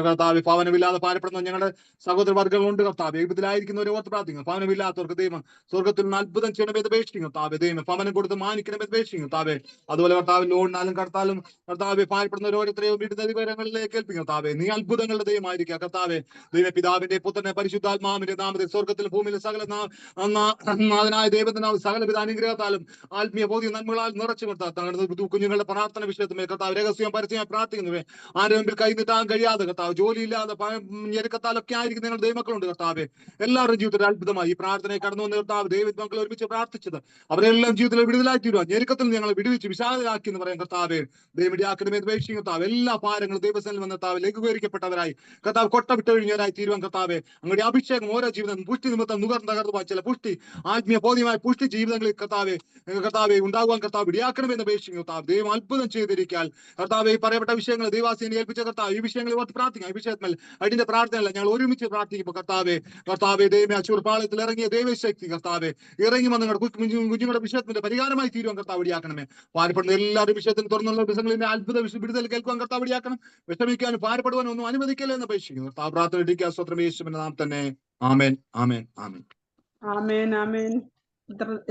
കർത്താവ് ഭവനമില്ലാതെ ഭാരപ്പെടുന്ന ഞങ്ങളുടെ സഹോദരവർഗ്ഗങ്ങളുണ്ട് കർത്താവ്. എഴുപതിലായിരിക്കുന്നവരെ ഓർത്ത് പ്രാർത്ഥിക്കും. ഭവനമില്ലാത്തവർക്ക് ദൈവം സ്വർഗത്തിൽ നിന്ന് അത്ഭുതം ചെയ്യണമെന്ന് അപേക്ഷിക്കും കർത്താവെ. ദൈവം ഭവനം കൊടുത്ത് മാനിക്കണമെന്ന് അപേക്ഷിക്കും കർത്താവെ. അതുപോലെ കർത്താവ് ലോണിനാലും കർത്താലും കർത്താവെ ഭാരപ്പെടുന്ന ഓരോരുത്തരെയും വീട്ടിൽ വിവരങ്ങളിലേക്ക് ഏൽപ്പിക്കും കർത്താവെ. നീ അത്ഭുതങ്ങളുടെ ദൈവമായിരിക്കുക കർത്താവെ. ദൈവ പിതാവിന്റെ പുത്രനെ പരിശുദ്ധാത്മാവിന്റെ നാമത്തിൽ സ്വർഗത്തിലും ഭൂമിയിലും സകല നാഥനായ ദൈവത്തിന്റെ സകലവിധ അനുഗ്രഹത്താലും ആത്മീയ ബോധ്യ നന്മകളാൽ നിറച്ചു നിർത്താം. തങ്ങളുടെ കുഞ്ഞുങ്ങളുടെ പ്രാർത്ഥന വിഷയത്തിൽ കർത്താവ് രഹസ്യം പരസ്യമായി പ്രാർത്ഥിക്കുന്നവേ ആരുടെ മുമ്പിൽ കൈ നീട്ടാൻ കഴിയാതെ കർത്താവ് ജോലിയില്ലാതെ ഞെരുക്കത്താലൊക്കെ ആയിരിക്കും നിങ്ങളുടെ ദൈവമക്കളുണ്ട് കർത്താവെ. എല്ലാവരുടെ ജീവിതത്തിൽ അത്ഭുതമായി ഈ പ്രാർത്ഥനയെ കടന്നു വന്ന കർത്താവ് ദൈവ മക്കൾ ഒരുമിച്ച് പ്രാർത്ഥിച്ചത് അവരെല്ലാം ജീവിതത്തിൽ വിടുതലായി തീരുവാൻ ഞെരുക്കത്തിൽ ഞങ്ങൾ വിടുവിച്ച് വിശാലരാക്കി എന്ന് പറയാം കർത്താവെ. ദൈവമിടിയാക്കണമേ ഉപേക്ഷിക്കും കർത്താവ്. എല്ലാ ഭാരങ്ങളും ദൈവസേനയിൽ വന്ന കർത്താവ് ലഘൂകരിക്കപ്പെട്ടവരായി കർത്താവ് കൊട്ട വിട്ടൊഴിഞ്ഞവരായി തീരുവാൻ കർത്താവെ. അങ്ങയുടെ അഭിഷേകം ഓരോ ജീവിതം പുഷ്ടി നിമിത്തം തകർന്നു പോയ ചില പുഷ്ടി ആത്മീയ ബോധ്യമായ പുഷ്ടി ജീവിതങ്ങളിൽ കർത്താവെ ഉണ്ടാകുവാൻ കർത്താവ് ഇടയാക്കണമെന്ന് അപേക്ഷിക്കും കർത്താവ്. ദൈവം അത്ഭുതം ചെയ്തിരിക്കാൻ കർത്താവെ ഈ പറയപ്പെട്ട വിഷയങ്ങൾ ദൈവാസീനെ ഏൽപ്പിച്ച കർത്താവ് ഈ വിഷയങ്ങൾ ഓർത്ത് പ്രാർത്ഥിക്കാം. ഈ വിഷയത്തിൽ അതിന്റെ പ്രാർത്ഥനയല്ല ഞങ്ങൾ ഒരുമിച്ച് പ്രാർത്ഥിക്കുമ്പോൾ കർത്താവെ ദൈവമേ അശൂർപാളയത്തിൽ ഇറങ്ങിയ ദൈവശക്തി കർത്താവെ ഇറങ്ങി വന്ന് കുഞ്ഞുങ്ങളുടെ വിഷയത്തിന്റെ പരിഹാരമായി തീരുവാൻ കർത്താവ് ഇടയാക്കണമേ. ഭാരപ്പെടുന്ന എല്ലാവരും വിഷയത്തിന് തുറന്നുള്ള വിഷയങ്ങളിൽ അത്ഭുത വിടുതൽ കേൾക്കുവാൻ കർത്താവ് ഇടയാക്കണം. വിഷമിക്കാനും ഭാരപ്പെടുവാനും ഒന്നും അനുവദിക്കല്ലേ എന്ന് അപേക്ഷിക്കുന്നു കർത്താവ്. പ്രാർത്ഥന ഇടിക്കുക സ്വത്രം യേശുവിന്റെ നാമത്തിൽ തന്നെ. ആമേൻ ആമേൻ ആമേൻ ആമേൻ ആമേൻ.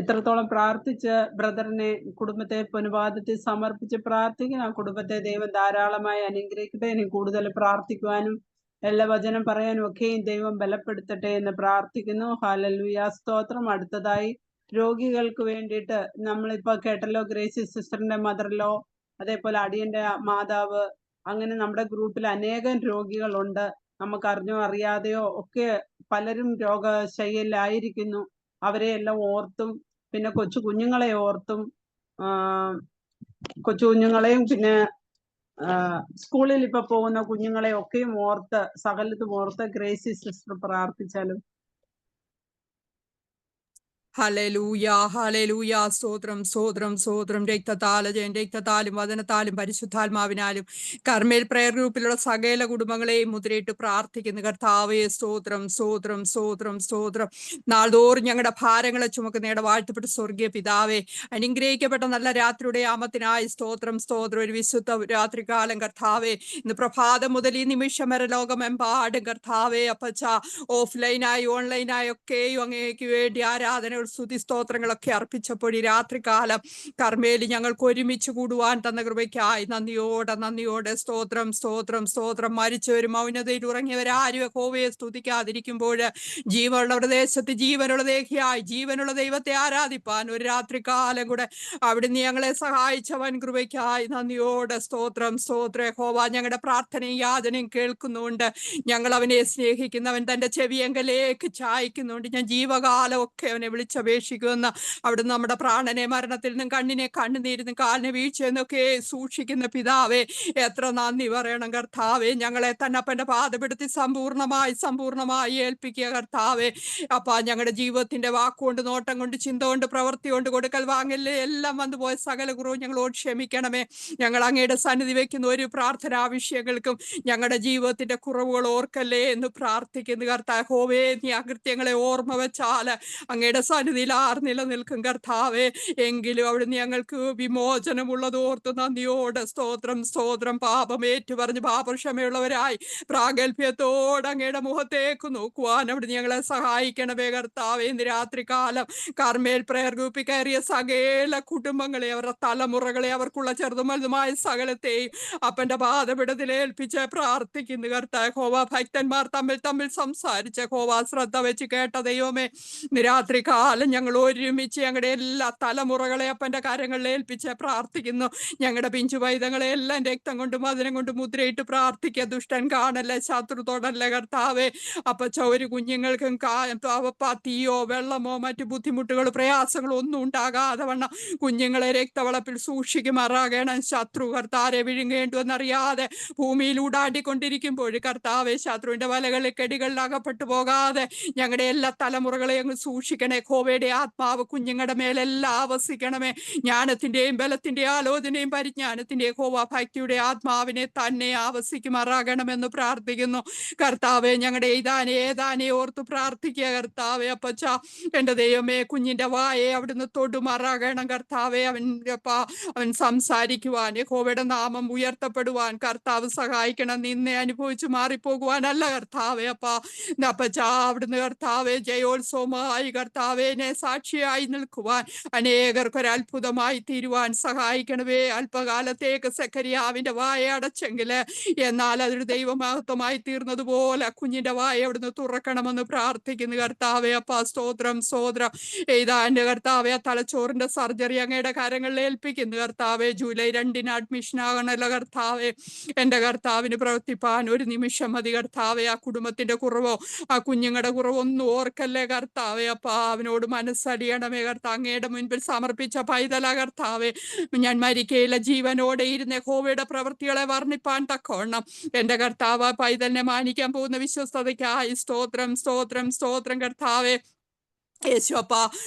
ഇത്രത്തോളം പ്രാർത്ഥിച്ച് ബ്രദറിനെ കുടുംബത്തെ പുനഃപാദത്തിൽ സമർപ്പിച്ച് പ്രാർത്ഥിക്കുന്ന ആ കുടുംബത്തെ ദൈവം ധാരാളമായി അനുഗ്രഹിക്കട്ടെ. ഇനി കൂടുതൽ പ്രാർത്ഥിക്കുവാനും എല്ലാ വചനം പറയാനും ഒക്കെയും ദൈവം ബലപ്പെടുത്തട്ടെ എന്ന് പ്രാർത്ഥിക്കുന്നു. ഹല്ലേലൂയ സ്തോത്രം. അടുത്തതായി രോഗികൾക്ക് വേണ്ടിയിട്ട് നമ്മളിപ്പോ കേട്ടല്ലോ, ഗ്രേസി സിസ്റ്ററിന്റെ മദറിലോ അതേപോലെ അടിയന്റെ മാതാവ്, അങ്ങനെ നമ്മുടെ ഗ്രൂപ്പിൽ അനേകം രോഗികളുണ്ട്. നമുക്കറിഞ്ഞോ അറിയാതെയോ ഒക്കെ പലരും രോഗശയ്യയിലായിരിക്കുന്നു. അവരെ എല്ലാം ഓർത്തും പിന്നെ കൊച്ചു കുഞ്ഞുങ്ങളെ ഓർത്തും കൊച്ചു കുഞ്ഞുങ്ങളെയും പിന്നെ സ്കൂളിൽ ഇപ്പൊ പോകുന്ന കുഞ്ഞുങ്ങളെ ഒക്കെയും ഓർത്ത് സകലത്തും ഓർത്ത് ഗ്രേസി സിസ്റ്റർ പ്രാർത്ഥിച്ചാലും. ഹല്ലേലൂയ ഹല്ലേലൂയ സ്തോത്രം സ്തോത്രം സ്തോത്രം. രക്തത്താലും വചനത്താലും പരിശുദ്ധാത്മാവിനാലും കർമ്മേൽ പ്രയർ ഗ്രൂപ്പിലുള്ള സകല കുടുംബങ്ങളെയും മുദ്രയിട്ട് പ്രാർത്ഥിക്കുന്നു കർത്താവേ. സ്തോത്രം സ്തോത്രം സ്തോത്രം സ്തോത്രം. നാൾതോറും ഞങ്ങളുടെ ഭാരങ്ങളെ ചുമക്കുന്നയുടെ വാഴ്ത്തപ്പെട്ട സ്വർഗീയ പിതാവേ, അനുഗ്രഹിക്കപ്പെട്ട നല്ല രാത്രിയുടെ ആമത്തിനായി സ്തോത്രം സ്തോത്രം. ഒരു വിശുദ്ധ രാത്രികാലം കർത്താവേ, ഇന്ന് പ്രഭാതം മുതൽ ഈ നിമിഷം വരെ ലോകമെമ്പാടും കർത്താവേ അപ്പച്ച ഓഫ്ലൈനായി ഓൺലൈനായി ഒക്കെയും അങ്ങേക്ക് വേണ്ടി ആരാധനകൾ സ്തുതി സ്തോത്രങ്ങളൊക്കെ അർപ്പിച്ചപ്പോൾ ഈ രാത്രികാലം കർമ്മേലി ഞങ്ങൾക്ക് ഒരുമിച്ച് കൂടുവാൻ തന്ന കൃപയ്ക്കായി നന്ദിയോടെ സ്തോത്രം സ്തോത്രം സ്തോത്രം. മരിച്ചവരും മൗനതയിൽ ഉറങ്ങിയവരാരും യഹോവയെ സ്തുതിക്കാതിരിക്കുമ്പോൾ ജീവനുള്ള പ്രദേശത്ത് ജീവനുള്ള ദേഹിയായി ജീവനുള്ള ദൈവത്തെ ആരാധിപ്പാൻ ഒരു രാത്രികാലം കൂടെ അവിടുന്ന് ഞങ്ങളെ സഹായിച്ചവൻ കൃപയ്ക്കായി നന്ദിയോടെ സ്തോത്രം സ്തോത്രം. യഹോവ ഞങ്ങളുടെ പ്രാർത്ഥനയും യാചനയും കേൾക്കുന്നുണ്ട്. ഞങ്ങൾ അവനെ സ്നേഹിക്കുന്നവൻ തന്റെ ചെവിയങ്കലേക്ക് ചായ്ക്കുന്നുണ്ട്. ഞാൻ ജീവകാലം ഒക്കെ അവനെ വിളിച്ചപേക്ഷിക്കുമെന്ന് അവിടുന്ന് നമ്മുടെ പ്രാണനെ മരണത്തിൽ നിന്നും കണ്ണിനെ കണ്ണുനീരിന്നും കാലിനെ വീഴ്ചയെന്നൊക്കെ സൂക്ഷിക്കുന്ന പിതാവേ, എത്ര നന്ദി പറയണം കർത്താവേ. ഞങ്ങളെ തന്നെ അപ്പന്റെ പാദപ്പെടുത്തി സമ്പൂർണമായി ഏൽപ്പിക്കുക കർത്താവേ. അപ്പ ഞങ്ങളുടെ ജീവിതത്തിന്റെ വാക്കുകൊണ്ട് നോട്ടം കൊണ്ട് ചിന്ത കൊണ്ട് പ്രവൃത്തി കൊണ്ട് കൊടുക്കൽ വാങ്ങല് എല്ലാം വന്നു പോയ സകല കുറവും ഞങ്ങളോട് ക്ഷമിക്കണമേ. ഞങ്ങൾ അങ്ങയുടെ സന്നിധി വെക്കുന്ന ഒരു പ്രാർത്ഥനാ വിഷയങ്ങൾക്കും ഞങ്ങളുടെ ജീവിതത്തിന്റെ കുറവുകൾ ഓർക്കല്ലേ എന്ന് പ്രാർത്ഥിക്കുന്നു കർത്താവ്. ഹോവേ, നീ അകൃത്യങ്ങളെ ഓർമ്മ വെച്ചാൽ അങ്ങയുടെ സന്നിധിയിൽ നിലനിൽക്കും കർത്താവേ. എങ്കിലും അവിടുന്ന് ഞങ്ങൾക്ക് വിമോചനമുള്ളതോർത്ത് നന്ദിയോടെ സ്തോത്രം സ്തോത്രം. പാപം ഏറ്റുപറഞ്ഞ് പാപക്ഷമയുള്ളവരായി പ്രാഗൽഭ്യത്തോടെ അങ്ങയുടെ മുഖത്തേക്ക് നോക്കുവാൻ അവിടുന്ന് ഞങ്ങളെ സഹായിക്കണമേ കർത്താവേ. ഇന്ന് രാത്രികാലം കർമ്മേൽ പ്രയർ ഗ്രൂപ്പിൽ കയറിയ സകല കുടുംബങ്ങളെ, അവരുടെ തലമുറകളെ, അവർക്കുള്ള ചെറുതും വലുതുമായ സകലത്തെയും അപ്പന്റെ പാദപീഠത്തിൽ ഏൽപ്പിച്ച് പ്രാർത്ഥിക്കുന്നു കർത്താവ്. ഹോവ ഭക്തന്മാർ തമ്മിൽ സംസാരിച്ച ഹോവ ശ്രദ്ധ വെച്ച് കേട്ട ദൈവമേ, രാത്രികാലം ഞങ്ങൾ ഒരുമിച്ച് ഞങ്ങളുടെ എല്ലാ തലമുറകളെ അപ്പന്റെ കരങ്ങളിൽ ഏൽപ്പിച്ച് പ്രാർത്ഥിക്കുന്നു. ഞങ്ങളുടെ പിഞ്ചു പൈതങ്ങളെ എല്ലാം രക്തം കൊണ്ടും വചനം കൊണ്ടും മുദ്രയിട്ട് പ്രാർത്ഥിക്കുക. ദുഷ്ടൻ കാണല്ലേ, ശത്രു തൊടല്ലേ കർത്താവേ. അപ്പച്ച ഒരു കുഞ്ഞുങ്ങൾക്കും തീയോ വെള്ളമോ മറ്റു ബുദ്ധിമുട്ടുകളോ പ്രയാസങ്ങളോ ഒന്നും ഉണ്ടാകാതെ വണ്ണം കുഞ്ഞുങ്ങളെ രക്തവളപ്പിൽ സൂക്ഷിക്കുമാറാകണം. ശത്രു കർത്താരെ വിഴുങ്ങേണ്ടുവെന്നറിയാതെ ഭൂമിയിൽ ഊടാണ്ടിക്കൊണ്ടിരിക്കുമ്പോൾ കർത്താവെ ശത്രുവിന്റെ വലകളിൽ കെടികളിൽ അകപ്പെട്ടു പോകാതെ ഞങ്ങളുടെ എല്ലാ തലമുറകളെയും അങ്ങ് സൂക്ഷിക്കണേ. യഹോവയുടെ ആത്മാവ് കുഞ്ഞുങ്ങളുടെ മേലെല്ലാം ആവസിക്കണമേ. ജ്ഞാനത്തിന്റെയും ബലത്തിന്റെയും ആലോചനയും പരിജ്ഞാനത്തിന്റെയും യഹോവ ഭക്തിയുടെ ആത്മാവിനെ തന്നെ ആവസിക്കുമാറാകണമെന്ന് പ്രാർത്ഥിക്കുന്നു. കർത്താവെ, ഞങ്ങളുടെ ഏതാനെ ഓർത്ത് പ്രാർത്ഥിക്കുക കർത്താവെ. അപ്പച്ച, എന്റെ ദൈവമേ, കുഞ്ഞിന്റെ വായെ അവിടുന്ന് തൊടുമാറാകണം കർത്താവെ. അവൻ സംസാരിക്കുവാൻ, യഹോവയുടെ നാമം ഉയർത്തപ്പെടുവാൻ കർത്താവ് സഹായിക്കണം. നിന്നെ അനുഭവിച്ചു മാറിപ്പോകുവാനല്ല കർത്താവെ. അപ്പച്ച, അവിടുന്ന് കർത്താവെ ജയോത്സവമായി കർത്താവെ സാക്ഷിയായി നിൽക്കുവാൻ, അനേകർക്കൊരു അത്ഭുതമായി തീരുവാൻ സഹായിക്കണമേ. അല്പകാലത്തേക്ക് സെഖരിയാവിന്റെ വായ അടച്ചെങ്കില് എന്നാൽ അതൊരു ദൈവമഹത്വമായി തീർന്നതുപോലെ കുഞ്ഞിന്റെ വായ അവിടുന്ന് തുറക്കണമെന്ന് പ്രാർത്ഥിക്കുന്നു കർത്താവെ. സ്തോത്രം സ്തോത്രം. എഴുതാന്റെ കർത്താവെ, തലച്ചോറിന്റെ സർജറി അങ്ങയുടെ കാര്യങ്ങളിൽ ഏൽപ്പിക്കുന്നു കർത്താവെ. ജൂലൈ 2 അഡ്മിഷൻ ആകണല്ലോ കർത്താവെ. എന്റെ കർത്താവിന് പ്രവർത്തിപ്പാൻ ഒരു നിമിഷം മതി കർത്താവെ. ആ കുടുംബത്തിന്റെ കുറവോ ആ കുഞ്ഞുങ്ങളുടെ കുറവൊന്നും ഓർക്കല്ലേ കർത്താവെ. അവനോട് മനസ്സടിയണമേ കർത്താവ്. അങ്ങയുടെ മുൻപിൽ സമർപ്പിച്ച പൈതല കർത്താവെ, ഞാൻ മരിക്കയില്ല, ജീവനോടെ ഇരുന്ന് യഹോവയുടെ പ്രവൃത്തികളെ വർണ്ണിപ്പാൻ തക്കവണ്ണം എന്റെ കർത്താവ് പൈതലിനെ മാനിക്കാൻ പോകുന്ന വിശ്വസ്തതയ്ക്കായി സ്തോത്രം സ്തോത്രം സ്തോത്രം കർത്താവെ. യേശുപ്പ,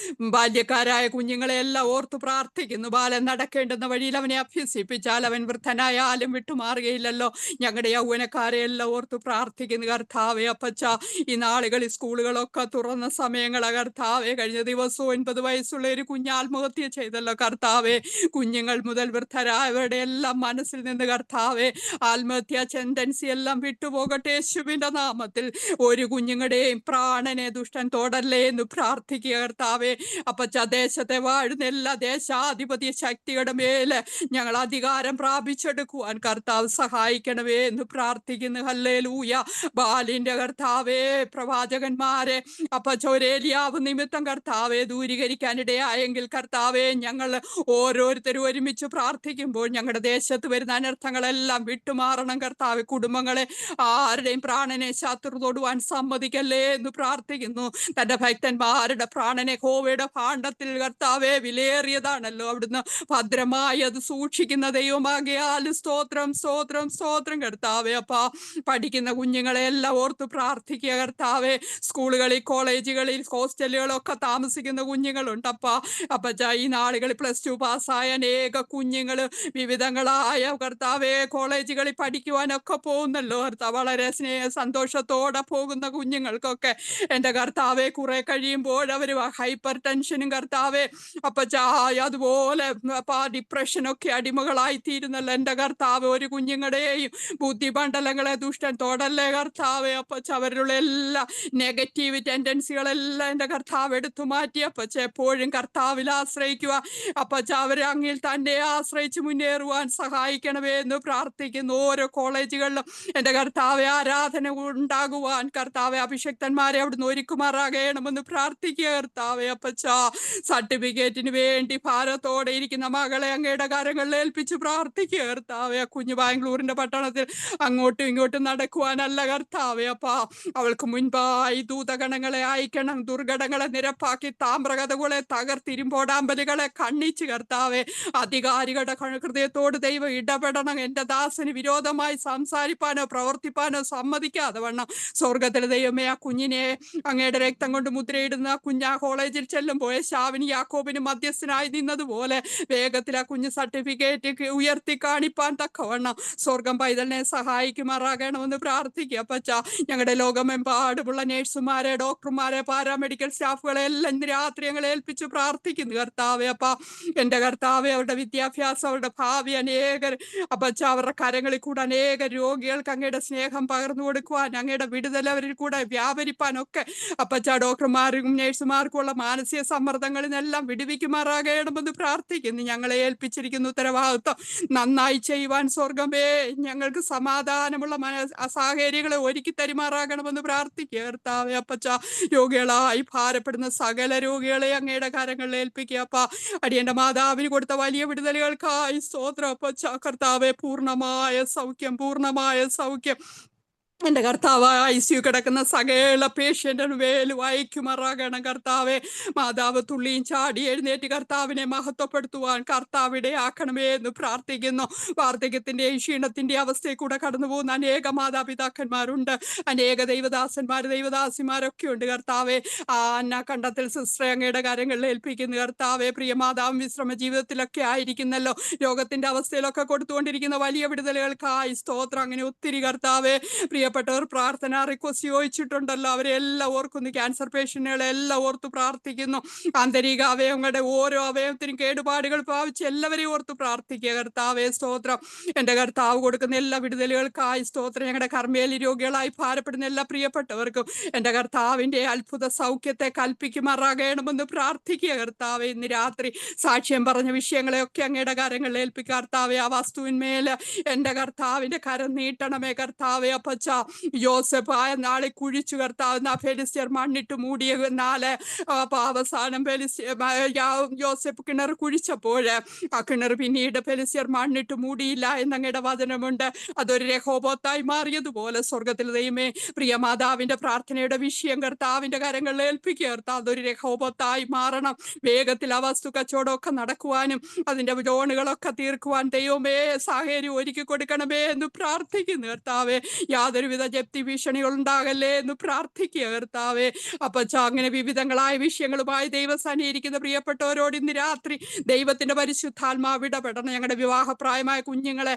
ബാല്യക്കാരായ കുഞ്ഞുങ്ങളെ എല്ലാം ഓർത്തു പ്രാർത്ഥിക്കുന്നു. ബാലൻ നടക്കേണ്ടുന്ന വഴിയിൽ അവനെ അഭ്യസിപ്പിച്ചാൽ അവൻ വൃദ്ധനായാലും വിട്ടുമാറുകയില്ലല്ലോ. ഞങ്ങളുടെ യൗവനക്കാരെ എല്ലാം ഓർത്തു പ്രാർത്ഥിക്കുന്നു കർത്താവെ. അപ്പച്ച, ഈ നാളുകളിൽ സ്കൂളുകളൊക്കെ തുറന്ന സമയങ്ങളാ കർത്താവെ. കഴിഞ്ഞ ദിവസവും 9 വയസ്സുള്ള ഒരു കുഞ്ഞ് ആത്മഹത്യ ചെയ്തല്ലോ കർത്താവെ. കുഞ്ഞുങ്ങൾ മുതൽ വൃദ്ധരായവരുടെ എല്ലാം മനസ്സിൽ നിന്ന് കർത്താവെ ആത്മഹത്യ ടെൻഡൻസി എല്ലാം വിട്ടുപോകട്ടെ യേശുവിന്റെ നാമത്തിൽ. ഒരു കുഞ്ഞുങ്ങളുടെയും പ്രാണനെ ദുഷ്ടൻ തൊടല്ലേ എന്ന് പ്രാർത്ഥിക്കുക കർത്താവെ. അപ്പച്ച, ദേശത്തെ വാഴുന്ന എല്ലാ ദേശാധിപത്യ ശക്തിയുടെ മേലെ ഞങ്ങൾ അധികാരം പ്രാപിച്ചെടുക്കുവാൻ കർത്താവ് സഹായിക്കണമേ എന്ന് പ്രാർത്ഥിക്കുന്നു. ഹല്ലേലൂയ. ബാലിന്റെ കർത്താവേ, പ്രവാചകന്മാരെ അപ്പച്ച ഒരേലിയാവ് നിമിത്തം കർത്താവെ ദൂരീകരിക്കാനിടയായെങ്കിൽ കർത്താവെ, ഞങ്ങൾ ഓരോരുത്തരും ഒരുമിച്ച് പ്രാർത്ഥിക്കുമ്പോൾ ഞങ്ങളുടെ ദേശത്ത് വരുന്ന അനർത്ഥങ്ങളെല്ലാം വിട്ടുമാറണം കർത്താവെ. കുടുംബങ്ങളെ ആരുടെയും പ്രാണനെ ശത്രു തൊടുവാൻ സമ്മതിക്കല്ലേ എന്ന് പ്രാർത്ഥിക്കുന്നു. തന്റെ ഭക്തന്മാരുടെ പ്രാണനെ യഹോവയുടെ ഭാണ്ഡത്തിൽ കർത്താവെ വിലയേറിയതാണല്ലോ. അവിടുന്ന് ഭദ്രമായി അത് സൂക്ഷിക്കുന്ന ദൈവമാകിയാൽ സ്തോത്രം സ്തോത്രം സ്തോത്രം കർത്താവെ. പഠിക്കുന്ന കുഞ്ഞുങ്ങളെ എല്ലാം ഓർത്ത് പ്രാർത്ഥിക്കുക കർത്താവെ. സ്കൂളുകളിൽ, കോളേജുകളിൽ, ഹോസ്റ്റലുകളൊക്കെ താമസിക്കുന്ന കുഞ്ഞുങ്ങളുണ്ട് അപ്പച്ച. ഈ നാളുകളിൽ +2 പാസ്സായ അനേക കുഞ്ഞുങ്ങൾ വിവിധങ്ങളായ കർത്താവെ കോളേജുകളിൽ പഠിക്കുവാനൊക്കെ പോകുന്നല്ലോ കർത്താവ്. വളരെ സന്തോഷത്തോടെ പോകുന്ന കുഞ്ഞുങ്ങൾക്കൊക്കെ എന്റെ കർത്താവെ കുറെ കഴിയുമ്പോൾ അവർ ഹൈപ്പർ ടെൻഷനും കർത്താവെ അപ്പച്ച അതുപോലെ ഡിപ്രഷനൊക്കെ അടിമകളായി തീരുന്നല്ലോ എന്റെ കർത്താവ്. ഒരു കുഞ്ഞുങ്ങളുടെയും ബുദ്ധിമണ്ഡലങ്ങളെ ദുഷ്ടൻ തൊടല്ലേ കർത്താവെ. അപ്പച്ച, അവരിലുള്ള എല്ലാ നെഗറ്റീവ് ടെൻഡൻസികളെല്ലാം എന്റെ കർത്താവ് എടുത്തു മാറ്റി അപ്പച്ച എപ്പോഴും കർത്താവിൽ ആശ്രയിക്കുക അപ്പച്ച. അവരെ അങ്ങിൽ തന്നെ ആശ്രയിച്ച് മുന്നേറുവാൻ സഹായിക്കണമേ എന്ന് പ്രാർത്ഥിക്കുന്നു. ഓരോ കോളേജുകളിലും എന്റെ കർത്താവെ ആരാധന ഉണ്ടാകുവാൻ കർത്താവെ അഭിഷക്തന്മാരെ അവിടുന്ന് ഒരുക്കുമാറാകണമെന്ന് പ്രാർത്ഥിക്കുക കർത്താവെ. അപ്പച്ച, സർട്ടിഫിക്കറ്റിന് വേണ്ടി ഭാരത്തോടെ ഇരിക്കുന്ന മകളെ അങ്ങയുടെ കരങ്ങളിൽ ഏൽപ്പിച്ച് പ്രാർത്ഥിക്കുക കർത്താവെ. കുഞ്ഞു ബാംഗ്ലൂരിന്റെ പട്ടണത്തിൽ അങ്ങോട്ടും ഇങ്ങോട്ടും നടക്കുവാനല്ല കർത്താവെ. അവൾക്ക് മുൻപായി ദൂതഗണങ്ങളെ അയക്കണം. ദുർഘടങ്ങളെ നിരപ്പാക്കി താമ്രകഥകളെ തകർത്തിരുമ്പോടാമ്പലുകളെ കണ്ണിച്ച് കർത്താവെ. അധികാരികളുടെ ഹൃദയത്തോട് ദൈവം ഇടപെടണം. എന്റെ ദാസന് വിരോധമായി സംസാരിപ്പാനോ പ്രവർത്തിപ്പാനോ സമ്മതിക്കാതെ വണ്ണം സ്വർഗത്തിലെ ദൈവമേ, ആ കുഞ്ഞിനെ അങ്ങയുടെ രക്തം കൊണ്ട് മുദ്രയിടുന്ന കുഞ്ഞാ കോളേജിൽ ചെല്ലുമ്പോൾ ശാവിന് യാക്കോബിന് മധ്യസ്ഥനായി നിന്നതുപോലെ വേഗത്തിൽ ആ കുഞ്ഞ് സർട്ടിഫിക്കറ്റ് ഉയർത്തി കാണിപ്പാൻ തക്കവണ്ണം സ്വർഗം പൈതലിനെ സഹായിക്കുമാറാകണമെന്ന് പ്രാർത്ഥിക്കുക അപ്പച്ച. ഞങ്ങളുടെ ലോകമെമ്പാടുമുള്ള നേഴ്സുമാരെ, ഡോക്ടർമാരെ, പാരാമെഡിക്കൽ സ്റ്റാഫുകളെ എല്ലാം ഇന്ന് രാത്രി ഞങ്ങളെ ഏൽപ്പിച്ച് പ്രാർത്ഥിക്കുന്നു കർത്താവെ. എന്റെ കർത്താവെ, അവരുടെ വിദ്യാഭ്യാസം, അവരുടെ ഭാവി അനേകർ അപ്പച്ച അവരുടെ കരങ്ങളിൽ കൂടെ അനേക രോഗികൾക്ക് അങ്ങയുടെ സ്നേഹം പകർന്നു കൊടുക്കുവാൻ, അങ്ങയുടെ വിടുതൽ അവരിൽ കൂടെ വ്യാപരിപ്പാനൊക്കെ അപ്പച്ച ഡോക്ടർമാർക്കും നേഴ്സുമാർക്കുമുള്ള മാനസിക സമ്മർദ്ദങ്ങളിൽ നിന്നെല്ലാം വിടുവിക്കുമാറാകണമെന്ന് പ്രാർത്ഥിക്കുന്നു. ഞങ്ങളെ ഏൽപ്പിച്ചിരിക്കുന്ന ഉത്തരവാദിത്വം നന്നായി ചെയ്യുവാൻ സ്വർഗമേ ഞങ്ങൾക്ക് സമാധാനമുള്ള സാഹചര്യങ്ങളെ ഒരുക്കി തരുമാറാകണമെന്ന് പ്രാർത്ഥിക്കുക കർത്താവെ. അപ്പച്ച, രോഗികളായി ഭാരപ്പെടുന്ന സകല രോഗികളെ അങ്ങയുടെ കരങ്ങളിൽ ഏൽപ്പിക്കുക അടിയന്റെ മാതാവിന് കൊടുത്ത വലിയ വിടുതലുകൾക്കായി സ്തോത്രം അപ്പച്ച. കർത്താവെ, പൂർണ്ണമായ സൗഖ്യം, പൂർണ്ണമായ സൗഖ്യം എന്റെ കർത്താവ് ICU കിടക്കുന്ന സകല പേഷ്യന്റിന് വേല് വായിക്കുമാറാകണം കർത്താവെ. മാതാവ് തുള്ളിയും ചാടി എഴുന്നേറ്റ് കർത്താവിനെ മഹത്വപ്പെടുത്തുവാൻ കർത്താവിടെ ആക്കണമേ എന്ന് പ്രാർത്ഥിക്കുന്നു. വാർദ്ധക്യത്തിന്റെ ക്ഷീണത്തിന്റെ അവസ്ഥയിൽ കൂടെ കടന്നു പോകുന്ന അനേക മാതാപിതാക്കന്മാരുണ്ട്, അനേക ദൈവദാസന്മാർ ദൈവദാസിമാരൊക്കെ ഉണ്ട് കർത്താവെ. അന്ന കണ്ടത്തിൽ സിസ്റ്ററെ അങ്ങയുടെ കാര്യങ്ങളിൽ ഏൽപ്പിക്കുന്നു കർത്താവെ. പ്രിയ മാതാവും വിശ്രമ ജീവിതത്തിലൊക്കെ ആയിരിക്കുന്നല്ലോ, രോഗത്തിന്റെ അവസ്ഥയിലൊക്കെ കൊടുത്തുകൊണ്ടിരിക്കുന്ന വലിയ വിടുതലുകൾക്കായി സ്തോത്രം. അങ്ങനെ ഒത്തിരി കർത്താവെ പ്രിയപ്പെട്ടവർ പ്രാർത്ഥന റിക്വസ്റ്റ് ചോദിച്ചിട്ടുണ്ടല്ലോ, അവരെ എല്ലാം ഓർക്കുന്നു. ക്യാൻസർ പേഷ്യന്റുകളെ എല്ലാം ഓർത്ത് പ്രാർത്ഥിക്കുന്നു. ആന്തരിക അവയവങ്ങളുടെ ഓരോ അവയവത്തിനും കേടുപാടുകൾ ഭാവിച്ച് എല്ലാവരെയും ഓർത്ത് പ്രാർത്ഥിക്കുക കർത്താവെ. സ്തോത്രം. എന്റെ കർത്താവ് കൊടുക്കുന്ന എല്ലാ വിടുതലുകൾക്കായി സ്തോത്രം. ഞങ്ങളുടെ കർമ്മേലി രോഗികളായി ഭാരപ്പെടുന്ന എല്ലാ പ്രിയപ്പെട്ടവർക്കും എന്റെ കർത്താവിന്റെ അത്ഭുത സൗഖ്യത്തെ കൽപ്പിക്കുമാറാകണമെന്ന് പ്രാർത്ഥിക്കുക കർത്താവെ. ഇന്ന് രാത്രി സാക്ഷ്യം പറഞ്ഞ വിഷയങ്ങളെയൊക്കെ അങ്ങയുടെ കരങ്ങളിൽ ഏൽപ്പിക്കുക കർത്താവെ. ആ വസ്തുവിന്മേൽ എന്റെ കർത്താവിന്റെ കരം നീട്ടണമേ കർത്താവെ. അപ്പച്ച യോസെഫ് ആയ നാളെ കുഴിച്ചു കർത്താവ്, ഫെലിസ്ത്യർ മണ്ണിട്ട് മൂടിയ നാളെ അവസാനം യോസെഫ് കിണർ കുഴിച്ചപ്പോൾ ആ കിണർ പിന്നീട് ഫെലിസ്ത്യർ മണ്ണിട്ട് മൂടിയില്ല എന്നങ്ങയുടെ വചനമുണ്ട്. അതൊരു രഹോബോത്തായി മാറിയതുപോലെ സ്വർഗത്തിൽ ദൈവമേ പ്രിയ മാതാവിന്റെ പ്രാർത്ഥനയുടെ വിഷയം കർത്താവിന്റെ കരങ്ങളിൽ ഏൽപ്പിക്കുക കർത്താവ്. അതൊരു രഹോബോത്തായി മാറണം. വേഗത്തിൽ ആ വസ്തു കച്ചവടമൊക്കെ നടക്കുവാനും അതിന്റെ ലോണുകളൊക്കെ തീർക്കുവാൻ ദൈവമേ സാഹചര്യം ഒരുക്കി കൊടുക്കണമേ എന്ന് പ്രാർത്ഥിക്കുന്നു കർത്താവെ. യാതൊരുവിധ ജപ്തി ഭീഷണികൾ ഉണ്ടാകല്ലേ എന്ന് പ്രാർത്ഥിക്കുക കർത്താവെ. അപ്പച്ച അങ്ങനെ വിവിധങ്ങളായ വിഷയങ്ങളുമായി ദൈവസന്നിധിയിരിക്കുന്ന പ്രിയപ്പെട്ടവരോട് ഇന്ന് രാത്രി ദൈവത്തിന്റെ പരിശുദ്ധാത്മാവ് ഇടപെടണം. ഞങ്ങളുടെ വിവാഹപ്രായമായ കുഞ്ഞുങ്ങളെ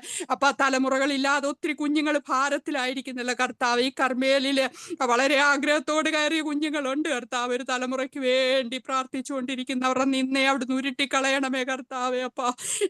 തലമുറകളില്ലാതെ ഒത്തിരി കുഞ്ഞുങ്ങൾ ഭാരത്തിലായിരിക്കുന്നില്ല കർത്താവ്. ഈ കർമ്മേലില് വളരെ ആഗ്രഹത്തോട് കയറിയ കുഞ്ഞുങ്ങളുണ്ട് കർത്താവ്. ഒരു തലമുറയ്ക്ക് വേണ്ടി പ്രാർത്ഥിച്ചുകൊണ്ടിരിക്കുന്നവരുടെ നിന്നെ അവിടുന്ന് ഉരുട്ടിക്കളയണമേ കർത്താവെ. അപ്പ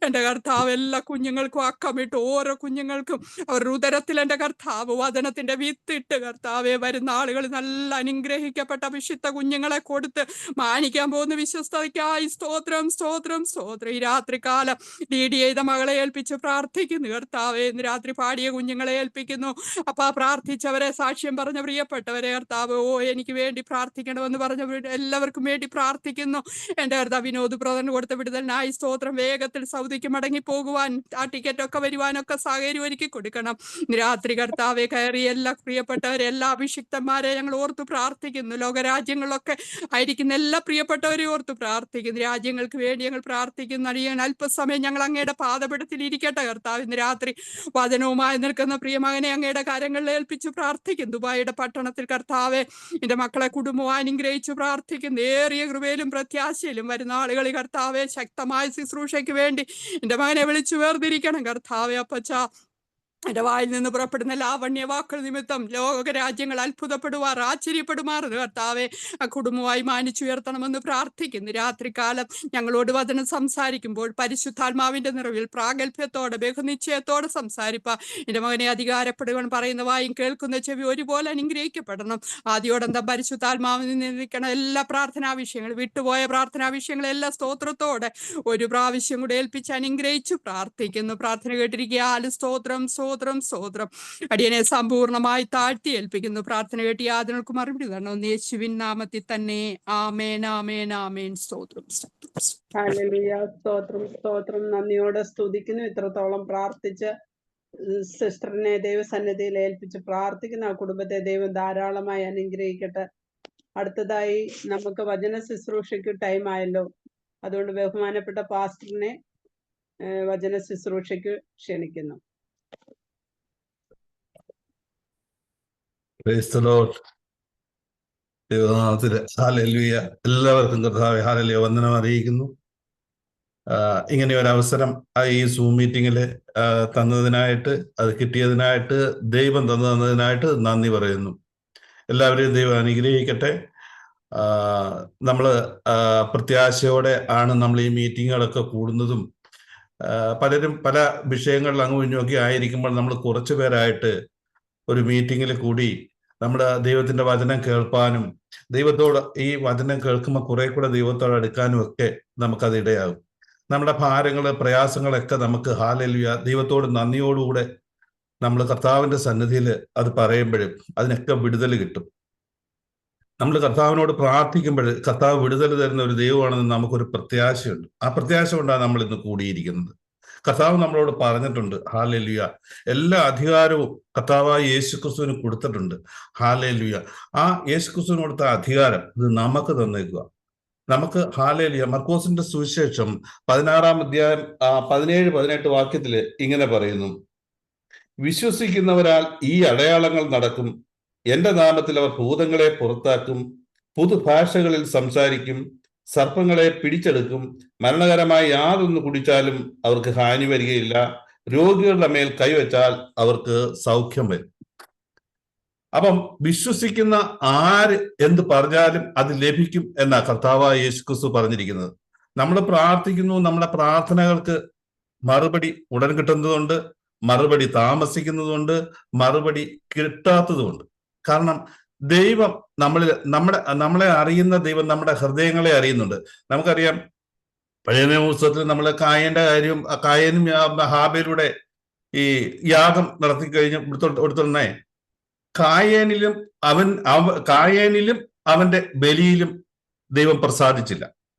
എന്റെ കർത്താവ് എല്ലാ കുഞ്ഞുങ്ങൾക്കും അക്കമിട്ട് ഓരോ കുഞ്ഞുങ്ങൾക്കും അവരുടെ ഉദരത്തിൽ എന്റെ കർത്താവ് വചനത്തിന്റെ വിത്തിട്ട് കർത്താവെ വരുന്ന ആളുകൾ നല്ല അനുഗ്രഹിക്കപ്പെട്ട വിശുദ്ധ കുഞ്ഞുങ്ങളെ കൊടുത്ത് മാനിക്കാൻ പോകുന്ന വിശ്വസ്തയ്ക്കായി സ്തോത്രം സ്തോത്രം സ്തോത്രം. ഈ രാത്രികാലം ലീഡ് ചെയ്ത മകളെ ഏൽപ്പിച്ച് പ്രാർത്ഥിക്കുന്നു കർത്താവെ. ഇന്ന് രാത്രി പാടിയ കുഞ്ഞുങ്ങളെ ഏൽപ്പിക്കുന്നു അപ്പാ. പ്രാർത്ഥിച്ചവരെ സാക്ഷ്യം പറഞ്ഞ പ്രിയപ്പെട്ടവരെ കർത്താവ്, എനിക്ക് വേണ്ടി പ്രാർത്ഥിക്കണമെന്ന് പറഞ്ഞ എല്ലാവർക്കും വേണ്ടി പ്രാർത്ഥിക്കുന്നു. എന്റെ കർത്താവ് വിനോദ് ബ്രദറിന് കൊടുത്ത വിടുതലിനായി സ്തോത്രം. വേഗത്തിൽ സൗദിക്ക് മടങ്ങി പോകുവാൻ ആ ടിക്കറ്റൊക്കെ വരുവാനൊക്കെ സാഹചര്യം ഒരുക്കി കൊടുക്കണം. രാത്രി കർത്താവെ കയറി എല്ലാ പ്രിയപ്പെട്ടവരെ എല്ലാ അഭിഷിക്തന്മാരെ ഞങ്ങൾ ഓർത്ത് പ്രാർത്ഥിക്കുന്നു. ലോകരാജ്യങ്ങളിലൊക്കെ ആയിരിക്കുന്ന എല്ലാ പ്രിയപ്പെട്ടവരെ ഓർത്ത് പ്രാർത്ഥിക്കുന്നു. രാജ്യങ്ങൾക്ക് വേണ്ടി ഞങ്ങൾ പ്രാർത്ഥിക്കുന്നു. അറിയാൻ അല്പസമയം ഞങ്ങൾ അങ്ങയുടെ പാദപീഠത്തിൽ ഇരിക്കട്ടെ കർത്താവ്. ഇന്ന് രാത്രി വചനവുമായി നിൽക്കുന്ന പ്രിയമകനെ അങ്ങയുടെ കാര്യങ്ങളിൽ ഏൽപ്പിച്ച് പ്രാർത്ഥിക്കുന്നു. ദുബായിയുടെ പട്ടണത്തിൽ കർത്താവെ എന്റെ മക്കളെ കുടുംബമായി അനുഗ്രഹിച്ച് പ്രാർത്ഥിക്കുന്നു. ഏറിയ കൃപയിലും പ്രത്യാശയിലും വരുന്ന ആളുകൾ കർത്താവെ ശക്തമായ ശുശ്രൂഷയ്ക്ക് വേണ്ടി എന്റെ മകനെ വിളിച്ചു വേർതിരിക്കണം കർത്താവെ. അപ്പച്ച എന്റെ വായിൽ നിന്ന് പുറപ്പെടുന്ന ലാവണ്യ വാക്കുകൾ നിമിത്തം ലോകരാജ്യങ്ങൾ അത്ഭുതപ്പെടുവാർ ആശ്ചര്യപ്പെടുമാറ് കർത്താവെ ആ കുടുംബമായി മാനിച്ചുയർത്തണമെന്ന് പ്രാർത്ഥിക്കുന്നു. രാത്രികാലം ഞങ്ങളോട് വചനം സംസാരിക്കുമ്പോൾ പരിശുദ്ധാത്മാവിന്റെ നിറവിൽ പ്രാഗൽഭ്യത്തോടെ ബഹുനിശ്ചയത്തോടെ സംസാരിപ്പാ എന്റെ മകനെ അധികാരപ്പെടുവാൻ പറയുന്ന വായും കേൾക്കുന്ന ചെവി ഒരുപോലെ അനുഗ്രഹിക്കപ്പെടണം. ആദ്യോടന്തം പരിശുദ്ധാത്മാവിൽ നിന്നിരിക്കണം. എല്ലാ പ്രാർത്ഥനാ വിഷയങ്ങളും വിട്ടുപോയ പ്രാർത്ഥനാ വിഷയങ്ങളെല്ലാം സ്തോത്രത്തോടെ ഒരു പ്രാവശ്യം കൂടെ ഏൽപ്പിച്ച് അനുഗ്രഹിച്ചു പ്രാർത്ഥിക്കുന്നു. പ്രാർത്ഥന കേട്ടിരിക്കുക സ്തോത്രം സ്തോത്രം സ്തോത്രം. അടിയനെ സമ്പൂർണമായി താഴ്ത്തി ഏൽപ്പിക്കുന്നു. പ്രാർത്ഥന കേട്ടി യാതൊരു മറുപടി തരണം യേശുവിൻ നാമത്തിൽ തന്നെ. ആമേൻ ആമേൻ ആമേൻ. സ്തോത്രം ഹല്ലേലൂയ. സ്തോത്രം സ്തോത്രം. നന്ദിയോടെ സ്തുതിക്കുന്നു. ഇത്രത്തോളം പ്രാർത്ഥിച്ച് സിസ്റ്ററിനെ ദൈവസന്നിധിയിൽ ഏൽപ്പിച്ച് പ്രാർത്ഥിക്കുന്ന ആ കുടുംബത്തെ ദൈവം ധാരാളമായി അനുഗ്രഹിക്കട്ടെ. അടുത്തതായി നമുക്ക് വചന ശുശ്രൂഷയ്ക്ക് ടൈം ആയല്ലോ. അതുകൊണ്ട് ബഹുമാനപ്പെട്ട പാസ്റ്ററിനെ വചന ശുശ്രൂഷയ്ക്ക് ക്ഷണിക്കുന്നു. ഹല്ലേലൂയ. എല്ലാവർക്കും കർത്താവേ ഹല്ലേലൂയ വന്ദനം അറിയിക്കുന്നു. ഇങ്ങനെ ഒരു അവസരം ഈ സൂം മീറ്റിങ്ങില് തന്നതിനായിട്ട്, അത് കിട്ടിയതിനായിട്ട്, ദൈവം തന്നതിനായിട്ട് നന്ദി പറയുന്നു. എല്ലാവരെയും ദൈവം അനുഗ്രഹിക്കട്ടെ. നമ്മള് പ്രത്യാശയോടെ ആണ് നമ്മൾ ഈ മീറ്റിങ്ങുകളൊക്കെ കൂടുന്നതും. പലരും പല വിഷയങ്ങളിൽ അങ്ങും ഇങ്ങുമൊക്കെ ആയിരിക്കുമ്പോൾ നമ്മൾ കുറച്ചു പേരായിട്ട് ഒരു മീറ്റിങ്ങിൽ കൂടി നമ്മുടെ ദൈവത്തിന്റെ വചനം കേൾപ്പാനും ദൈവത്തോട് ഈ വചനം കേൾക്കുമ്പോൾ കുറെ കൂടെ ദൈവത്തോട് അടുക്കാനും ഒക്കെ നമുക്കത് ഇടയാകും. നമ്മുടെ ഭാരങ്ങള് പ്രയാസങ്ങളൊക്കെ നമുക്ക് ഹല്ലേലൂയ ദൈവത്തോട് നന്ദിയോടുകൂടെ നമ്മൾ കർത്താവിന്റെ സന്നിധിയിൽ അത് പറയുമ്പോഴും അതിനൊക്കെ വിടുതൽ കിട്ടും. നമ്മൾ കർത്താവിനോട് പ്രാർത്ഥിക്കുമ്പോൾ കർത്താവ് വിടുതൽ തരുന്ന ഒരു ദൈവമാണെന്ന് നമുക്കൊരു പ്രത്യാശയുണ്ട്. ആ പ്രത്യാശ കൊണ്ടാണ് നമ്മൾ ഇന്ന് കൂടിയിരിക്കുന്നത്. കർത്താവ് നമ്മളോട് പറഞ്ഞിട്ടുണ്ട്. ഹല്ലേലൂയ. എല്ലാ അധികാരവും കർത്താവായ യേശുക്രിസ്തുവിന് കൊടുത്തിട്ടുണ്ട്. ഹല്ലേലൂയ. ആ യേശുക്രിസ്തുവിന് കൊടുത്ത അധികാരം ഇത് നമുക്ക് തന്നേക്കുക. നമുക്ക് ഹല്ലേലൂയ. മർക്കോസിന്റെ സുവിശേഷം 16-ാം അധ്യായം 17-18 വാക്യത്തില് ഇങ്ങനെ പറയുന്നു: വിശ്വസിക്കുന്നവരാൽ ഈ അടയാളങ്ങൾ നടക്കും. എന്റെ നാമത്തിൽ അവർ ഭൂതങ്ങളെ പുറത്താക്കും, പുതുഭാഷകളിൽ സംസാരിക്കും, സർപ്പങ്ങളെ പിടിച്ചെടുക്കും, മരണകരമായി യാതൊന്ന് കുടിച്ചാലും അവർക്ക് ഹാനി വരികയില്ല, രോഗികളുടെ മേൽ കൈവച്ചാൽ അവർക്ക് സൗഖ്യം വരും. അപ്പം വിശ്വസിക്കുന്ന ആര് എന്ത് പറഞ്ഞാലും അത് ലഭിക്കും എന്നാ കർത്താവായ യേശുക്രിസ്തു പറഞ്ഞിരിക്കുന്നത്. നമ്മൾ പ്രാർത്ഥിക്കുന്നു, നമ്മുടെ പ്രാർത്ഥനകൾക്ക് മറുപടി ഉടൻ കിട്ടുന്നതുകൊണ്ട്, മറുപടി താമസിക്കുന്നതുകൊണ്ട്, മറുപടി കിട്ടാത്തതുകൊണ്ട്. കാരണം ദൈവം നമ്മളെ അറിയുന്ന ദൈവം നമ്മുടെ ഹൃദയങ്ങളെ അറിയുന്നുണ്ട്. നമുക്കറിയാം, പഴയ നിയമപുസ്തകത്തിൽ നമ്മൾ കായന്റെ കാര്യം, കായനും ഹാബേലൂടെ ഈ യാഗം നടത്തി കഴിഞ്ഞ് കൊടുത്തുടനെ കായേനിലും അവന്റെ ബലിയിലും ദൈവം പ്രസാദിച്ചില്ല.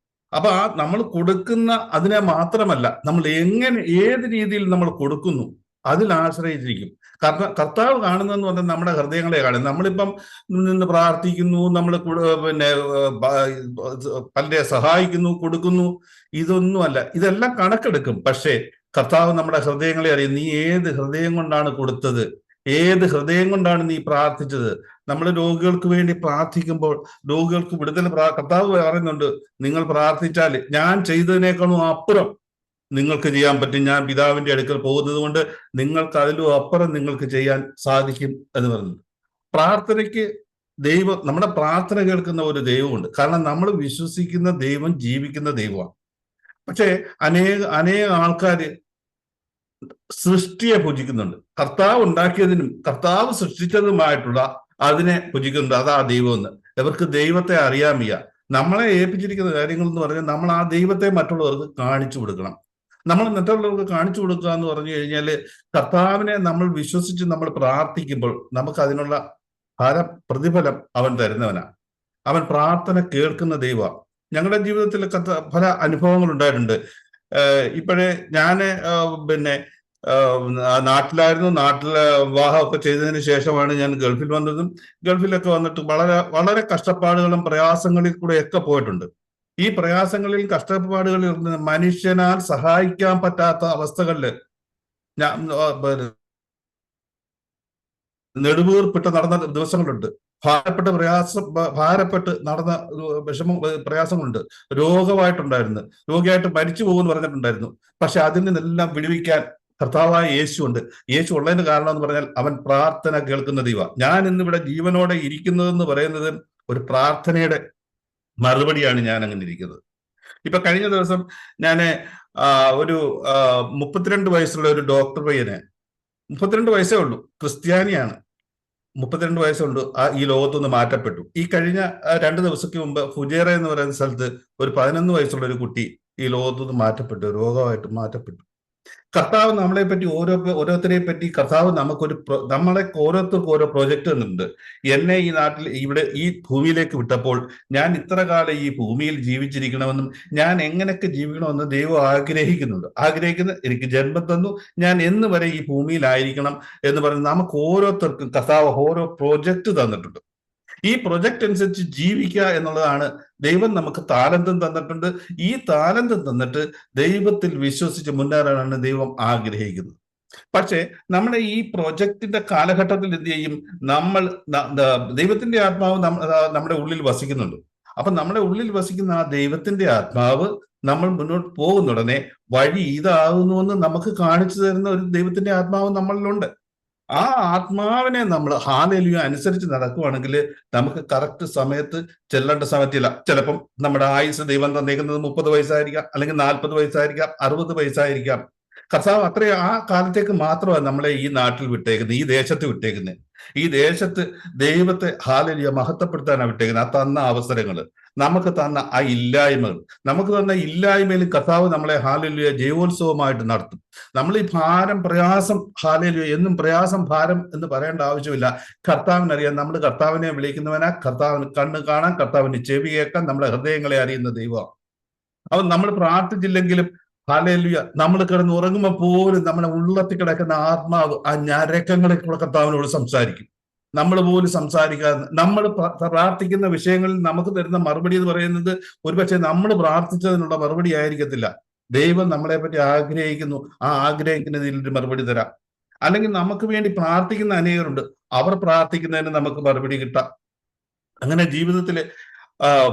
അപ്പൊ നമ്മൾ കൊടുക്കുന്ന അതിനെ മാത്രമല്ല, നമ്മൾ ഏത് രീതിയിൽ നമ്മൾ കൊടുക്കുന്നു അതിൽ ആശ്രയിച്ചിരിക്കും. കർത്താവ് കാണുന്നതെന്ന് പറഞ്ഞാൽ നമ്മുടെ ഹൃദയങ്ങളെ കാണും. നമ്മളിപ്പം നിന്ന് പ്രാർത്ഥിക്കുന്നു, നമ്മൾ പലരെ സഹായിക്കുന്നു, കൊടുക്കുന്നു, ഇതൊന്നുമല്ല, ഇതെല്ലാം കണക്കെടുക്കും. പക്ഷേ കർത്താവ് നമ്മുടെ ഹൃദയങ്ങളെ അറിയും. നീ ഏത് ഹൃദയം കൊണ്ടാണ് കൊടുത്തത്, ഏത് ഹൃദയം കൊണ്ടാണ് നീ പ്രാർത്ഥിച്ചത്. നമ്മൾ രോഗികൾക്ക് വേണ്ടി പ്രാർത്ഥിക്കുമ്പോൾ രോഗികൾക്ക് വിടുതൽ കർത്താവ് പറയുന്നുണ്ട്, നിങ്ങൾ പ്രാർത്ഥിച്ചാൽ ഞാൻ ചെയ്തതിനേക്കാളും അപ്പുറം നിങ്ങൾക്ക് ചെയ്യാൻ പറ്റും. ഞാൻ പിതാവിന്റെ അടുക്കൽ പോകുന്നത് കൊണ്ട് നിങ്ങൾക്ക് അതിലും അപ്പുറം നിങ്ങൾക്ക് ചെയ്യാൻ സാധിക്കും എന്ന് പറഞ്ഞു. പ്രാർത്ഥനയ്ക്ക് ദൈവം, നമ്മുടെ പ്രാർത്ഥന കേൾക്കുന്ന ഒരു ദൈവമുണ്ട്. കാരണം നമ്മൾ വിശ്വസിക്കുന്ന ദൈവം ജീവിക്കുന്ന ദൈവമാണ്. പക്ഷെ അനേക ആൾക്കാര് സൃഷ്ടിയെ പൂജിക്കുന്നുണ്ട്. കർത്താവ് ഉണ്ടാക്കിയതിനും കർത്താവ് സൃഷ്ടിച്ചതുമായിട്ടുള്ള അതിനെ പൂജിക്കുന്നുണ്ട്. അതാ ദൈവമെന്ന്. ഇവർക്ക് ദൈവത്തെ അറിയാൻ വയ്യ. നമ്മളെ ഏൽപ്പിച്ചിരിക്കുന്ന കാര്യങ്ങൾ എന്ന് പറഞ്ഞാൽ നമ്മൾ ആ ദൈവത്തെ മറ്റുള്ളവർക്ക് കാണിച്ചു കൊടുക്കണം. നമ്മൾ മറ്റുള്ളവർക്ക് കാണിച്ചു കൊടുക്കുക എന്ന് പറഞ്ഞു കഴിഞ്ഞാൽ കർത്താവിനെ നമ്മൾ വിശ്വസിച്ച് നമ്മൾ പ്രാർത്ഥിക്കുമ്പോൾ നമുക്ക് അതിനുള്ള പ്രതിഫലം അവൻ തരുന്നവനാണ്. അവൻ പ്രാർത്ഥന കേൾക്കുന്ന ദൈവമാണ്. ഞങ്ങളുടെ ജീവിതത്തിൽ പല അനുഭവങ്ങൾ ഉണ്ടായിട്ടുണ്ട്. ഇപ്പോഴേ ഞാന് നാട്ടിലായിരുന്നു. നാട്ടിലെ വിവാഹമൊക്കെ ചെയ്തതിന് ശേഷമാണ് ഞാൻ ഗൾഫിൽ വന്നതും. ഗൾഫിലൊക്കെ വന്നിട്ട് വളരെ വളരെ കഷ്ടപ്പാടുകളും പ്രയാസങ്ങളിൽ കൂടെയൊക്കെ പോയിട്ടുണ്ട്. ഈ പ്രയാസങ്ങളിൽ, കഷ്ടപ്പാടുകളിൽ മനുഷ്യനാൽ സഹായിക്കാൻ പറ്റാത്ത അവസ്ഥകളിൽ ഞാൻ നെടുവീർപ്പിട്ട് നടന്ന ദിവസങ്ങളുണ്ട്. ഭാരപ്പെട്ട് നടന്ന പ്രയാസങ്ങളുണ്ട്. രോഗമായിട്ടുണ്ടായിരുന്നു, രോഗിയായിട്ട് മരിച്ചു പോകുമെന്ന് പറഞ്ഞിട്ടുണ്ടായിരുന്നു. പക്ഷെ അതിൽ നിന്നെല്ലാം വിടുവിക്കാൻ കർത്താവായ യേശു ഉണ്ട്. യേശു ഉള്ളതിന് കാരണം എന്ന് പറഞ്ഞാൽ അവൻ പ്രാർത്ഥന കേൾക്കുന്ന ദൈവം. ഞാൻ ഇന്നിവിടെ ജീവനോടെ ഇരിക്കുന്നതെന്ന് പറയുന്നത് ഒരു പ്രാർത്ഥനയുടെ മറുപടിയാണ്. ഞാൻ അങ്ങനെ ഇരിക്കുന്നത്. ഇപ്പൊ കഴിഞ്ഞ ദിവസം ഞാന് ഒരു 32 വയസ്സുള്ള ഒരു ഡോക്ടർ പയ്യനെ, 32 വയസ്സേ ഉള്ളൂ, ക്രിസ്ത്യാനിയാണ്, 32 വയസ്സുണ്ട്, ഈ ലോകത്തുനിന്ന് മാറ്റപ്പെട്ടു. ഈ കഴിഞ്ഞ 2 ദിവസത്തിന് മുമ്പ് ഫുജേറ എന്ന് പറയുന്ന സ്ഥലത്ത് ഒരു 11 വയസ്സുള്ള ഒരു കുട്ടി ഈ ലോകത്തുനിന്ന് മാറ്റപ്പെട്ടു, രോഗമായിട്ട് മാറ്റപ്പെട്ടു. കർത്താവ് നമ്മളെ പറ്റി ഓരോരുത്തരെ പറ്റി കർത്താവ് നമ്മളെ ഓരോരുത്തർക്കും ഓരോ പ്രോജക്റ്റ് തന്നിട്ടുണ്ട്. എന്നെ ഈ നാട്ടിൽ ഈ ഭൂമിയിലേക്ക് വിട്ടപ്പോൾ ഞാൻ ഇത്ര കാലം ഈ ഭൂമിയിൽ ജീവിച്ചിരിക്കണമെന്നും ഞാൻ എങ്ങനെയൊക്കെ ജീവിക്കണമെന്ന് ദൈവം ആഗ്രഹിക്കുന്ന എനിക്ക് ജന്മം തന്നു, ഞാൻ എന്ന് വരെ ഈ ഭൂമിയിലായിരിക്കണം എന്ന് പറഞ്ഞ് നമുക്ക് ഓരോരുത്തർക്കും കർത്താവ് ഓരോ പ്രോജക്റ്റ് തന്നിട്ടുണ്ട്. ഈ പ്രൊജക്റ്റ് അനുസരിച്ച് ജീവിക്കുക എന്നുള്ളതാണ്. ദൈവം നമുക്ക് താലന്തും തന്നിട്ടുണ്ട്. ഈ താലന്തും തന്നിട്ട് ദൈവത്തിൽ വിശ്വസിച്ച് മുന്നേറാനാണ് ദൈവം ആഗ്രഹിക്കുന്നത്. പക്ഷെ നമ്മുടെ ഈ പ്രൊജക്റ്റിന്റെ കാലഘട്ടത്തിൽ എന്ത് ചെയ്യും? ദൈവത്തിന്റെ ആത്മാവ് നമ്മുടെ ഉള്ളിൽ വസിക്കുന്നുണ്ട്. അപ്പൊ നമ്മുടെ ഉള്ളിൽ വസിക്കുന്ന ആ ദൈവത്തിന്റെ ആത്മാവ് നമ്മൾ മുന്നോട്ട് പോകുന്നുടനെ വഴി ഇതാകുന്നുവെന്ന് നമുക്ക് കാണിച്ചു തരുന്ന ഒരു ദൈവത്തിന്റെ ആത്മാവ് നമ്മളിലുണ്ട്. ആ ആത്മാവിനെ നമ്മൾ ഹല്ലേലൂയ അനുസരിച്ച് നടക്കുവാണെങ്കിൽ നമുക്ക് കറക്റ്റ് സമയത്ത് ചെല്ലേണ്ട സമയത്തില്ല. ചിലപ്പം നമ്മുടെ ആയുസ് ദൈവം തന്നേക്കുന്നത് 30 വയസ്സായിരിക്കാം, അല്ലെങ്കിൽ 40 വയസ്സായിരിക്കാം, 60 വയസ്സായിരിക്കാം. കർത്താവ് ആ കാലത്തേക്ക് മാത്രമാണ് നമ്മളെ ഈ നാട്ടിൽ വിട്ടേക്കുന്നത്, ഈ ദേശത്ത് വിട്ടേക്കുന്നത്. ഈ ദേശത്ത് ദൈവത്തെ ഹല്ലേലൂയ മഹത്വപ്പെടുത്താനാണ് വിട്ടേക്കുന്നത്. ആ തന്ന അവസരങ്ങൾ, നമുക്ക് തന്ന ആ ഇല്ലായ്മകൾ, നമുക്ക് തന്ന ഇല്ലായ്മയിൽ കർത്താവ് നമ്മളെ ഹല്ലേലൂയ ജയോത്സവമായിട്ട് നടത്തും. നമ്മൾ ഈ പ്രയാസം ഹല്ലേലൂയ എന്നും പ്രയാസം ഭാരം എന്ന് പറയേണ്ട ആവശ്യമില്ല. കർത്താവിനറിയാം. നമ്മൾ കർത്താവിനെ വിളിക്കുന്നവനാ, കർത്താവിന് കണ്ണ് കാണാൻ, കർത്താവിന് ചെവി കേൾക്കാൻ, നമ്മുടെ ഹൃദയങ്ങളെ അറിയുന്ന ദൈവം. അവൻ നമ്മൾ പ്രാർത്ഥിച്ചില്ലെങ്കിലും ഹല്ലേലൂയ. നമ്മൾ കിടന്ന് ഉറങ്ങുമ്പോൾ പോലും നമ്മുടെ ഉള്ളത്തിൽ കിടക്കുന്ന ആത്മാവ് ആ ഞരക്കങ്ങളെ കർത്താവിനോട് സംസാരിക്കും. നമ്മൾ പോലും സംസാരിക്കാതെ നമ്മൾ പ്രാർത്ഥിക്കുന്ന വിഷയങ്ങളിൽ നമുക്ക് തരുന്ന മറുപടി എന്ന് പറയുന്നത് ഒരുപക്ഷെ നമ്മൾ പ്രാർത്ഥിച്ചതിനുള്ള മറുപടി ആയിരിക്കത്തില്ല. ദൈവം നമ്മളെ പറ്റി ആഗ്രഹിക്കുന്നു, ആ ആഗ്രഹിക്കുന്നതിൽ ഒരു മറുപടി തരാം. അല്ലെങ്കിൽ നമുക്ക് വേണ്ടി പ്രാർത്ഥിക്കുന്ന അനേകരുണ്ട്, അവർ പ്രാർത്ഥിക്കുന്നതിന് നമുക്ക് മറുപടി കിട്ടാം. അങ്ങനെ ജീവിതത്തിലെ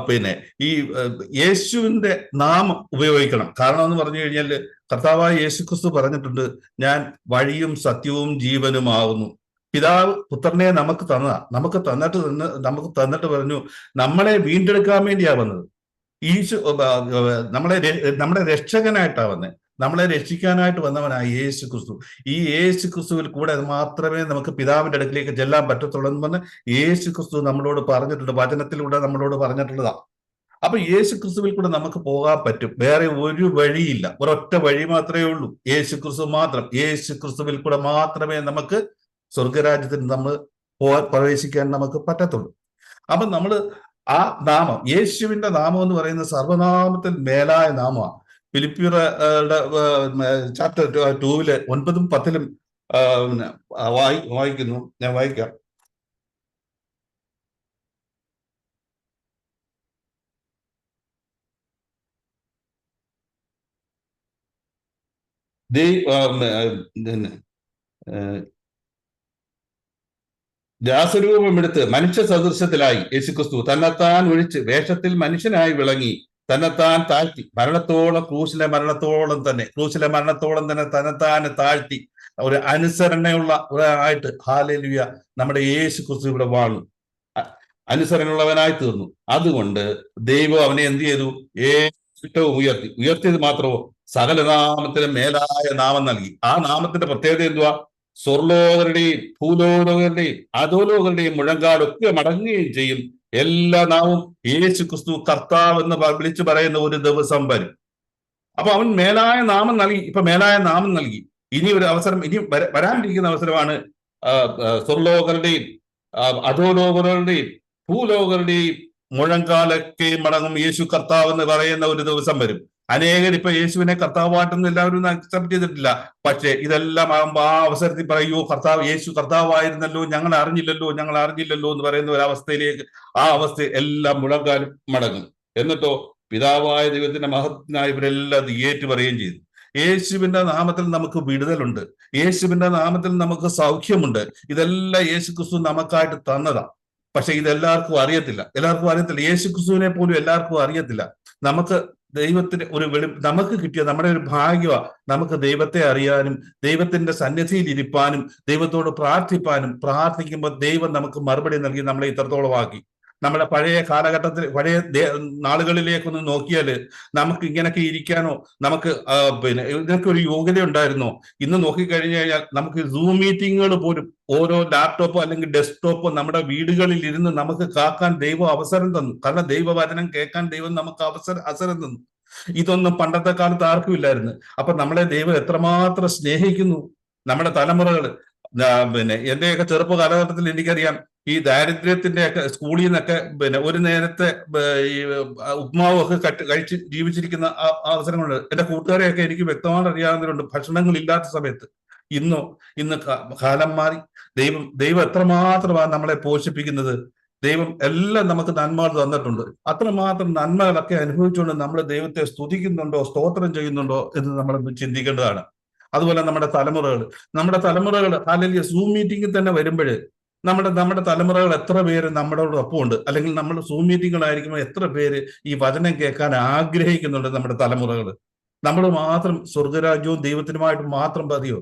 പിന്നെ ഈ യേശുവിന്റെ നാമം ഉപയോഗിക്കണം. കാരണം എന്ന് പറഞ്ഞു കഴിഞ്ഞാൽ കർത്താവായ യേശുക്രിസ്തു പറഞ്ഞിട്ടുണ്ട്, ഞാൻ വഴിയും സത്യവും ജീവനുമാകുന്നു. പിതാവ് പുത്രനെ നമുക്ക് തന്നിട്ട് പറഞ്ഞു, നമ്മളെ വീണ്ടെടുക്കാൻ വേണ്ടിയാ വന്നത്. ഈശോ നമ്മുടെ രക്ഷകനായിട്ടാ വന്നത്, നമ്മളെ രക്ഷിക്കാനായിട്ട് വന്നവനായ യേശു ക്രിസ്തു. ഈ യേശു ക്രിസ്തുവിൽ കൂടെ മാത്രമേ നമുക്ക് പിതാവിന്റെ അടുക്കിലേക്ക് ചെല്ലാൻ പറ്റത്തുള്ളൂ എന്ന് പറഞ്ഞ് യേശു ക്രിസ്തു നമ്മളോട് പറഞ്ഞിട്ടുണ്ട്, വചനത്തിലൂടെ നമ്മളോട് പറഞ്ഞിട്ടുള്ളതാ. അപ്പൊ യേശു ക്രിസ്തുവിൽ കൂടെ നമുക്ക് പോകാൻ പറ്റും. വേറെ ഒരു വഴിയില്ല, ഒരൊറ്റ വഴി മാത്രമേ ഉള്ളൂ, യേശു ക്രിസ്തു മാത്രം. യേശു ക്രിസ്തുവിൽ കൂടെ മാത്രമേ നമുക്ക് സ്വർഗരാജ്യത്തിന് നമ്മൾ പ്രവേശിക്കാൻ നമുക്ക് പറ്റത്തുള്ളൂ. അപ്പൊ നമ്മൾ ആ നാമം, യേശുവിന്റെ നാമം എന്ന് പറയുന്നത് സർവനാമത്തിൽ മേലായ നാമമാണ്. ഫിലിപ്പിയരുടെ ചാപ്റ്റർ 2 9 10 വായിക്കുന്നു. ഞാൻ വായിക്കാം. ദാസരൂപമെടുത്ത് മനുഷ്യ സദൃശ്യത്തിലായി യേശുക്രിസ്തു തന്നെത്താൻ ഒഴിച്ച് വേഷത്തിൽ മനുഷ്യനായി വിളങ്ങി തന്നെത്താൻ താഴ്ത്തി ക്രൂശിലെ മരണത്തോളം തന്നെ തന്നെത്താൻ താഴ്ത്തി ഒരു അനുസരണയുള്ള ഒരായിട്ട് ഹല്ലേലൂയ നമ്മുടെ യേശു ക്രിസ്തു ഇവിടെ വാണു, അനുസരണയുള്ളവനായി തീർന്നു. അതുകൊണ്ട് ദൈവം അവനെ എന്ത് ചെയ്തു? ഏറ്റവും ഉയർത്തിയത് മാത്രമോ സകല നാമത്തിനും മേലായ നാമം നൽകി. ആ നാമത്തിന്റെ പ്രത്യേകത എന്തുവാ? സ്വർലോകരുടെയും ഭൂലോകരുടെയും അധോലോകരുടെയും മുഴങ്കാലൊക്കെ മടങ്ങുകയും ചെയ്യും. എല്ലാ നാമവും യേശു ക്രിസ്തു കർത്താവ് എന്ന് വിളിച്ചു പറയുന്ന ഒരു ദിവസം വരും. അപ്പൊ അവൻ മേലായ നാമം നൽകി. ഇപ്പൊ മേലായ നാമം നൽകി. ഇനി ഒരു അവസരം, ഇനി വരാനിരിക്കുന്ന അവസരമാണ് സ്വർലോകരുടെയും അധോലോകരുടെയും ഭൂലോകരുടെയും മുഴങ്കാലൊക്കെ മടങ്ങും യേശു കർത്താവ് എന്ന് പറയുന്ന ഒരു ദിവസം വരും. അനേകർ ഇപ്പൊ യേശുവിനെ കർത്താവായിട്ടൊന്നും എല്ലാവരും അക്സെപ്റ്റ് ചെയ്തിട്ടില്ല. പക്ഷെ ഇതെല്ലാം ആകുമ്പോൾ ആ അവസരത്തിൽ പറയൂ, യേശു കർത്താവായിരുന്നല്ലോ, ഞങ്ങൾ അറിഞ്ഞില്ലല്ലോ എന്ന് പറയുന്ന ഒരു അവസ്ഥയിലേക്ക്, ആ അവസ്ഥ എല്ലാം മുഴങ്കാലും മടങ്ങും. എന്നിട്ടോ പിതാവായ ദൈവത്തിന്റെ മഹത്വത്തിനായി ഇവരെല്ലാം അത് ഏറ്റു പറയുകയും ചെയ്തു. യേശുവിന്റെ നാമത്തിൽ നമുക്ക് വിടുതലുണ്ട്, യേശുവിന്റെ നാമത്തിൽ നമുക്ക് സൗഖ്യമുണ്ട്. ഇതെല്ലാം യേശു ക്രിസ്തു നമുക്കായിട്ട് തന്നതാ. പക്ഷെ ഇതെല്ലാവർക്കും അറിയത്തില്ല. യേശു ക്രിസ്തുവിനെ പോലും എല്ലാവർക്കും അറിയത്തില്ല. നമുക്ക് ദൈവത്തിന് നമുക്ക് കിട്ടിയ നമ്മുടെ ഒരു ഭാഗ്യമാണ്. നമുക്ക് ദൈവത്തെ അറിയാനും ദൈവത്തിന്റെ സന്നിധിയിൽ ഇരിപ്പാനും ദൈവത്തോട് പ്രാർത്ഥിക്കുമ്പോൾ ദൈവം നമുക്ക് മറുപടി നൽകി നമ്മളെ ഇത്രത്തോളം ആക്കി. നമ്മുടെ പഴയ കാലഘട്ടത്തിൽ, പഴയ നാളുകളിലേക്കൊന്ന് നോക്കിയാൽ നമുക്ക് ഇങ്ങനെയൊക്കെ ഇരിക്കാനോ, നമുക്ക് ഇതിനൊക്കെ ഒരു യോഗ്യത ഉണ്ടായിരുന്നോ? ഇന്ന് നോക്കിക്കഴിഞ്ഞു കഴിഞ്ഞാൽ നമുക്ക് സൂം മീറ്റിങ്ങുകൾ പോലും ഓരോ ലാപ്ടോപ്പോ അല്ലെങ്കിൽ ഡെസ്ക്ടോപ്പോ നമ്മുടെ വീടുകളിൽ ഇരുന്ന് നമുക്ക് കാക്കാൻ ദൈവം അവസരം തന്നു. കാരണം ദൈവവചനം കേൾക്കാൻ ദൈവം നമുക്ക് അവസരം തന്നു. ഇതൊന്നും പണ്ടത്തെ കാലത്ത് ആർക്കും ഇല്ലായിരുന്നു. അപ്പൊ നമ്മളെ ദൈവം എത്രമാത്രം സ്നേഹിക്കുന്നു. നമ്മുടെ തലമുറകൾ, എന്റെയൊക്കെ ചെറുപ്പ കാലഘട്ടത്തിൽ എനിക്കറിയാം, ഈ ദാരിദ്ര്യത്തിന്റെ ഒക്കെ സ്കൂളിൽ നിന്നൊക്കെ ഒരു നേരത്തെ ഈ ഉപ്മാവൊക്കെ കഴിച്ച് ജീവിച്ചിരിക്കുന്ന അവസരങ്ങളുണ്ട്. എന്റെ കൂട്ടുകാരെയൊക്കെ എനിക്ക് വ്യക്തമായിട്ട് അറിയാവുന്നവരുണ്ട് ഭക്ഷണങ്ങളില്ലാത്ത സമയത്ത്. ഇന്ന് കാലം മാറി. ദൈവം എത്രമാത്രമാണ് നമ്മളെ പോഷിപ്പിക്കുന്നത്. ദൈവം എല്ലാം നമുക്ക് നന്മകൾ തന്നിട്ടുണ്ട്. അത്രമാത്രം നന്മകളൊക്കെ അനുഭവിച്ചുകൊണ്ട് നമ്മൾ ദൈവത്തെ സ്തുതിക്കുന്നുണ്ടോ, സ്തോത്രം ചെയ്യുന്നുണ്ടോ എന്ന് നമ്മൾ ചിന്തിക്കേണ്ടതാണ്. അതുപോലെ നമ്മുടെ തലമുറകൾ അല്ലെങ്കിൽ സൂം മീറ്റിംഗിൽ തന്നെ വരുമ്പോൾ നമ്മുടെ തലമുറകൾ എത്ര പേര് നമ്മളോടൊപ്പം ഉണ്ട്, അല്ലെങ്കിൽ നമ്മൾ സൂം മീറ്റിങ്ങുകളായിരിക്കുമ്പോൾ എത്ര പേര് ഈ വചനം കേൾക്കാൻ ആഗ്രഹിക്കുന്നുണ്ട്. നമ്മുടെ തലമുറകൾ നമ്മൾ മാത്രം സ്വർഗരാജ്യവും ദൈവത്തിനുമായിട്ട് മാത്രം മതിയോ?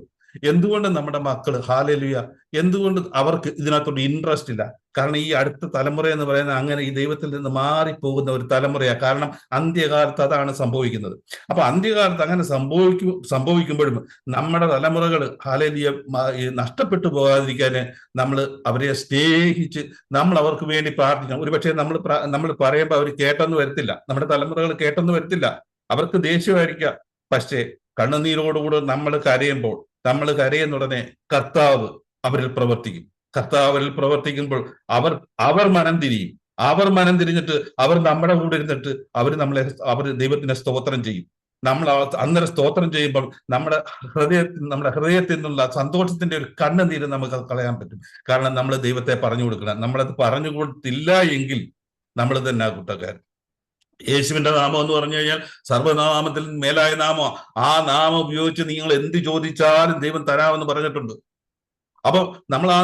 എന്തുകൊണ്ട് നമ്മുടെ മക്കള് ഹല്ലേലൂയ, എന്തുകൊണ്ട് അവർക്ക് ഇതിനകത്തോട്ട് ഇൻട്രസ്റ്റ് ഇല്ല? കാരണം ഈ അടുത്ത തലമുറ എന്ന് പറയുന്നത് അങ്ങനെ ഈ ദൈവത്തിൽ നിന്ന് മാറിപ്പോകുന്ന ഒരു തലമുറയാണ്. കാരണം അന്ത്യകാലത്ത് അതാണ് സംഭവിക്കുന്നത്. അപ്പൊ അന്ത്യകാലത്ത് അങ്ങനെ സംഭവിക്കുമ്പോഴും നമ്മുടെ തലമുറകൾ ഹല്ലേലൂയ നഷ്ടപ്പെട്ടു പോകാതിരിക്കാന് നമ്മൾ അവരെ സ്നേഹിച്ച് നമ്മൾ അവർക്ക് വേണ്ടി പ്രാർത്ഥിക്കണം. ഒരുപക്ഷെ നമ്മൾ പറയുമ്പോൾ അവർ കേട്ടെന്ന് വരത്തില്ല, നമ്മുടെ തലമുറകൾ കേട്ടെന്ന് വരത്തില്ല, അവർക്ക് ദേഷ്യമായിരിക്കാം. പക്ഷേ കണ്ണുനീരോടുകൂടെ നമ്മൾ കരയുന്ന ഉടനെ കർത്താവ് അവരിൽ പ്രവർത്തിക്കുമ്പോൾ അവർ മനം തിരിഞ്ഞിട്ട് അവർ നമ്മുടെ കൂടെ ഇരുന്നിട്ട് അവർ ദൈവത്തിന് സ്തോത്രം ചെയ്യും. നമ്മൾ അന്നേരം സ്തോത്രം ചെയ്യുമ്പോൾ നമ്മുടെ ഹൃദയത്തിൽ നിന്നുള്ള സന്തോഷത്തിന്റെ ഒരു കണ്ണുനീര് നമുക്ക് കളയാൻ പറ്റും. കാരണം നമ്മൾ ദൈവത്തെ പറഞ്ഞു കൊടുക്കണം. നമ്മളത് പറഞ്ഞു കൊടുത്തില്ല എങ്കിൽ നമ്മൾ തന്നെ ആ കുറ്റക്കാരൻ. യേശുവിന്റെ നാമം എന്ന് പറഞ്ഞു കഴിഞ്ഞാൽ സർവ്വനാമത്തിൽ മേലായ നാമം. ആ നാമം ഉപയോഗിച്ച് നിങ്ങൾ എന്ത് ചോദിച്ചാലും ദൈവം തരാമെന്ന് പറഞ്ഞിട്ടുണ്ട്. അപ്പൊ നമ്മൾ ആ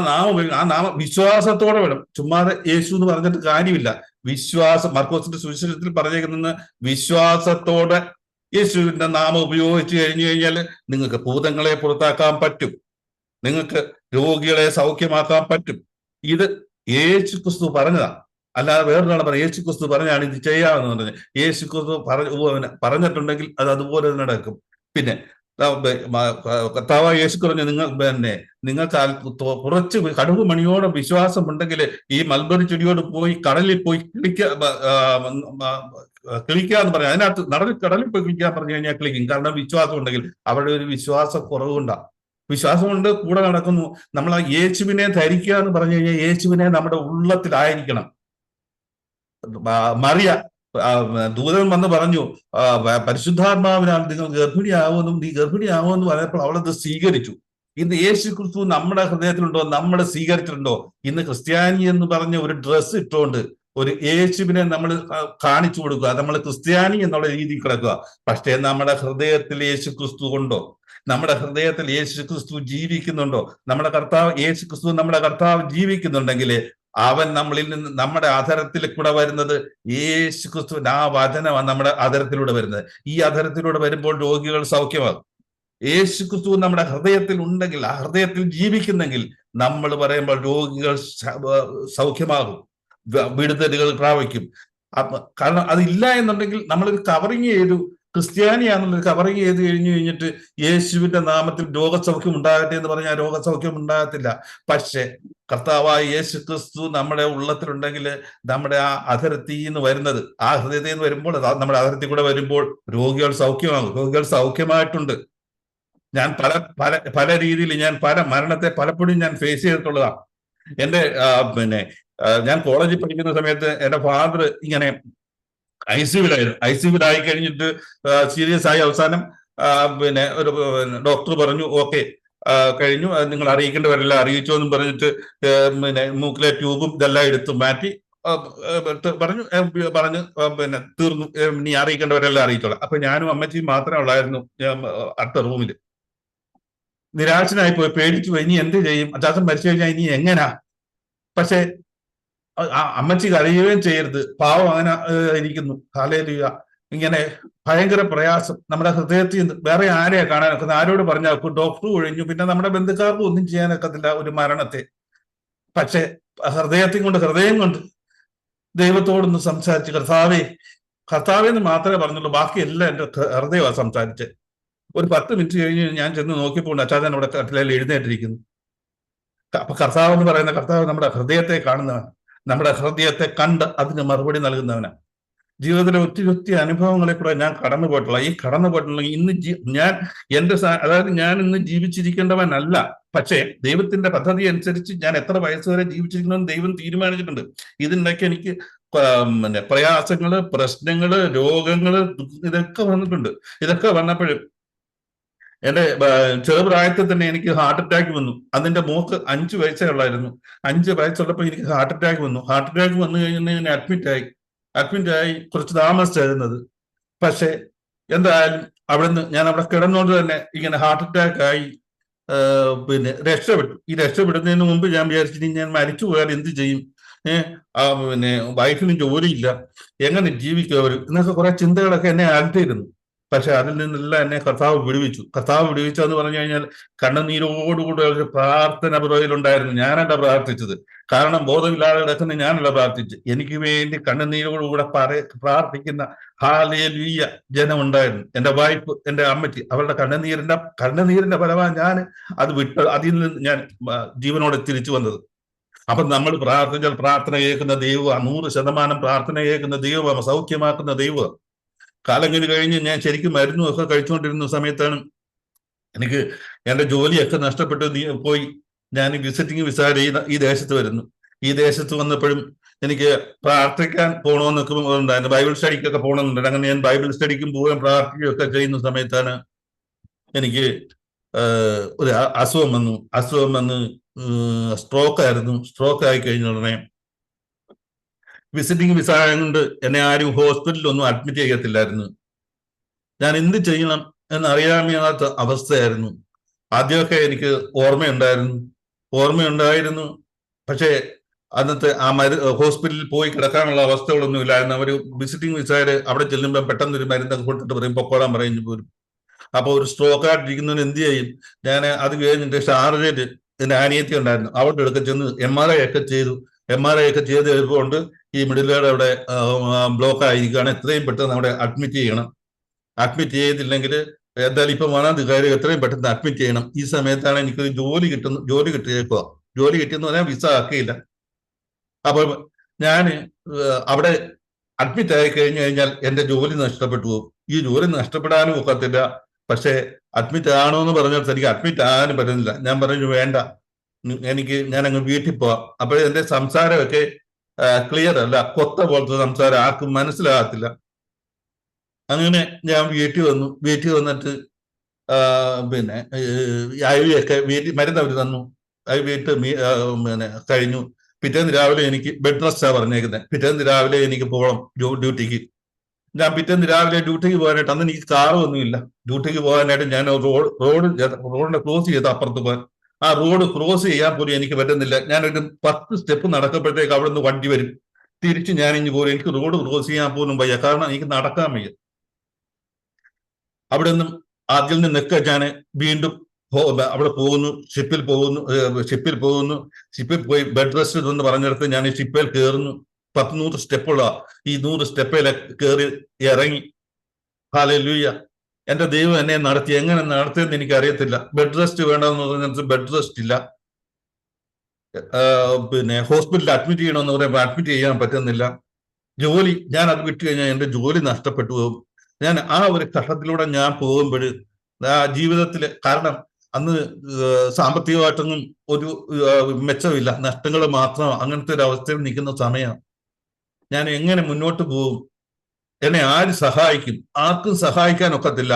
നാമം വിശ്വാസത്തോടെ വേണം. ചുമ്മാതെ യേശു എന്ന് പറഞ്ഞിട്ട് കാര്യമില്ല. വിശ്വാസം, മർക്കോസിന്റെ സുവിശേഷത്തിൽ പറഞ്ഞേക്കുന്ന വിശ്വാസത്തോടെ യേശുവിന്റെ നാമം ഉപയോഗിച്ച് കഴിഞ്ഞു കഴിഞ്ഞാൽ നിങ്ങൾക്ക് ഭൂതങ്ങളെ പുറത്താക്കാൻ പറ്റും, നിങ്ങൾക്ക് രോഗികളെ സൗഖ്യമാക്കാൻ പറ്റും. ഇത് യേശു ക്രിസ്തു പറഞ്ഞതാണ്, അല്ലാതെ വേറൊരാൾ പറയാം യേശു ക്രിസ്തു പറഞ്ഞാണ് ഇത് ചെയ്യാമെന്ന് പറഞ്ഞത്. യേശു ക്രിസ്തു പറഞ്ഞിട്ടുണ്ടെങ്കിൽ അത് അതുപോലെ നടക്കും. പിന്നെ കർത്താവായ യേശു പറഞ്ഞു, നിങ്ങൾക്ക് കുറച്ച് കടുക് മണിയോടെ വിശ്വാസമുണ്ടെങ്കിൽ ഈ മൽബറി ചെടിയോട് പോയി കടലിൽ പോയി കിളിക്കാന്ന് പറയാം. അതിനകത്ത് കടലിൽ പോയി കിളിക്കാൻ പറഞ്ഞു കഴിഞ്ഞാൽ കിളിക്കും. കാരണം വിശ്വാസം ഉണ്ടെങ്കിൽ. അവിടെ ഒരു വിശ്വാസ കുറവുണ്ടാ. വിശ്വാസം കൊണ്ട് കൂടെ നടക്കുന്നു. നമ്മൾ ആ യേശുവിനെ ധരിക്കുക എന്ന് പറഞ്ഞു കഴിഞ്ഞാൽ യേശുവിനെ നമ്മുടെ ഉള്ളത്തിലായിരിക്കണം. മറിയ ദൂതൻ വന്ന് പറഞ്ഞു, പരിശുദ്ധാത്മാവിനാൽ നിങ്ങൾ ഗർഭിണിയാവുമെന്നും നീ ഗർഭിണിയാവുമെന്ന് പറഞ്ഞപ്പോൾ അവളത് സ്വീകരിച്ചു. ഇന്ന് യേശു ക്രിസ്തു നമ്മുടെ ഹൃദയത്തിലുണ്ടോ? നമ്മൾ സ്വീകരിച്ചിട്ടുണ്ടോ? ഇന്ന് ക്രിസ്ത്യാനി എന്ന് പറഞ്ഞ ഒരു ഡ്രസ്സ് ഇട്ടുകൊണ്ട് ഒരു യേശുവിനെ നമ്മൾ കാണിച്ചു കൊടുക്കുക, നമ്മൾ ക്രിസ്ത്യാനി എന്നുള്ള രീതിയിൽ കിടക്കുക. പക്ഷേ നമ്മുടെ ഹൃദയത്തിൽ യേശു ക്രിസ്തു ഉണ്ടോ? നമ്മുടെ ഹൃദയത്തിൽ യേശു ക്രിസ്തു ജീവിക്കുന്നുണ്ടോ? നമ്മുടെ കർത്താവ് യേശു ക്രിസ്തു നമ്മുടെ കർത്താവ് ജീവിക്കുന്നുണ്ടെങ്കിൽ അവൻ നമ്മളിൽ നിന്ന് നമ്മുടെ അധരത്തിൽ കൂടെ വരുന്നത് യേശു ക്രിസ്തുവിന്റെ ആ വചനമാണ് നമ്മുടെ അധരത്തിലൂടെ വരുന്നത്. ഈ അധരത്തിലൂടെ വരുമ്പോൾ രോഗികൾ സൗഖ്യമാകും. യേശു ക്രിസ്തു നമ്മുടെ ഹൃദയത്തിൽ ഉണ്ടെങ്കിൽ, ആ ഹൃദയത്തിൽ ജീവിക്കുന്നെങ്കിൽ നമ്മൾ പറയുമ്പോൾ രോഗികൾ സൗഖ്യമാകും, വിടുതലുകൾ പ്രാപിക്കും. കാരണം അതില്ല എന്നുണ്ടെങ്കിൽ നമ്മളൊരു കവറിങ് ചെയ്തു ക്രിസ്ത്യാനിയാണെന്നൊരു കവറിങ് ചെയ്ത് കഴിഞ്ഞിട്ട് യേശുവിന്റെ നാമത്തിൽ രോഗസൗഖ്യം ഉണ്ടാകട്ടെ എന്ന് പറഞ്ഞാൽ രോഗസൗഖ്യം ഉണ്ടാകത്തില്ല. പക്ഷെ കർത്താവായ യേശു ക്രിസ്തു നമ്മുടെ ഉള്ളത്തിലുണ്ടെങ്കിൽ നമ്മുടെ ആ അധരത്തിൽ നിന്ന് വരുന്നത്, ആ ഹൃദയത്തിൽ നിന്ന് വരുമ്പോൾ, നമ്മുടെ അധരത്തിൽ കൂടെ വരുമ്പോൾ രോഗികൾ സൗഖ്യമാകും. രോഗികൾ സൗഖ്യമായിട്ടുണ്ട്. ഞാൻ പല രീതിയിൽ ഞാൻ മരണത്തെ പലപ്പോഴും ഞാൻ ഫേസ് ചെയ്തിട്ടുള്ളതാണ്. എന്റെ ഞാൻ കോളേജിൽ പഠിക്കുന്ന സമയത്ത് എന്റെ ഫാദർ ഇങ്ങനെ ഐസിയുവിലായി കഴിഞ്ഞിട്ട് സീരിയസ് ആയി അവസാനം ഒരു ഡോക്ടർ പറഞ്ഞു ഓക്കെ കഴിഞ്ഞു, നിങ്ങൾ അറിയിക്കേണ്ടവരെല്ലാം അറിയിച്ചു എന്നും പറഞ്ഞിട്ട് മൂക്കിലെ ട്യൂബും ഇതെല്ലാം എടുത്തു മാറ്റി പറഞ്ഞു തീർന്നു, നീ അറിയിക്കേണ്ടവരെല്ലാം അറിയിച്ചോളാം. അപ്പൊ ഞാനും അമ്മച്ചിയും മാത്രമേ ഉള്ളായിരുന്നു അടുത്ത റൂമിൽ. നിരാശനായി പോയി, പേടിച്ചു പോയി, ഇനി എന്ത് ചെയ്യും, അച്ചാച്ചൻ മരിച്ചു കഴിഞ്ഞാൽ ഇനി എങ്ങനാ? പക്ഷെ അമ്മച്ചി കരയുകയും ചെയ്യരുത്, പാവം അങ്ങനെ ഇരിക്കുന്നു. ഹല്ലേലൂയ. ഇങ്ങനെ ഭയങ്കര പ്രയാസം നമ്മുടെ ഹൃദയത്തിൽ നിന്ന് വേറെ ആരെയാ കാണാനൊക്കെ, ആരോട് പറഞ്ഞാൽ ഡോക്ടർ ഒഴിഞ്ഞു, പിന്നെ നമ്മുടെ ബന്ധുക്കാർക്കും ഒന്നും ചെയ്യാനൊക്കത്തില്ല ഒരു മരണത്തെ. പക്ഷെ ഹൃദയം കൊണ്ട് ദൈവത്തോടൊന്ന് സംസാരിച്ച് കർത്താവേന്ന് മാത്രമേ പറഞ്ഞുള്ളൂ, ബാക്കിയെല്ലാം എൻ്റെ ഹൃദയമാണ് സംസാരിച്ച്. ഒരു 10 മിനിറ്റ് കഴിഞ്ഞ് ഞാൻ ചെന്ന് നോക്കിയപ്പോൾ അച്ചാച്ചൻ അവിടെ കട്ടിലേൽ എഴുന്നേറ്റിരിക്കുന്നു. അപ്പൊ കർത്താവ് എന്ന് പറയുന്ന കർത്താവ് നമ്മുടെ ഹൃദയത്തെ കാണുന്നവൻ, നമ്മുടെ ഹൃദയത്തെ കണ്ട് അതിന് മറുപടി നൽകുന്നവനാണ്. ജീവിതത്തിലെ ഒത്തിരി അനുഭവങ്ങളെ കൂടെ ഞാൻ കടന്നു പോയിട്ടുള്ള ഇന്ന് ഞാൻ ഇന്ന് ജീവിച്ചിരിക്കേണ്ടവനല്ല. പക്ഷേ ദൈവത്തിന്റെ പദ്ധതി അനുസരിച്ച് ഞാൻ എത്ര വയസ്സ് വരെ ജീവിച്ചിരിക്കണമെന്ന് ദൈവം തീരുമാനിച്ചിട്ടുണ്ട്. ഇതിനൊക്കെ എനിക്ക് പ്രയാസങ്ങള്, പ്രശ്നങ്ങള്, രോഗങ്ങള് ഇതൊക്കെ വന്നിട്ടുണ്ട്. ഇതൊക്കെ വന്നപ്പോഴും എന്റെ ചെറുപ്രായത്തിൽ തന്നെ എനിക്ക് ഹാർട്ട് അറ്റാക്ക് വന്നു. അതിന്റെ മോക്ക് 5 വയസ്സേ ഉള്ളായിരുന്നു. 5 വയസ്സുള്ളപ്പോൾ എനിക്ക് ഹാർട്ട് അറ്റാക്ക് വന്നു. ഹാർട്ട് അറ്റാക്ക് വന്നു കഴിഞ്ഞാൽ ഞാൻ അഡ്മിറ്റായി കുറച്ച് താമസിച്ചായിരുന്നത്. പക്ഷെ എന്തായാലും ഞാൻ അവിടെ കിടന്നുകൊണ്ട് തന്നെ ഇങ്ങനെ ഹാർട്ട് അറ്റാക്ക് ആയി രക്ഷപ്പെട്ടു. ഈ രക്ഷപ്പെടുന്നതിന് മുമ്പ് ഞാൻ വിചാരിച്ചിട്ട് ഞാൻ മരിച്ചു പോയാൽ എന്ത് ചെയ്യും, വൈഫിന് ജോലിയില്ല, എങ്ങനെ ജീവിക്കും അവർ എന്നൊക്കെ കുറെ ചിന്തകളൊക്കെ എന്നെ അകറ്റിയിരുന്നു. പക്ഷെ അതിൽ നിന്നെല്ലാം എന്നെ കർത്താവ് വിടുവിച്ചെന്ന് പറഞ്ഞു കഴിഞ്ഞാൽ കണ്ണുനീരോടുകൂടെ ഒരു പ്രാർത്ഥന പുറകിലുണ്ടായിരുന്നു. ഞാനല്ല പ്രാർത്ഥിച്ചത്, കാരണം ബോധമില്ലാതെ കിടക്കുന്ന ഞാനല്ല പ്രാർത്ഥിച്ച്. എനിക്ക് വേണ്ടി കണ്ണുനീരോടുകൂടെ പ്രാർത്ഥിക്കുന്ന ഹല്ലേലൂയ ജനം ഉണ്ടായിരുന്നു. എന്റെ വൈഫ്, എന്റെ അമ്മച്ചി, അവരുടെ കണ്ണുനീരിന്റെ ഫലമാണ് ഞാൻ അത് അതിൽ നിന്ന് ഞാൻ ജീവനോടെ തിരിച്ചു വന്നത്. അപ്പൊ നമ്മൾ പ്രാർത്ഥിച്ചാൽ പ്രാർത്ഥന കേൾക്കുന്ന ദൈവം, 100% പ്രാർത്ഥന കേൾക്കുന്ന ദൈവം, സൗഖ്യമാക്കുന്ന ദൈവം. കാലങ്ങൾ കഴിഞ്ഞ് ഞാൻ ശരിക്കും മരുന്നും ഒക്കെ കഴിച്ചുകൊണ്ടിരുന്ന സമയത്താണ് എനിക്ക് എൻ്റെ ജോലിയൊക്കെ നഷ്ടപ്പെട്ട് പോയി. ഞാൻ വിസിറ്റിംഗ് വിസ ഈ ദേശത്ത് വരുന്നു. ഈ ദേശത്ത് വന്നപ്പോഴും എനിക്ക് പ്രാർത്ഥിക്കാൻ പോകണമെന്നൊക്കെ ഉണ്ടായിരുന്നു, ബൈബിൾ സ്റ്റഡിക്കൊക്കെ പോകണമെന്നുണ്ട്. അങ്ങനെ ഞാൻ ബൈബിൾ സ്റ്റഡിക്കും പോവുകയും പ്രാർത്ഥിക്കുകയൊക്കെ ചെയ്യുന്ന സമയത്താണ് എനിക്ക് ഒരു അസുഖം വന്ന് സ്ട്രോക്ക് ആയിരുന്നു. സ്ട്രോക്ക് ആയി കഴിഞ്ഞ ഉടനെ വിസിറ്റിംഗ് വിസ കൊണ്ട് എന്നെ ആരും ഹോസ്പിറ്റലിലൊന്നും അഡ്മിറ്റ് ചെയ്യത്തില്ലായിരുന്നു. ഞാൻ എന്ത് ചെയ്യണം എന്നറിയാത്ത അവസ്ഥയായിരുന്നു. ആദ്യമൊക്കെ എനിക്ക് ഓർമ്മയുണ്ടായിരുന്നു. പക്ഷേ അന്നത്തെ ആ ഹോസ്പിറ്റലിൽ പോയി കിടക്കാനുള്ള അവസ്ഥകളൊന്നും ഇല്ലായിരുന്നു. അവർ വിസിറ്റിംഗ് വിസയിൽ അവിടെ ചെല്ലുമ്പോൾ പെട്ടെന്ന് ഒരു മരുന്നൊക്കെ കൊടുത്തിട്ട് പറയും പൊക്കോളാൻ പറയുന്നു പോലും. അപ്പോൾ ഒരു സ്ട്രോക്ക് ആയിട്ടിരിക്കുന്നതിന് എന്ത് ചെയ്യും? ഞാൻ അത് കഴിഞ്ഞിട്ട് ഷാർജയിൽ എൻ്റെ അനിയത്തി ഉണ്ടായിരുന്നു, അവരുടെ അടുക്ക ചെന്ന് MRI ഒക്കെ ചെയ്തു. MRI ഒക്കെ ചെയ്ത് കഴിയുമ്പോൾ ഈ മിഡിലേഡ് അവിടെ ബ്ലോക്ക് ആയിരിക്കുകയാണ്, എത്രയും പെട്ടെന്ന് അവിടെ അഡ്മിറ്റ് ചെയ്യണം. അഡ്മിറ്റ് ചെയ്തില്ലെങ്കിൽ എന്തായാലും ഇപ്പൊ വന്നത് കാര്യം എത്രയും പെട്ടെന്ന് അഡ്മിറ്റ് ചെയ്യണം. ഈ സമയത്താണ് എനിക്കൊരു ജോലി കിട്ടിയേക്കുക. ജോലി കിട്ടിയെന്ന് പറഞ്ഞാൽ വിസ ആക്കിയില്ല. അപ്പൊ ഞാൻ അവിടെ അഡ്മിറ്റ് ആയി കഴിഞ്ഞു കഴിഞ്ഞാൽ എന്റെ ജോലി നഷ്ടപ്പെട്ടു പോകും. ഈ ജോലി നഷ്ടപ്പെടാനും ഒക്കത്തില്ല. പക്ഷെ അഡ്മിറ്റ് ആണോ എന്ന് പറഞ്ഞാൽ എനിക്ക് അഡ്മിറ്റ് ആകാനും പറ്റുന്നില്ല. ഞാൻ പറഞ്ഞു വേണ്ട, ഞാൻ അങ്ങ് വീട്ടിൽ പോവാം. അപ്പോൾ എന്റെ സംസാരമൊക്കെ ക്ലിയർ അല്ല, കൊത്ത പോലത്തെ സംസാരം, ആർക്കും മനസ്സിലാകത്തില്ല. അങ്ങനെ ഞാൻ വീട്ടിൽ വന്നിട്ട് പിന്നെ IV ഒക്കെ മരുന്ന് അവർ തന്നു. IV ഇട്ട് കഴിഞ്ഞു. പിറ്റേന്ന് രാവിലെ എനിക്ക് ബെഡ് റെസ്റ്റാ പറഞ്ഞേക്കുന്നത്. പിറ്റേന്ന് രാവിലെ എനിക്ക് പോകണം ഡ്യൂട്ടിക്ക്. ഞാൻ പിറ്റേന്ന് രാവിലെ ഡ്യൂട്ടിക്ക് പോകാനായിട്ട്, അന്ന് എനിക്ക് കാറൊന്നുമില്ല. ഡ്യൂട്ടിക്ക് പോകാനായിട്ട് ഞാൻ റോഡിനെ ക്രോസ് ചെയ്ത് അപ്പുറത്ത് പോകാൻ, ആ റോഡ് ക്രോസ് ചെയ്യാൻ പോലും എനിക്ക് പറ്റുന്നില്ല. ഞാനൊരു 10 സ്റ്റെപ്പ് നടക്കുമ്പോഴത്തേക്ക് അവിടെ നിന്ന് വണ്ടി വരും. തിരിച്ച് ഞാൻ ഇനി പോലും എനിക്ക് റോഡ് ക്രോസ് ചെയ്യാൻ പോലും വയ്യ, കാരണം എനിക്ക് നടക്കാൻ വയ്യ. അവിടെ നിന്നും അതിൽ നിന്നൊക്കെ ഞാൻ വീണ്ടും അവിടെ പോകുന്നു, ഷിപ്പിൽ പോയി ബെഡ് റെസ്റ്റ് എന്ന് പറഞ്ഞിടത്ത് ഞാൻ ഷിപ്പിൽ കയറുന്നു. 100 സ്റ്റെപ്പുള്ള ഈ 100 സ്റ്റെപ്പിൽ കയറി ഇറങ്ങി. ഹല്ലേലൂയ, എന്റെ ദൈവം എന്നെ നടത്തി. എങ്ങനെ നടത്തിയെന്ന് എനിക്ക് അറിയത്തില്ല. ബെഡ് റെസ്റ്റ് വേണമെന്ന് പറഞ്ഞിട്ട് ബെഡ് റെസ്റ്റ് ഇല്ല. പിന്നെ ഹോസ്പിറ്റലിൽ അഡ്മിറ്റ് ചെയ്യണമെന്ന് പറയുമ്പോൾ അഡ്മിറ്റ് ചെയ്യാൻ പറ്റുന്നില്ല. ജോലി ഞാൻ അത് വിട്ടു കഴിഞ്ഞാൽ എന്റെ ജോലി നഷ്ടപ്പെട്ടു പോകും. ഞാൻ ആ ഒരു ഘട്ടത്തിലൂടെ ഞാൻ പോകുമ്പോൾ ജീവിതത്തിൽ, കാരണം അന്ന് സാമ്പത്തികമായിട്ടൊന്നും ഒരു മെച്ചമില്ല, നഷ്ടങ്ങൾ മാത്രം, അങ്ങനത്തെ ഒരു അവസ്ഥയിൽ നിൽക്കുന്ന സമയമാണ്. ഞാൻ എങ്ങനെ മുന്നോട്ട് പോകും? എന്നെ ആര് സഹായിക്കും? ആർക്കും സഹായിക്കാൻ ഒക്കത്തില്ല.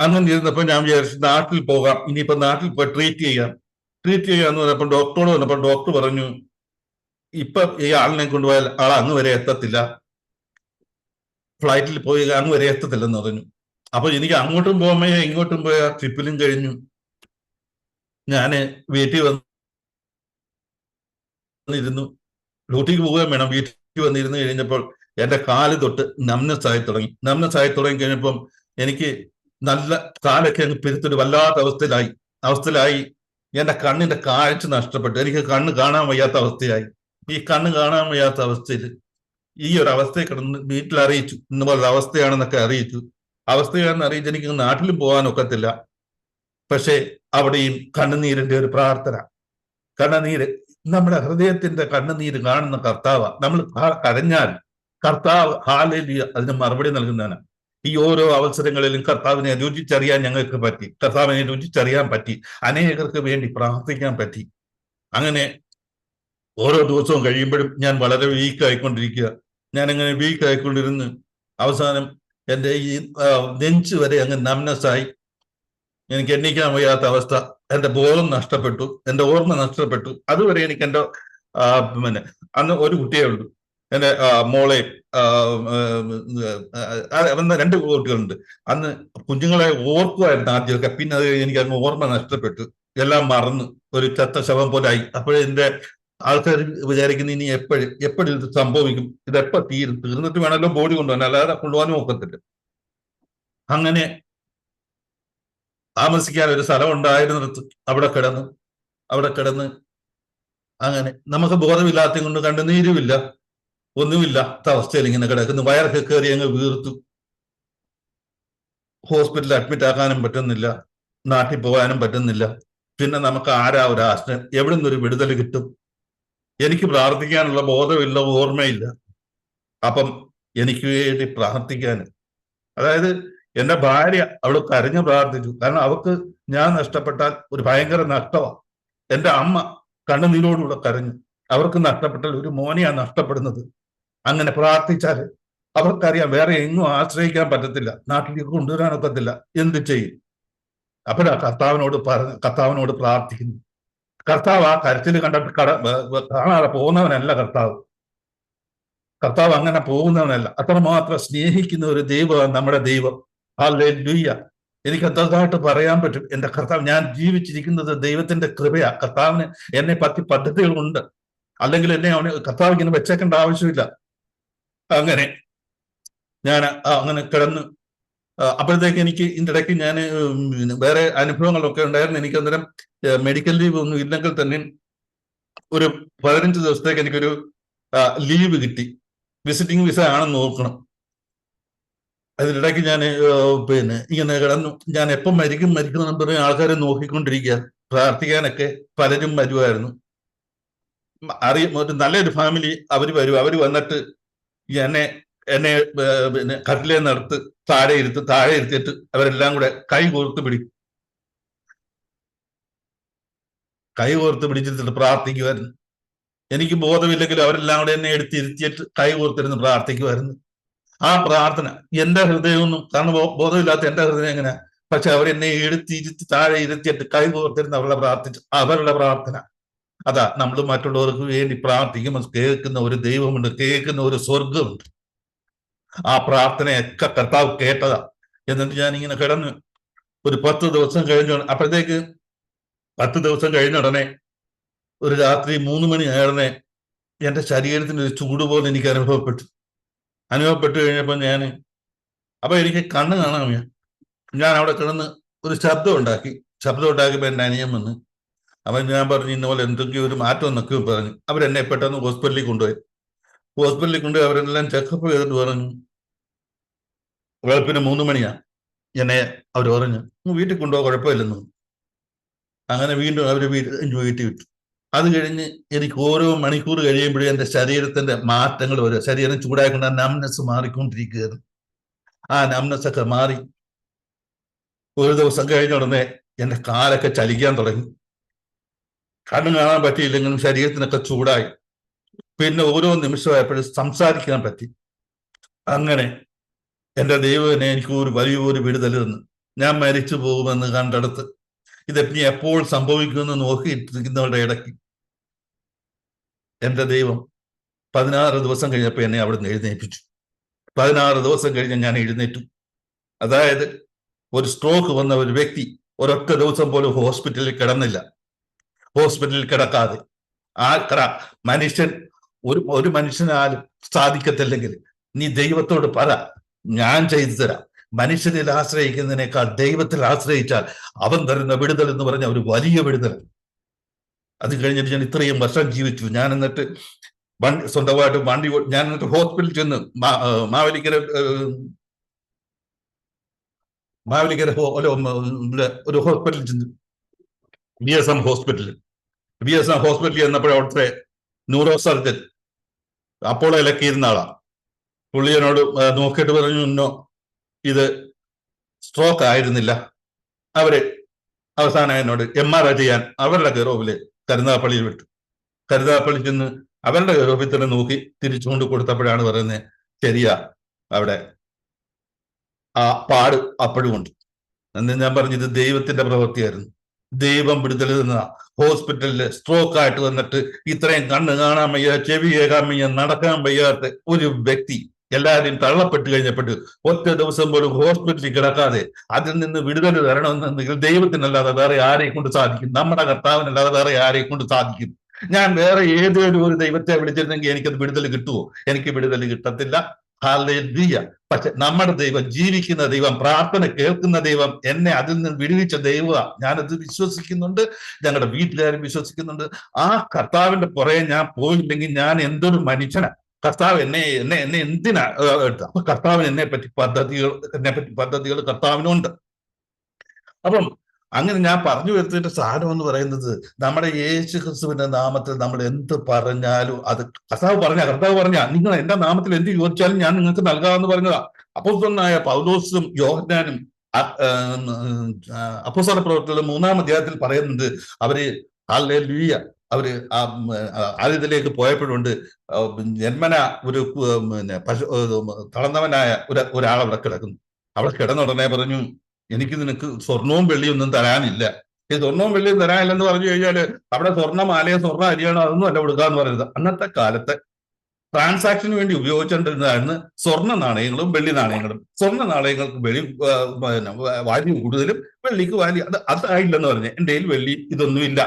അങ്ങനെ ഇരുന്നപ്പോൾ ഞാൻ വിചാരിച്ചു നാട്ടിൽ പോകാം. ഇനിയിപ്പോ നാട്ടിൽ പോയി ട്രീറ്റ് ചെയ്യാന്ന് പറഞ്ഞപ്പോൾ ഡോക്ടറോട് വന്നപ്പോൾ ഡോക്ടർ പറഞ്ഞു, ഇപ്പൊ ഈ ആളിനെ കൊണ്ടുപോയാൽ ആൾ അങ്ങ് വരെ എത്തത്തില്ല, ഫ്ലൈറ്റിൽ പോയി അങ്ങ് വരെ എത്തത്തില്ലെന്ന് പറഞ്ഞു. അപ്പൊ എനിക്ക് അങ്ങോട്ടും പോകാൻ ഇങ്ങോട്ടും പോയ ട്രിപ്പിലും കഴിഞ്ഞു. ഞാന് വീട്ടിൽ വന്നിരുന്നു. ഡ്യൂട്ടിക്ക് പോവുകയും വേണം. വീട്ടിൽ വന്നിരുന്നു കഴിഞ്ഞപ്പോൾ എന്റെ കാല് തൊട്ട് നംനസ് ആയി തുടങ്ങി കഴിഞ്ഞപ്പം എനിക്ക് നല്ല കാലൊക്കെ അങ്ങ് പെരുത്തൊരു വല്ലാത്ത അവസ്ഥയിലായി. എന്റെ കണ്ണിന്റെ കാഴ്ച നഷ്ടപ്പെട്ടു. എനിക്ക് കണ്ണ് കാണാൻ വയ്യാത്ത അവസ്ഥയായി. ഈ കണ്ണ് കാണാൻ വയ്യാത്ത അവസ്ഥയിൽ ഈ ഒരു അവസ്ഥയെ കിടന്ന് വീട്ടിൽ അറിയിച്ചു, ഇന്നുപോലെ അവസ്ഥയാണെന്നൊക്കെ അറിയിച്ചു. എനിക്ക് നാട്ടിലും പോകാനൊക്കത്തില്ല. പക്ഷെ അവിടെയും കണ്ണുനീരിന്റെ ഒരു പ്രാർത്ഥന. കണ്ണുനീര്, നമ്മുടെ ഹൃദയത്തിന്റെ കണ്ണുനീര് കാണുന്ന കർത്താവ്. നമ്മൾ കരഞ്ഞാൽ കർത്താവ് ഹല്ലേലൂയ അതിന് മറുപടി നൽകുന്നതാണ്. ഈ ഓരോ അവസരങ്ങളിലും കർത്താവിനെ രുചിച്ചറിയാൻ ഞങ്ങൾക്ക് പറ്റി. അനേകർക്ക് വേണ്ടി പ്രാർത്ഥിക്കാൻ പറ്റി. അങ്ങനെ ഓരോ ദിവസവും കഴിയുമ്പോഴും ഞാൻ വളരെ വീക്കായിക്കൊണ്ടിരിക്കുക. ഞാനങ്ങനെ വീക്കായിക്കൊണ്ടിരുന്ന് അവസാനം എൻ്റെ ഈ നെഞ്ച് വരെ അങ്ങ് നംനസായി. എനിക്ക് എണ്ണിക്കാൻ വയ്യാത്ത അവസ്ഥ. എൻ്റെ ബോധം നഷ്ടപ്പെട്ടു, എൻ്റെ ഓർമ്മ നഷ്ടപ്പെട്ടു. അതുവരെ എനിക്ക് എൻ്റെ അന്ന് ഒരു കുട്ടിയേ ഉള്ളൂ, എൻ്റെ മോളെ. 2 കുട്ടികളുണ്ട്. അന്ന് കുഞ്ഞുങ്ങളെ ഓർക്കുമായിരുന്നു ആദ്യമൊക്കെ. പിന്നെ അത് എനിക്ക് അങ്ങ് ഓർമ്മ നഷ്ടപ്പെട്ടു, എല്ലാം മറന്നു, ഒരു ചത്ത ശവം പോലെ ആയി. അപ്പോഴേ എൻ്റെ ആൾക്കാർ വിചാരിക്കുന്നു ഇനി എപ്പോഴും ഇത് സംഭവിക്കും, ഇതെപ്പോ തീർന്നിട്ട് വേണമല്ലോ ബോഡി കൊണ്ടുപോകാൻ, അല്ലാതെ കൊണ്ടുപോകാനും ഒക്കത്തില്ല. അങ്ങനെ താമസിക്കാൻ ഒരു സ്ഥലം ഉണ്ടായിരുന്നിടത്ത് അവിടെ കിടന്ന് അങ്ങനെ നമുക്ക് ബോധമില്ലാത്ത കൊണ്ട് കണ്ണുനീരുമില്ല, ഒന്നുമില്ലാത്ത അവസ്ഥയിൽ ഇങ്ങനെ കിടക്കുന്നു. വയറൊക്കെ കയറി അങ്ങ് വീർത്തു. ഹോസ്പിറ്റലിൽ അഡ്മിറ്റ് ആക്കാനും പറ്റുന്നില്ല, നാട്ടിൽ പോകാനും പറ്റുന്നില്ല. പിന്നെ നമുക്ക് ആരാ ഒരു ആശ്രയം? എവിടെ നിന്നൊരു വിടുതൽ കിട്ടും? എനിക്ക് പ്രാർത്ഥിക്കാനുള്ള ബോധമില്ല, ഓർമ്മയില്ല. അപ്പം എനിക്ക് വേണ്ടി പ്രാർത്ഥിക്കാൻ, അതായത് എന്റെ ഭാര്യ അവൾ കരഞ്ഞു പ്രാർത്ഥിച്ചു. കാരണം അവൾക്ക് ഞാൻ നഷ്ടപ്പെട്ടാൽ ഒരു ഭയങ്കര നഷ്ടമാണ്. എൻ്റെ അമ്മ കണ്ണുനീരോടുകൂടെ കരഞ്ഞു. അവർക്ക് നഷ്ടപ്പെട്ടാൽ ഒരു മോനെയാണ് നഷ്ടപ്പെടുന്നത്. അങ്ങനെ പ്രാർത്ഥിച്ചാൽ അവർക്കറിയാം വേറെ എങ്ങും ആശ്രയിക്കാൻ പറ്റത്തില്ല, നാട്ടിലേക്ക് കൊണ്ടുവരാനൊക്കത്തില്ല, എന്ത് ചെയ്യും? അപ്പോഴാ കർത്താവിനോട് പ്രാർത്ഥിക്കുന്നു. കർത്താവ് ആ കരച്ചിൽ കണ്ടിട്ട് കാണാതെ പോകുന്നവനല്ല കർത്താവ്. കർത്താവ് അങ്ങനെ പോകുന്നവനല്ല. അത്രമാത്രം സ്നേഹിക്കുന്ന ഒരു ദൈവമാണ് നമ്മുടെ ദൈവം. ഹല്ലേലൂയ. എനിക്ക് അത്രമായിട്ട് പറയാൻ പറ്റും. എന്റെ കർത്താവ്, ഞാൻ ജീവിച്ചിരിക്കുന്നത് ദൈവത്തിന്റെ കൃപയാ. കർത്താവിന് എന്നെ പറ്റി പദ്ധതികളുണ്ട്, അല്ലെങ്കിൽ എന്നെ കർത്താവ് ഇങ്ങനെ വെച്ചേക്കേണ്ട ആവശ്യമില്ല. അങ്ങനെ ഞാൻ അങ്ങനെ കിടന്ന് അപ്പോഴത്തേക്ക് എനിക്ക് ഇതിൻ്റെ ഇടയ്ക്ക് ഞാൻ വേറെ അനുഭവങ്ങളൊക്കെ ഉണ്ടായിരുന്നു. എനിക്ക് അന്നേരം മെഡിക്കൽ ലീവ് ഒന്നും ഇല്ലെങ്കിൽ തന്നെ ഒരു 15 ദിവസത്തേക്ക് എനിക്കൊരു ലീവ് കിട്ടി. വിസിറ്റിംഗ് വിസ ആണെന്ന് നോക്കണം. അതിനിടയ്ക്ക് ഞാൻ ഇങ്ങനെ കിടന്നു. ഞാൻ എപ്പം മരിക്കും എന്ന് പറഞ്ഞ ആൾക്കാരെ നോക്കിക്കൊണ്ടിരിക്കുക. പ്രാർത്ഥിക്കാനൊക്കെ പലരും വരുമായിരുന്നു. ഒരു നല്ലൊരു ഫാമിലി അവർ വന്നിട്ട് എന്നെ കട്ടിലേ നടത്ത് താഴെ ഇരുത്തിയിട്ട് അവരെല്ലാം കൂടെ കൈ കോർത്ത് പിടിച്ചിട്ട് പ്രാർത്ഥിക്കുമായിരുന്നു. എനിക്ക് ബോധമില്ലെങ്കിലും അവരെല്ലാം കൂടെ എന്നെ എടുത്തിരുത്തിയിട്ട് കൈ കോർത്തിരുന്ന് പ്രാർത്ഥിക്കുമായിരുന്നു. ആ പ്രാർത്ഥന എന്റെ ഹൃദയമൊന്നും, കാരണം ബോധമില്ലാത്ത എന്റെ ഹൃദയം എങ്ങനെയാ, പക്ഷെ അവരെന്നെ എടുത്തിരുത്തി താഴെ ഇരുത്തിയിട്ട് കൈ കോർത്തിരുന്ന് അവരുടെ പ്രാർത്ഥന. അതാ നമ്മൾ മറ്റുള്ളവർക്ക് വേണ്ടി പ്രാർത്ഥിക്കുമ്പോൾ കേൾക്കുന്ന ഒരു ദൈവമുണ്ട്, കേൾക്കുന്ന ഒരു സ്വർഗമുണ്ട്. ആ പ്രാർത്ഥനയൊക്കെ കർത്താവ് കേട്ടതാ. എന്നിട്ട് ഞാൻ ഇങ്ങനെ കിടന്ന് ഒരു 10 ദിവസം അപ്പോഴത്തേക്ക് 10 ദിവസം കഴിഞ്ഞ ഉടനെ ഒരു രാത്രി 3 മണി ആയടനെ എന്റെ ശരീരത്തിന് ഒരു ചൂട് പോലെ എനിക്ക് അനുഭവപ്പെട്ടു കഴിഞ്ഞപ്പോൾ അപ്പൊ എനിക്ക് കണ്ണ് കാണാൻ വയ്യ. ഞാൻ അവിടെ കിടന്ന് ഒരു ശബ്ദം ഉണ്ടാക്കിയപ്പോൾ എന്റെ അനിയൻ വന്ന്. അവൻ ഞാൻ പറഞ്ഞു ഇന്നപോലെ എന്തൊക്കെയോ ഒരു മാറ്റം എന്നൊക്കെ പറഞ്ഞു. അവരെന്നെ പെട്ടെന്ന് ഹോസ്പിറ്റലിൽ കൊണ്ടുപോയി അവരെല്ലാം ചെക്കപ്പ് ചെയ്തിട്ട് പറഞ്ഞു വെളുപ്പിന് 3 മണിയാ. എന്നെ അവർ പറഞ്ഞു വീട്ടിൽ കൊണ്ടുപോകാൻ കുഴപ്പമില്ലെന്ന്. അങ്ങനെ വീണ്ടും അവർ വീട്ടിൽ വിട്ടു. അത് കഴിഞ്ഞ് എനിക്ക് ഓരോ മണിക്കൂർ കഴിയുമ്പോഴും എൻ്റെ ശരീരത്തിന്റെ മാറ്റങ്ങൾ വരും. ശരീരം ചൂടായിക്കൊണ്ട് നംനെസ് മാറിക്കൊണ്ടിരിക്കുകയായിരുന്നു. ആ നംനെസ് ഒക്കെ മാറി ഒരു ദിവസം കഴിഞ്ഞ ഉടനെ എൻ്റെ കാലൊക്കെ ചലിക്കാൻ തുടങ്ങി. കണ്ണു കാണാൻ പറ്റിയില്ലെങ്കിലും ശരീരത്തിനൊക്കെ ചൂടായി. പിന്നെ ഓരോ നിമിഷമായപ്പോഴും സംസാരിക്കാൻ പറ്റി. അങ്ങനെ എൻ്റെ ദൈവനെ എനിക്ക് വലിയൊരു വിടുതൽ തന്നു. ഞാൻ മരിച്ചു പോകുമെന്ന് കണ്ടെടുത്ത് ഇതെപ്പി എപ്പോൾ സംഭവിക്കുമെന്ന് നോക്കിയിട്ടിരിക്കുന്നവരുടെ ഇടയ്ക്ക് എൻ്റെ ദൈവം 16 ദിവസം കഴിഞ്ഞപ്പോൾ എന്നെ അവിടെ നിന്ന് എഴുന്നേൽപ്പിച്ചു. 16 ദിവസം കഴിഞ്ഞ് ഞാൻ എഴുന്നേറ്റു. അതായത് ഒരു സ്ട്രോക്ക് വന്ന ഒരു വ്യക്തി ഒരൊറ്റ ദിവസം പോലും ഹോസ്പിറ്റലിൽ കിടന്നില്ല. ഹോസ്പിറ്റലിൽ കിടക്കാതെ ഒരു മനുഷ്യനാലും സാധിക്കത്തില്ലെങ്കിൽ നീ ദൈവത്തോട് പറ, ഞാൻ ചെയ്തു തരാം. മനുഷ്യരിൽ ആശ്രയിക്കുന്നതിനേക്കാൾ ദൈവത്തിൽ ആശ്രയിച്ചാൽ അവൻ തരുന്ന വിടുതൽ എന്ന് പറഞ്ഞ ഒരു വലിയ വിടുതൽ. അത് കഴിഞ്ഞിട്ട് ഞാൻ ഇത്രയും വർഷം ജീവിച്ചു. ഞാൻ എന്നിട്ട് സ്വന്തമായിട്ട് ഞാൻ എന്നിട്ട് ഹോസ്പിറ്റലിൽ ചെന്ന് മാവേലിക്കര ഒരു ഹോസ്പിറ്റലിൽ ചെന്ന് BSM ഹോസ്പിറ്റലിൽ ചെന്നപ്പോഴേ അവിടുത്തെ ന്യൂറോ സർജൻ അപ്പോളയിലൊക്കെ ഇരുന്ന ആളാ. പുള്ളിയനോട് നോക്കിയിട്ട് പറഞ്ഞു ഇത് സ്ട്രോക്ക് ആയിരുന്നില്ല. അവര് അവസാനം എന്നോട് MRI ചെയ്യാൻ അവരുടെ ഗർഭത്തില് കരുനാഗപ്പള്ളിയിൽ വിട്ടു. കരുനാഗപ്പള്ളി ചെന്ന് അവരുടെ ഗർഭത്തിൽ തന്നെ നോക്കി തിരിച്ചുകൊണ്ട് കൊടുത്തപ്പോഴാണ് പറയുന്നത് ശരിയാ, അവിടെ ആ പാട് അപ്പോഴും ഉണ്ട് എന്ന്. ഞാൻ പറഞ്ഞു ഇത് ദൈവത്തിന്റെ പ്രവൃത്തിയായിരുന്നു. ദൈവം വിടുതൽ തന്ന ഹോസ്പിറ്റലിൽ സ്ട്രോക്ക് ആയിട്ട് വന്നിട്ട് ഇത്രയും കണ്ണ് കാണാൻ വയ്യ, ചെവി കേൾക്കാൻ വയ്യ, നടക്കാൻ വയ്യാത്ത ഒരു വ്യക്തി എല്ലാവരെയും തള്ളപ്പെട്ട് കഴിഞ്ഞപ്പോൾ ഒറ്റ ദിവസം പോലും ഹോസ്പിറ്റലിൽ കിടക്കാതെ അതിൽ നിന്ന് വിടുതൽ തരണമെന്നുണ്ടെങ്കിൽ ദൈവത്തിനല്ലാതെ വേറെ ആരെയും കൊണ്ട് സാധിക്കും? നമ്മുടെ കർത്താവിനല്ലാതെ വേറെ ആരെയും കൊണ്ട് സാധിക്കും? ഞാൻ വേറെ ഏതൊരു ഒരു ദൈവത്തെ വിളിച്ചിരുന്നെങ്കിൽ എനിക്കത് വിടുതൽ കിട്ടുമോ? എനിക്ക് വിടുതൽ കിട്ടത്തില്ല. ഹല്ലേലൂയ. പക്ഷെ നമ്മുടെ ദൈവം, ജീവിക്കുന്ന ദൈവം, പ്രാർത്ഥന കേൾക്കുന്ന ദൈവം, എന്നെ അതിൽ നിന്ന് വിടുവിച്ച ദൈവമാണ്. ഞാനത് വിശ്വസിക്കുന്നുണ്ട്, ഞങ്ങളുടെ വീട്ടുകാരും വിശ്വസിക്കുന്നുണ്ട്. ആ കർത്താവിന്റെ പുറകെ ഞാൻ പോയില്ലെങ്കിൽ ഞാൻ എന്തൊരു മനുഷ്യനാ. കർത്താവ് എന്നെ എന്തിനാ എടുത്തത്? അപ്പൊ കർത്താവിന് എന്നെ പറ്റി പദ്ധതികൾ കർത്താവിനുണ്ട്. അപ്പം അങ്ങനെ ഞാൻ പറഞ്ഞു വരുത്തിയിട്ട് സാധനം എന്ന് പറയുന്നത്, നമ്മുടെ യേശു ക്രിസ്തുവിന്റെ നാമത്തിൽ നമ്മൾ എന്ത് പറഞ്ഞാലും അത് കർത്താവ് പറഞ്ഞ നിങ്ങൾ എന്റെ നാമത്തിൽ എന്ത് ചോദിച്ചാലും ഞാൻ നിങ്ങൾക്ക് നൽകാമെന്ന് പറഞ്ഞതാ. അപ്പോസ്തലനായ പൗലോസും യോഹന്നാനും അപ്പോസ്തല പ്രവർത്തനത്തിലെ 3-ാം അധ്യായത്തിൽ പറയുന്നുണ്ട്. അവര് ഹല്ലേലൂയ അവര് ആദ്യത്തിലേക്ക് പോയപ്പോഴുണ്ട് ജന്മന ഒരു പിന്നെ തളർന്നവനായ ഒരാൾ അവിടെ കിടക്കുന്നു. അവിടെ കിടന്ന ഉടനെ പറഞ്ഞു, എനിക്ക് നിനക്ക് സ്വർണവും വെള്ളിയൊന്നും തരാനില്ല. ഈ സ്വർണവും വെള്ളിയും തരാനില്ലെന്ന് പറഞ്ഞു കഴിഞ്ഞാല് അവിടെ സ്വർണ്ണമാലയോ സ്വർണ്ണ അരിയാണോ അതൊന്നും അല്ല കൊടുക്കാന്ന് പറയുന്നത്. അന്നത്തെ കാലത്ത് ട്രാൻസാക്ഷന് വേണ്ടി ഉപയോഗിച്ചുകൊണ്ടിരുന്നതായിരുന്നു സ്വർണ്ണ നാണയങ്ങളും വെള്ളി നാണയങ്ങളും. സ്വർണ്ണ നാണയങ്ങൾക്ക് വാല്യൂ കൂടുതലും, വെള്ളിക്ക് വാല്യൂ അതായില്ലെന്ന് പറഞ്ഞു. എൻ്റെ കയ്യിൽ വെള്ളി ഇതൊന്നുമില്ല.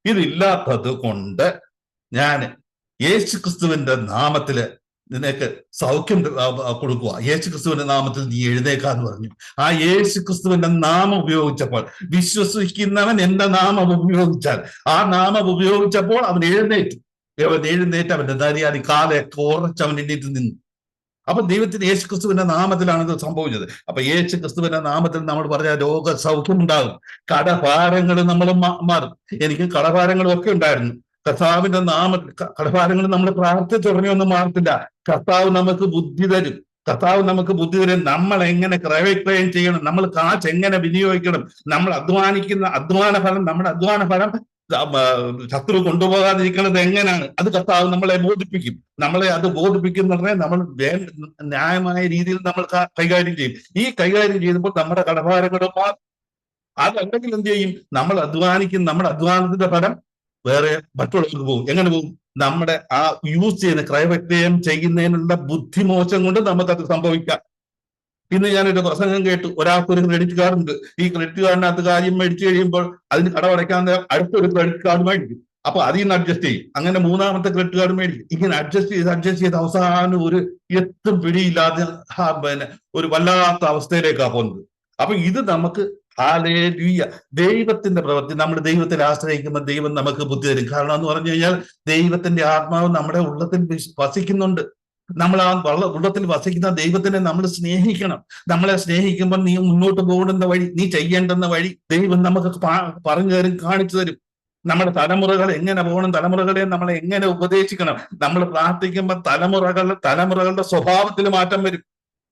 ഇതില്ലാത്തത് കൊണ്ട് ഞാൻ യേശു ക്രിസ്തുവിന്റെ നാമത്തില് നിനക്ക് സൗഖ്യം കൊടുക്കുക, യേശു ക്രിസ്തുവിന്റെ നാമത്തിൽ നീ എഴുന്നേക്കാന്ന് പറഞ്ഞു. ആ യേശു ക്രിസ്തുവിന്റെ നാമം ഉപയോഗിച്ചപ്പോൾ, വിശ്വസിക്കുന്നവൻ എന്റെ നാമം ഉപയോഗിച്ചാൽ, ആ നാമം ഉപയോഗിച്ചപ്പോൾ അവൻ എഴുന്നേറ്റ് അവന്റെ ധരിയാതി കാലെ കുറച്ച് അവൻ എണ്ണീറ്റ് നിന്നു. അപ്പൊ ദൈവത്തിന് യേശു ക്രിസ്തുവിന്റെ നാമത്തിലാണ് ഇത് സംഭവിച്ചത്. അപ്പൊ യേശു ക്രിസ്തുവിന്റെ നാമത്തിൽ നമ്മൾ പറഞ്ഞ രോഗ സൗഖ്യം ഉണ്ടാകും, കടഭാരങ്ങൾ നമ്മൾ മാറും. എനിക്ക് കടഭാരങ്ങളും ഒക്കെ ഉണ്ടായിരുന്നു. കർത്താവിന്റെ നാമത്തിൽ കടഭാരങ്ങൾ നമ്മൾ പ്രാർത്ഥിച്ചുടനെയൊന്നും മാറത്തില്ല. കർത്താവ് നമുക്ക് ബുദ്ധി തരും. കർത്താവ് നമുക്ക് ബുദ്ധി തരും. നമ്മൾ എങ്ങനെ ക്രയവിക്രയം ചെയ്യണം, നമ്മൾ കാശ് എങ്ങനെ വിനിയോഗിക്കണം, നമ്മൾ അധ്വാന ഫലം, നമ്മുടെ അധ്വാന ഫലം ശത്രു കൊണ്ടുപോകാതിരിക്കുന്നത് എങ്ങനെയാണ്, അത് കർത്താവ് നമ്മളെ ബോധിപ്പിക്കും. നമ്മളെ അത് ബോധിപ്പിക്കുന്നതിനെ നമ്മൾ ന്യായമായ രീതിയിൽ നമ്മൾ കൈകാര്യം ചെയ്യും. ഈ കൈകാര്യം ചെയ്യുമ്പോൾ നമ്മുടെ കടഭാരങ്ങളും മാറും. അതല്ലെങ്കിൽ എന്ത് ചെയ്യും? നമ്മൾ നമ്മുടെ അധ്വാനത്തിന്റെ ഫലം വേറെ മറ്റുള്ളവർക്ക് പോകും. എങ്ങനെ പോകും? നമ്മുടെ ആ യൂസ് ചെയ്യുന്ന ക്രയവിക്രയം ചെയ്യുന്നതിനുള്ള ബുദ്ധിമോശം കൊണ്ട് നമുക്കത് സംഭവിക്കാം. ഇന്ന് ഞാനൊരു പ്രസംഗം കേട്ടു. ഒരാൾക്കൊരു ക്രെഡിറ്റ് കാർഡ് ഉണ്ട്. ഈ ക്രെഡിറ്റ് കാർഡിനകത്ത് കാര്യം മേടിച്ചു കഴിയുമ്പോൾ അതിന് കടമടയ്ക്കാൻ അടുത്തൊരു ക്രെഡിറ്റ് കാർഡ് മേടിക്കും. അപ്പൊ അതിൽ നിന്ന് അഡ്ജസ്റ്റ് ചെയ്യും. അങ്ങനെ മൂന്നാമത്തെ ക്രെഡിറ്റ് കാർഡ് മേടിക്കും. ഇങ്ങനെ അഡ്ജസ്റ്റ് ചെയ്ത് അവസാനം ഒരു എത്തും പിടിയില്ലാതെ പിന്നെ ഒരു വല്ലാത്ത അവസ്ഥയിലേക്കാണ് പോകുന്നത്. അപ്പൊ ഇത് നമുക്ക് ഹല്ലേലൂയ, ദൈവത്തിന്റെ പ്രവൃത്തി. നമ്മൾ ദൈവത്തിൽ ആശ്രയിക്കുമ്പോൾ ദൈവം നമുക്ക് ബുദ്ധി തരും. കാരണം എന്ന് പറഞ്ഞു കഴിഞ്ഞാൽ ദൈവത്തിന്റെ ആത്മാവ് നമ്മുടെ ഉള്ളത്തിൽ വസിക്കുന്നുണ്ട്. നമ്മൾ ആ ഉള്ളത്തിൽ വസിക്കുന്ന ദൈവത്തിനെ നമ്മൾ സ്നേഹിക്കണം. നമ്മളെ സ്നേഹിക്കുമ്പോൾ നീ മുന്നോട്ട് പോകുന്ന വഴി, നീ ചെയ്യേണ്ടുന്ന വഴി ദൈവം നമുക്ക് പറഞ്ഞു തരും, കാണിച്ചു തരും. നമ്മുടെ തലമുറകൾ എങ്ങനെ പോകണം, തലമുറകളെ നമ്മളെ എങ്ങനെ ഉപദേശിക്കണം. നമ്മൾ പ്രാർത്ഥിക്കുമ്പോൾ തലമുറകളുടെ സ്വഭാവത്തിൽ മാറ്റം വരും.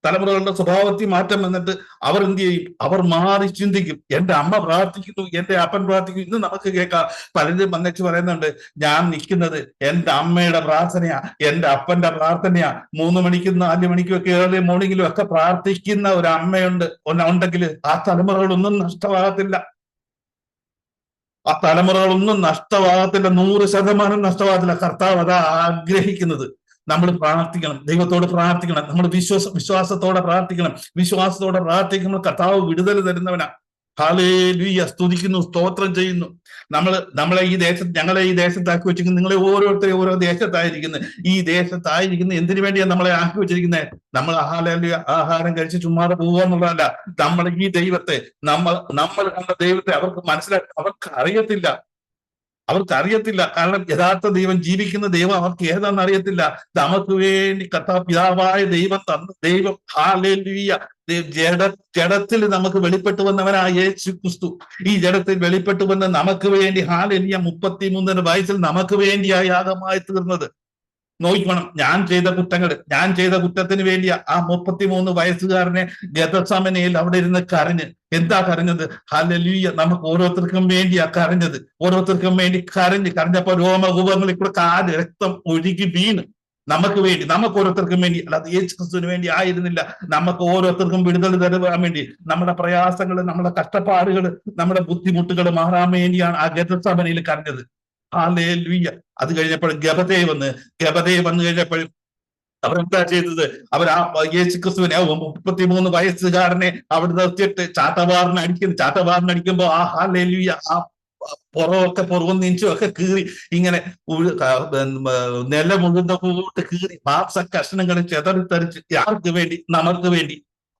തലമുറകളുടെ സ്വഭാവത്തിൽ മാറ്റം വന്നിട്ട് അവർ എന്ത് ചെയ്യും? അവർ മാറി ചിന്തിക്കും. എന്റെ അമ്മ പ്രാർത്ഥിക്കുന്നു, എന്റെ അപ്പൻ പ്രാർത്ഥിക്കുന്നു. ഇന്ന് നമുക്ക് കേൾക്കാം, പലരും വന്നിച്ച് പറയുന്നുണ്ട്, ഞാൻ നിൽക്കുന്നത് എന്റെ അമ്മയുടെ പ്രാർത്ഥനയാ, എന്റെ അപ്പന്റെ പ്രാർത്ഥനയാ. 3 മണിക്കും 4 മണിക്കും ഒക്കെ ഏർലി മോർണിംഗിലും ഒക്കെ പ്രാർത്ഥിക്കുന്ന ഒരു അമ്മയുണ്ട് ഉണ്ടെങ്കിൽ ആ തലമുറകളൊന്നും നഷ്ടമാകത്തില്ല. ആ തലമുറകളൊന്നും നഷ്ടമാകത്തില്ല, 100% നഷ്ടമാകത്തില്ല. കർത്താവ് അതാ ആഗ്രഹിക്കുന്നത്. നമ്മൾ പ്രാർത്ഥിക്കണം, ദൈവത്തോട് പ്രാർത്ഥിക്കണം, നമ്മൾ വിശ്വാസത്തോടെ പ്രാർത്ഥിക്കണം. വിശ്വാസത്തോടെ പ്രാർത്ഥിക്കുമ്പോൾ കർത്താവ് വിടുതൽ തരുന്നവനാ. ഹല്ലേലൂയ, സ്തുതിക്കുന്നു, സ്തോത്രം ചെയ്യുന്നു. ഞങ്ങളെ ഈ ദേശത്താക്കി വെച്ചിരിക്കുന്നത്, നിങ്ങളെ ഓരോരുത്തരെയും ഓരോ ദേശത്തായിരിക്കുന്നത്. ഈ ദേശത്തായിരിക്കുന്നത് എന്തിനു വേണ്ടിയാണ് നമ്മളെ ആക്കി വെച്ചിരിക്കുന്നത്? നമ്മൾ ഹല്ലേലൂയ ആഹാരം കഴിച്ച് ചുമ്മാതെ പോവുക എന്നുള്ളതല്ല. നമ്മൾ ഈ ദൈവത്തെ നമ്മൾ കണ്ട ദൈവത്തെ അവർക്ക് അറിയത്തില്ല. കാരണം യഥാർത്ഥ ദൈവം, ജീവിക്കുന്ന ദൈവം അവർക്ക് ഏതാണെന്ന് അറിയത്തില്ല. നമുക്ക് വേണ്ടി പിതാവായ ദൈവം തന്ന ദൈവം, ഹല്ലേലൂയ, ജഡത്തിൽ നമുക്ക് വെളിപ്പെട്ടു വന്നവനായ യേശു ക്രിസ്തു. ഈ ജഡത്തിൽ വെളിപ്പെട്ടു വന്ന നമുക്ക് വേണ്ടി, ഹല്ലേലൂയ, 33 വയസ്സിൽ നമുക്ക് വേണ്ടിയായി യാഗമായി തീർന്നത്. നോക്കണം, ഞാൻ ചെയ്ത കുറ്റത്തിന് വേണ്ടി ആ 33 വയസ്സുകാരനെ ഗെത്സമനയിൽ അവിടെ ഇരുന്ന് കരഞ്ഞ്. എന്താ കരഞ്ഞത്? ഹല്ലേലൂയ, നമുക്ക് ഓരോരുത്തർക്കും വേണ്ടിയാ കരഞ്ഞത്. ഓരോരുത്തർക്കും വേണ്ടി കരഞ്ഞപ്പോ രോമകൂപങ്ങളിൽ കൂടെ രക്തം ഒഴുകി വീണ്. നമുക്ക് ഓരോരുത്തർക്കും വേണ്ടി, അല്ലാതെ യേശു ക്രിസ്തുവിന് വേണ്ടി ആയിരുന്നില്ല. നമുക്ക് ഓരോരുത്തർക്കും വിടുതൽ തരുവാൻ വേണ്ടി, നമ്മുടെ പ്രയാസങ്ങൾ, നമ്മുടെ കഷ്ടപ്പാടുകൾ, നമ്മുടെ ബുദ്ധിമുട്ടുകൾ മാറാൻ വേണ്ടിയാണ് ആ ഗെത്സമനയിൽ കരഞ്ഞത്. ഹല്ലേലൂയ. അത് കഴിഞ്ഞപ്പോൾ ഗബതേ വന്നു കഴിഞ്ഞപ്പോഴും അവരെന്താ ചെയ്തത്? അവർ ആ യേശു ക്രിസ്തുവിനെ 33 വയസ്സുകാരനെ അവിടെ നിർത്തിയിട്ട് ചാട്ടവാറിനടിക്കുമ്പോ ആ ഹല്ലേലൂയ, ആ പുറവും നെഞ്ചും ഒക്കെ കീറി, ഇങ്ങനെ നിലമുഴുന്ന കൂട്ട് കീറി മാംസ കഷ്ണങ്ങൾ ചെതറിത്തെറിച്ച്, ആർക്ക് വേണ്ടി? നമുക്ക് വേണ്ടി.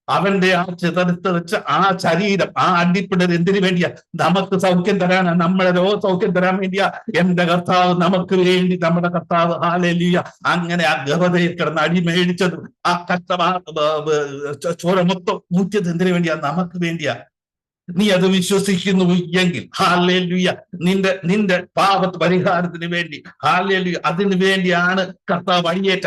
അവന്റെ ആ ചിതറിത്തെറിച്ച ആ ശരീരം, ആ അടിപ്പിടൽ എന്തിനു വേണ്ടിയാ? നമുക്ക് സൗഖ്യം തരാനാ, നമ്മളെ സൗഖ്യം തരാൻ വേണ്ടിയാ എന്റെ കർത്താവ് നമുക്ക് വേണ്ടി, നമ്മുടെ കർത്താവ് ഹല്ലേലൂയ അങ്ങനെ ആ ഗർഭതയിൽ കിടന്ന് അടിമേടിച്ചതും ആ ചോര മൊത്തം ഊറ്റിയത് എന്തിനു വേണ്ടിയാ? നമുക്ക് വേണ്ടിയാ. നീ അത് വിശ്വസിക്കുന്നു എങ്കിൽ ഹല്ലേലൂയ, നിന്റെ പാപത്ത് പരിഹാരത്തിന് വേണ്ടി, ഹല്ലേലൂയ, അതിനു വേണ്ടിയാണ് കർത്താവ് അടിയേറ്റ.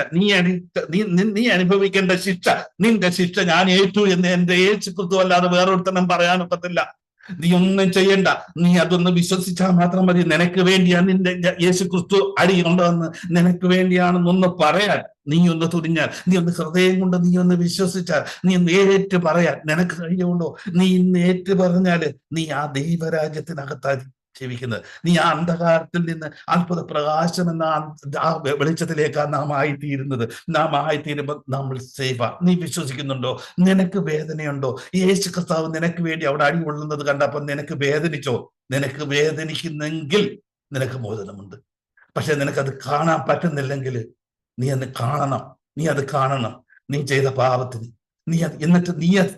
നീ അനുഭവിക്കേണ്ട ശിക്ഷ, നിന്റെ ശിക്ഷ ഞാൻ ഏറ്റു എന്ന് എന്റെ യേശു ക്രിസ്തു അല്ലാതെ വേറൊരുത്തനും പറയാനൊക്കത്തില്ല. നീ ഒന്നും ചെയ്യണ്ട, നീ അതൊന്ന് വിശ്വസിച്ചാൽ മാത്രം മതി. നിനക്ക് വേണ്ടിയാണ് നിന്റെ യേശു ക്രിസ്തു അടി കൊണ്ടുവന്ന് നിനക്ക് വേണ്ടിയാണെന്നൊന്ന് പറയാൻ നീ ഒന്ന് തുനിഞ്ഞാൽ, നീ ഒന്ന് ഹൃദയം കൊണ്ട് നീ ഒന്ന് വിശ്വസിച്ചാൽ, നീ ഒന്ന് ഏറ്റു പറയാൻ നിനക്ക് കഴിയുണ്ടോ? നീ ഇന്ന് ഏറ്റു പറഞ്ഞാല് നീ ആ ദൈവരാജ്യത്തിനകത്തായി ജീവിക്കുന്നത്. നീ ആ അന്ധകാരത്തിൽ നിന്ന് അത്ഭുത പ്രകാശം എന്ന ആ വെളിച്ചത്തിലേക്കാണ് നാം ആയിത്തീരുന്നത്. നാം ആയിത്തീരുമ്പോൾ നമ്മൾ സേഫാ. നീ വിശ്വസിക്കുന്നുണ്ടോ? നിനക്ക് വേദനയുണ്ടോ? യേശു കർത്താവ് നിനക്ക് വേണ്ടി അവിടെ അടി കൊള്ളുന്നത് കണ്ടപ്പോൾ നിനക്ക് വേദനിച്ചോ? നിനക്ക് വേദനിക്കുന്നെങ്കിൽ നിനക്ക് മോചനമുണ്ട്. പക്ഷെ നിനക്കത് കാണാൻ പറ്റുന്നില്ലെങ്കിൽ നീ അത് കാണണം. നീ അത് കാണണം. നീ ചെയ്ത പാപത്തിന് എന്നിട്ട്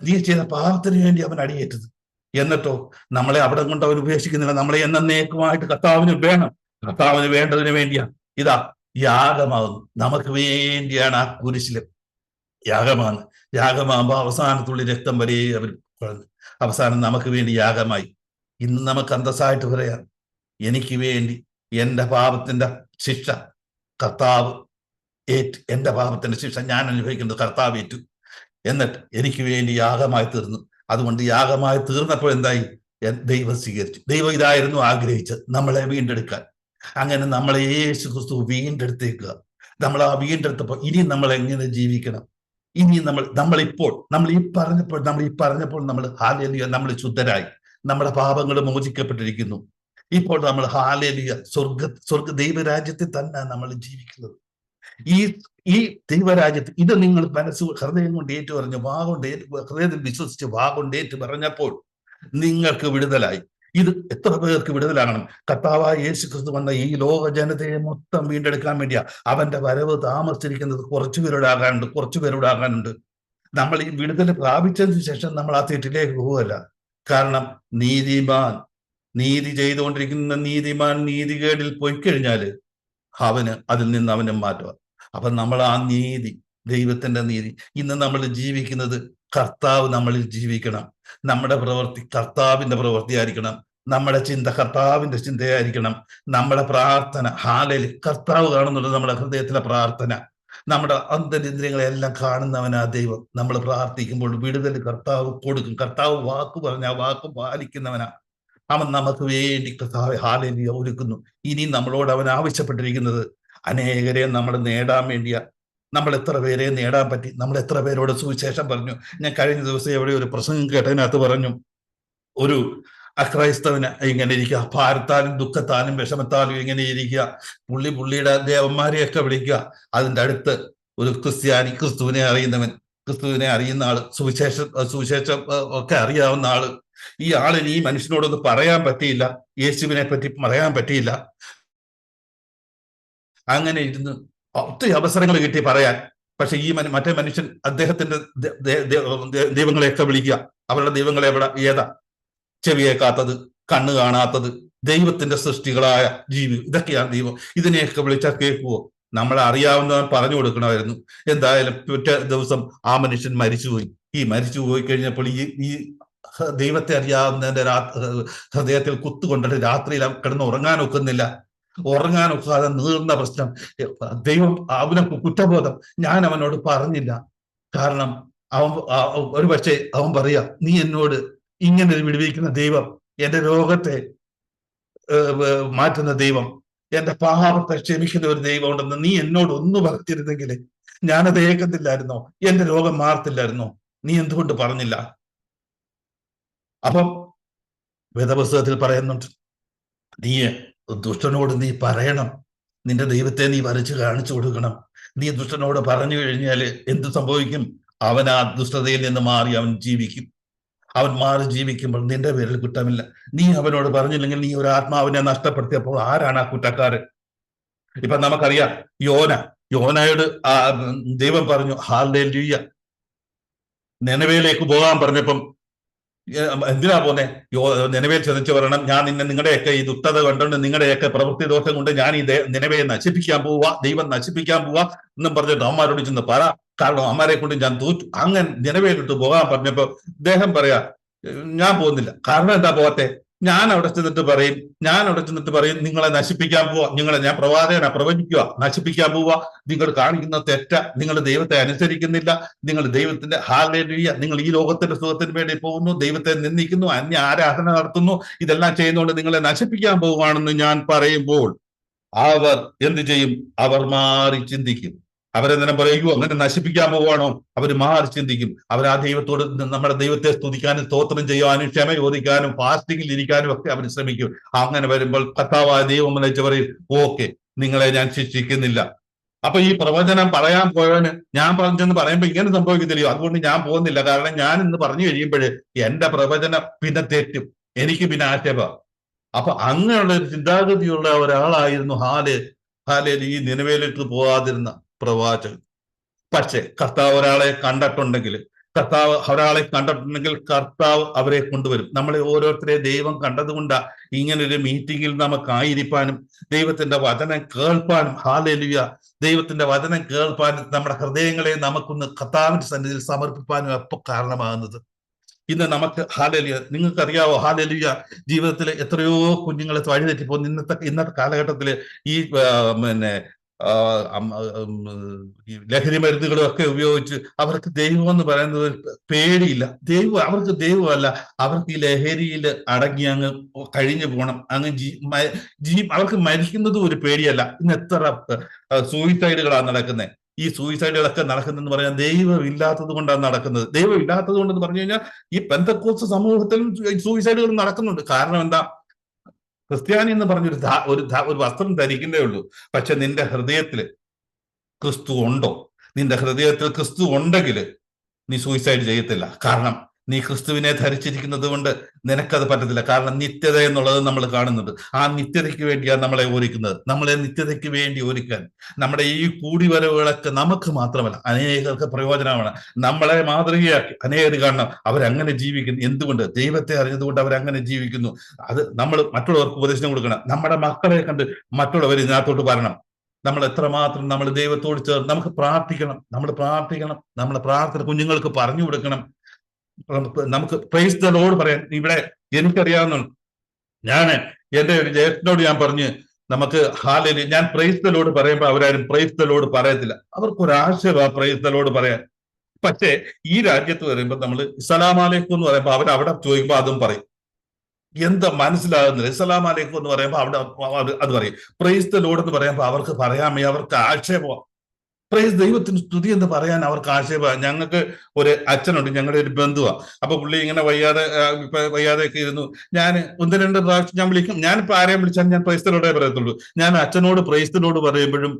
നീ ചെയ്ത പാപത്തിന് വേണ്ടി അവൻ അടിയേറ്റത്. എന്നിട്ടോ നമ്മളെ അവിടെ കൊണ്ട് അവൻ ഉപേക്ഷിക്കുന്നില്ല. നമ്മളെ എന്നേക്കുമായിട്ട് കർത്താവിന് വേണം. കർത്താവിന് വേണ്ടതിന് വേണ്ടിയാണ് ഇതാ യാഗമാകുന്നു. നമുക്ക് വേണ്ടിയാണ് ആ കുരിശില് യാഗമാണ്. യാഗമാകുമ്പോൾ അവസാനത്തുള്ളി രക്തം വരെ അവർ കുഴഞ്ഞു. അവസാനം നമുക്ക് വേണ്ടി യാഗമായി. ഇന്ന് നമുക്ക് അന്തസ്സായിട്ട് പറയാം, എനിക്ക് വേണ്ടി എൻ്റെ പാപത്തിന്റെ ശിക്ഷ കർത്താവ് ഏറ്റു. എൻ്റെ പാപത്തിന്റെ ശിക്ഷ ഞാൻ അനുഭവിക്കുന്നത് കർത്താവ് ഏറ്റു. എന്നിട്ട് എനിക്ക് വേണ്ടി യാഗമായി തീർന്നു. അതുകൊണ്ട് യാഗമായി തീർന്നപ്പോൾ എന്തായി? ദൈവം സ്വീകരിച്ചു. ദൈവം ഇതായിരുന്നു ആഗ്രഹിച്ചത്, നമ്മളെ വീണ്ടെടുക്കാൻ. അങ്ങനെ നമ്മളെ യേശു ക്രിസ്തു വീണ്ടെടുത്തേക്കുക. നമ്മൾ ആ വീണ്ടെടുത്തപ്പോൾ ഇനി നമ്മൾ എങ്ങനെ ജീവിക്കണം? ഇനി നമ്മൾ ഈ പറഞ്ഞപ്പോൾ നമ്മൾ ഹാലേലുയ, നമ്മൾ ശുദ്ധരായി, നമ്മുടെ പാപങ്ങൾ മോചിക്കപ്പെട്ടിരിക്കുന്നു. ഇപ്പോൾ നമ്മൾ ഹാലേലുയ സ്വർഗ ദൈവരാജ്യത്തിൽ തന്നെ നമ്മൾ ജീവിക്കുന്നത്. ഈ ദൈവരാജ്യത്ത് ഇത് നിങ്ങൾ ഹൃദയം കൊണ്ട് ഏറ്റു പറഞ്ഞു, ഹൃദയത്തിൽ വിശ്വസിച്ച് കൊണ്ട് ഏറ്റു പറഞ്ഞപ്പോൾ നിങ്ങൾക്ക് വിടുതലായി. ഇത് എത്ര പേർക്ക് വിടുതലാകണം? കർത്താവായ യേശു ക്രിസ്തു വന്ന ഈ ലോക ജനതയെ മൊത്തം വീണ്ടെടുക്കാൻ വേണ്ടിയാ അവന്റെ വരവ് താമസിച്ചിരിക്കുന്നത്. കുറച്ചു പേരോടാകാനുണ്ട്. നമ്മൾ ഈ വിടുതൽ പ്രാപിച്ചതിന് ശേഷം നമ്മൾ ആ തെറ്റിലേക്ക് പോവുകയല്ല. കാരണം നീതി ചെയ്തുകൊണ്ടിരിക്കുന്ന നീതിമാൻ നീതികേടിൽ പോയി കഴിഞ്ഞാല് അതിൽ നിന്ന് അവനെ മാറ്റുക. അപ്പൊ നമ്മൾ ആ നീതി, ദൈവത്തിന്റെ നീതി, ഇന്ന് നമ്മൾ ജീവിക്കുന്നത് കർത്താവ് നമ്മളിൽ ജീവിക്കണം. നമ്മുടെ പ്രവൃത്തി കർത്താവിന്റെ പ്രവൃത്തിയായിരിക്കണം. നമ്മുടെ ചിന്ത കർത്താവിന്റെ ചിന്തയായിരിക്കണം. നമ്മുടെ പ്രാർത്ഥന കർത്താവ് കാണുന്നുണ്ട്. നമ്മുടെ ഹൃദയത്തിലെ പ്രാർത്ഥന, നമ്മുടെ അന്തരിന്ദ്രിയങ്ങളെല്ലാം കാണുന്നവനാ ദൈവം. നമ്മൾ പ്രാർത്ഥിക്കുമ്പോൾ വിടുതൽ കർത്താവ് കൊടുക്കും. കർത്താവ് വാക്ക് പറഞ്ഞ വാക്ക് പാലിക്കുന്നവനാ. അവൻ നമുക്ക് വേണ്ടി കർത്താവ് ഒരുക്കുന്നു. ഇനി നമ്മളോട് അവൻ ആവശ്യപ്പെട്ടിരിക്കുന്നത് അനേകരെ നമ്മൾ നേടാൻ വേണ്ടിയാ. നമ്മൾ എത്ര പേരെ നേടാൻ പറ്റി? നമ്മൾ എത്ര പേരോട് സുവിശേഷം പറഞ്ഞു? ഞാൻ കഴിഞ്ഞ ദിവസം എവിടെ ഒരു പ്രസംഗം കേട്ടതിനകത്ത് പറഞ്ഞു, ഒരു അക്രൈസ്തവന് ഇങ്ങനെ ഇരിക്കുക, ഭാരത്താലും ദുഃഖത്താലും വിഷമത്താലും ഇങ്ങനെ ഇരിക്കുക, പുള്ളിയുടെ ദേവന്മാരെയൊക്കെ വിളിക്കുക. അതിൻ്റെ അടുത്ത് ഒരു ക്രിസ്ത്യാനി, ക്രിസ്തുവിനെ അറിയുന്ന ആള്, സുവിശേഷം ഒക്കെ അറിയാവുന്ന ആള്, ഈ ആളിന് ഈ മനുഷ്യനോടൊന്നും പറയാൻ പറ്റിയില്ല, യേശുവിനെ പറ്റി പറയാൻ പറ്റിയില്ല. അങ്ങനെ ഇരുന്ന് ഒത്തിരി അവസരങ്ങൾ കിട്ടി പറയാൻ. പക്ഷെ ഈ മറ്റേ മനുഷ്യൻ അദ്ദേഹത്തിന്റെ ദൈവങ്ങളെയൊക്കെ വിളിക്കുക. അവരുടെ ദൈവങ്ങളെ ഏതാ? ചെവി കേൾക്കാത്തത്, കണ്ണ് കാണാത്തത്, ദൈവത്തിന്റെ സൃഷ്ടികളായ ജീവി, ഇതൊക്കെയാണ് ദൈവം. ഇതിനെയൊക്കെ വിളിച്ചാൽ കേൾക്കുവോ? നമ്മളെ അറിയാവുന്നവൻ പറഞ്ഞു കൊടുക്കണമായിരുന്നു. എന്തായാലും പിറ്റേ ദിവസം ആ മനുഷ്യൻ മരിച്ചുപോയി. ഈ മരിച്ചുപോയി കഴിഞ്ഞപ്പോൾ ഈ ദൈവത്തെ അറിയാവുന്നതിന്റെ ഹൃദയത്തിൽ കുത്തുകൊണ്ടിട്ട് രാത്രിയിൽ കിടന്ന് ഉറങ്ങാനൊക്കാതെ നീർന്ന പ്രശ്നം. ദൈവം അവനെ കുറ്റബോധം. ഞാൻ അവനോട് പറഞ്ഞില്ല. കാരണം ഒരു പക്ഷേ അവൻ പറയാ, നീ എന്നോട് ഇങ്ങനെ വിടുവിക്കുന്ന ദൈവം, എന്റെ രോഗത്തെ മാറ്റുന്ന ദൈവം, എന്റെ പാപത്തെ ക്ഷമിക്കുന്ന ഒരു ദൈവം ഉണ്ടെന്ന് നീ എന്നോട് ഒന്ന് പറഞ്ഞിരുന്നെങ്കിൽ ഞാനത് ഏക്കത്തില്ലായിരുന്നോ? എന്റെ രോഗം മാറത്തില്ലായിരുന്നോ? നീ എന്തുകൊണ്ട് പറഞ്ഞില്ല? അപ്പം വേദപുസ്തകത്തിൽ പറയുന്നുണ്ട്, നീ ദുഷ്ടനോട് നീ പറയണം, നിന്റെ ദൈവത്തെ നീ വരച്ച് കാണിച്ചു കൊടുക്കണം. നീ ദുഷ്ടനോട് പറഞ്ഞു കഴിഞ്ഞാൽ എന്ത് സംഭവിക്കും? അവൻ ആ ദുഷ്ടതയിൽ നിന്ന് മാറി അവൻ ജീവിക്കും. അവൻ മാറി ജീവിക്കുമ്പോൾ നിന്റെ പേരിൽ കുറ്റമില്ല. നീ അവനോട് പറഞ്ഞില്ലെങ്കിൽ നീ ഒരു ആത്മാവിനെ നഷ്ടപ്പെടുത്തിയപ്പോൾ ആരാണ് ആ കുറ്റക്കാരൻ? ഇപ്പൊ നമുക്കറിയാം, യോനയോട് ദൈവം പറഞ്ഞു, ഹല്ലേലൂയ, നിനവയിലേക്ക് പോകാൻ പറഞ്ഞപ്പം എന്തിനാ പോന്നെ? നിനവയിൽ ചെന്നിച്ച് പറയണം, ഞാൻ നിങ്ങളുടെയൊക്കെ ഈ ദുഷ്ടത കണ്ടുകൊണ്ട് നിങ്ങളുടെയൊക്കെ പ്രവൃത്തി ദോഷം കൊണ്ട് ഞാൻ ഈ നിനവയെ നശിപ്പിക്കാൻ പോവാ, ദൈവം നശിപ്പിക്കാൻ പോവാ എന്നും പറഞ്ഞിട്ട് അമ്മമാരോട് ചെന്ന് പറ, കാരണം അമ്മമാരെ കൊണ്ട് ഞാൻ തോറ്റു. അങ്ങനെ നിനവയിലിട്ട് പോകാൻ പറഞ്ഞപ്പോ അദ്ദേഹം പറയാ, ഞാൻ പോകുന്നില്ല. കാരണം എന്താ പോകത്തെ? ഞാൻ അവിടെ ചെന്നിട്ട് പറയും നിങ്ങളെ നശിപ്പിക്കാൻ പോവാ, ഞാൻ പ്രവചിക്കുക, നശിപ്പിക്കാൻ പോവാ, നിങ്ങൾ കാണിക്കുന്ന തെറ്റ, നിങ്ങൾ ദൈവത്തെ അനുസരിക്കുന്നില്ല, നിങ്ങൾ ദൈവത്തിന്റെ ഹല്ലേലൂയ, നിങ്ങൾ ഈ ലോകത്തിന്റെ സുഖത്തിന് വേണ്ടി പോകുന്നു, ദൈവത്തെ നിന്ദിക്കുന്നു, അന്യ ആരാധന നടത്തുന്നു, ഇതെല്ലാം ചെയ്യുന്നതുകൊണ്ട് നിങ്ങളെ നശിപ്പിക്കാൻ പോവുകയാണെന്ന് ഞാൻ പറയുമ്പോൾ അവർ എന്ത് ചെയ്യും? അവർ മാറി ചിന്തിക്കും. അവരെന്തിനും പറയുകയോ അങ്ങനെ നശിപ്പിക്കാൻ പോവുകയാണോ? അവർ മാറി ചിന്തിക്കും. അവർ ആ ദൈവത്തോട്, നമ്മുടെ ദൈവത്തെ സ്തുതിക്കാനും സ്തോത്രം ചെയ്യുവാനും ക്ഷമ ചോദിക്കാനും ഫാസ്റ്റിംഗിൽ ഇരിക്കാനും ഒക്കെ അവർ ശ്രമിക്കും. അങ്ങനെ വരുമ്പോൾ കർത്താവായ ദൈവം വിളിച്ച് പറയും, ഓക്കെ, നിങ്ങളെ ഞാൻ ശിക്ഷിക്കുന്നില്ല. അപ്പൊ ഈ പ്രവചനം പറയാൻ പോയവന് ഞാൻ പറഞ്ഞെന്ന് പറയുമ്പോ ഇങ്ങനെ സംഭവിക്കുന്നില്ലയോ, അതുകൊണ്ട് ഞാൻ പോകുന്നില്ല, കാരണം ഞാൻ ഇന്ന് പറഞ്ഞു കഴിയുമ്പോൾ എന്റെ പ്രവചനം പിന്നെ തെറ്റും, എനിക്ക് പിന്നെ ആക്ഷേപ. അപ്പൊ അങ്ങനെയുള്ള ഒരു ചിന്താഗതിയുള്ള ഒരാളായിരുന്നു ഹാലേൽ ഈ നിനവേലേക്ക് പോകാതിരുന്ന പ്രവാചകൻ. പക്ഷെ കർത്താവ് ഒരാളെ കണ്ടിട്ടുണ്ടെങ്കിൽ കർത്താവ് അവരെ കൊണ്ടുവരും. നമ്മളെ ഓരോരുത്തരെ ദൈവം കണ്ടതുകൊണ്ടാ ഇങ്ങനൊരു മീറ്റിംഗിൽ നമുക്കായിരിക്കാനും ദൈവത്തിന്റെ വചനം കേൾപ്പാനും, ഹാലേലുയ, ദൈവത്തിന്റെ വചനം കേൾപ്പാനും നമ്മുടെ ഹൃദയങ്ങളെ നമുക്കൊന്ന് കർത്താവിന്റെ സന്നിധിയിൽ സമർപ്പിക്കാനും അപ്പൊ കാരണമാകുന്നത്. ഇന്ന് നമുക്ക് ഹാലേലുയ, നിങ്ങൾക്കറിയാവോ, ഹാലേലുയ, ജീവിതത്തിൽ എത്രയോ കുഞ്ഞുങ്ങളെ വഴിതെറ്റിപ്പോ ഇന്നത്തെ കാലഘട്ടത്തിൽ ഈ ലഹരി മരുന്നുകളും ഒക്കെ ഉപയോഗിച്ച് അവർക്ക് ദൈവം എന്ന് പറയുന്നത് പേടിയില്ല. അവർക്ക് ദൈവമല്ല, അവർക്ക് ഈ ലഹരിയിൽ അടങ്ങി അങ്ങ് കഴിഞ്ഞു പോകണം, അങ്ങ് അവർക്ക് മരിക്കുന്നതും ഒരു പേടിയല്ല. ഇന്ന് എത്ര സൂയിസൈഡുകളാണ് നടക്കുന്നത്. ഈ സൂയിസൈഡുകളൊക്കെ നടക്കുന്നതെന്ന് പറയാൻ ദൈവം ഇല്ലാത്തത് കൊണ്ടാണ് നടക്കുന്നത്. ദൈവം ഇല്ലാത്തത് കൊണ്ടെന്ന് പറഞ്ഞു കഴിഞ്ഞാൽ ഈ പെന്തക്കോസ്ത് സമൂഹത്തിലും സൂയിസൈഡുകൾ നടക്കുന്നുണ്ട്. കാരണം എന്താ? ക്രിസ്ത്യാനി എന്ന് പറഞ്ഞൊരു വസ്ത്രം ധരിക്കുന്നേ ഉള്ളൂ. പക്ഷെ നിന്റെ ഹൃദയത്തിൽ ക്രിസ്തു ഉണ്ടോ? നിന്റെ ഹൃദയത്തിൽ ക്രിസ്തു ഉണ്ടെങ്കിൽ നീ സൂയിസൈഡ് ചെയ്യത്തില്ല. കാരണം നീ ക്രിസ്തുവിനെ ധരിച്ചിരിക്കുന്നത് കൊണ്ട് നിനക്കത് പറ്റത്തില്ല. കാരണം നിത്യത എന്നുള്ളത് നമ്മൾ കാണുന്നത്, ആ നിത്യതയ്ക്ക് വേണ്ടിയാണ് നമ്മളെ ഒരുക്കുന്നത്. നമ്മളെ നിത്യതയ്ക്ക് വേണ്ടി ഒരുക്കാൻ നമ്മുടെ ഈ കൂടിവരവുകളൊക്കെ നമുക്ക് മാത്രമല്ല അനേകർക്ക് പ്രയോജനമാണ്. നമ്മളെ മാതൃകയാക്കി അനേകർ കാണണം അവരങ്ങനെ ജീവിക്കുന്നു. എന്തുകൊണ്ട്? ദൈവത്തെ അറിഞ്ഞതുകൊണ്ട് അവരങ്ങനെ ജീവിക്കുന്നു. അത് നമ്മൾ മറ്റുള്ളവർക്ക് ഉപദേശം കൊടുക്കണം. നമ്മുടെ മക്കളെ കണ്ട് മറ്റുള്ളവർ ഇതിനകത്തോട്ട് വരണം. നമ്മൾ എത്രമാത്രം നമ്മൾ ദൈവത്തോട് ചേർന്ന് നമുക്ക് പ്രാർത്ഥിക്കണം. നമ്മളെ പ്രാർത്ഥന കുഞ്ഞുങ്ങൾക്ക് പറഞ്ഞു കൊടുക്കണം. നമുക്ക് പ്രൈസ് ദ ലോർഡ് പറയാൻ ഇവിടെ എനിക്കറിയാവുന്ന എന്റെ ഒരു ജ്യേഷ്ഠനോട് ഞാൻ പറഞ്ഞ് നമുക്ക് ഹാലേലൂയ, ഞാൻ പ്രൈസ് ദ ലോർഡ് പറയുമ്പോൾ അവരാരും പ്രൈസ് ദ ലോർഡ് പറയത്തില്ല. അവർക്കൊരാശയമാ പ്രൈസ് ദ ലോർഡ് പറയാൻ. പക്ഷേ ഈ രാജ്യത്ത് പറയുമ്പോൾ നമ്മൾ ഇസ്സലാമു അലൈക്കും എന്ന് പറയുമ്പോൾ അവരവിടെ ചോദിക്കുമ്പോൾ അതും പറയും. എന്താ മനസ്സിലാകുന്നില്ല? ഇസ്സലാമു അലൈക്കും എന്ന് പറയുമ്പോൾ അവിടെ അത് പറയും. പ്രൈസ് ദ ലോർഡ് എന്ന് പറയുമ്പോൾ അവർക്ക് പറയാമേ, അവർക്ക് ആക്ഷേപമാണ്. പ്രൈസ് ദൈവത്തിന് സ്തുതി എന്ന് പറയാൻ അവർക്ക് ആക്ഷേപ. ഞങ്ങൾക്ക് ഒരു അച്ഛനുണ്ട്, ഞങ്ങളുടെ ഒരു ബന്ധുവാ. അപ്പൊ പുള്ളി ഇങ്ങനെ വയ്യാതെയൊക്കെ ഇരുന്നു. ഞാൻ 1-2 പ്രാവശ്യം ഞാൻ വിളിക്കും. ഞാനിപ്പോ ആരെയും വിളിച്ചാൽ ഞാൻ പ്രൈസ് ദ ലോർഡേ പറയത്തുള്ളൂ. ഞാൻ അച്ഛനോട് പ്രൈസ് ദ ലോർഡ് പറയുമ്പോഴും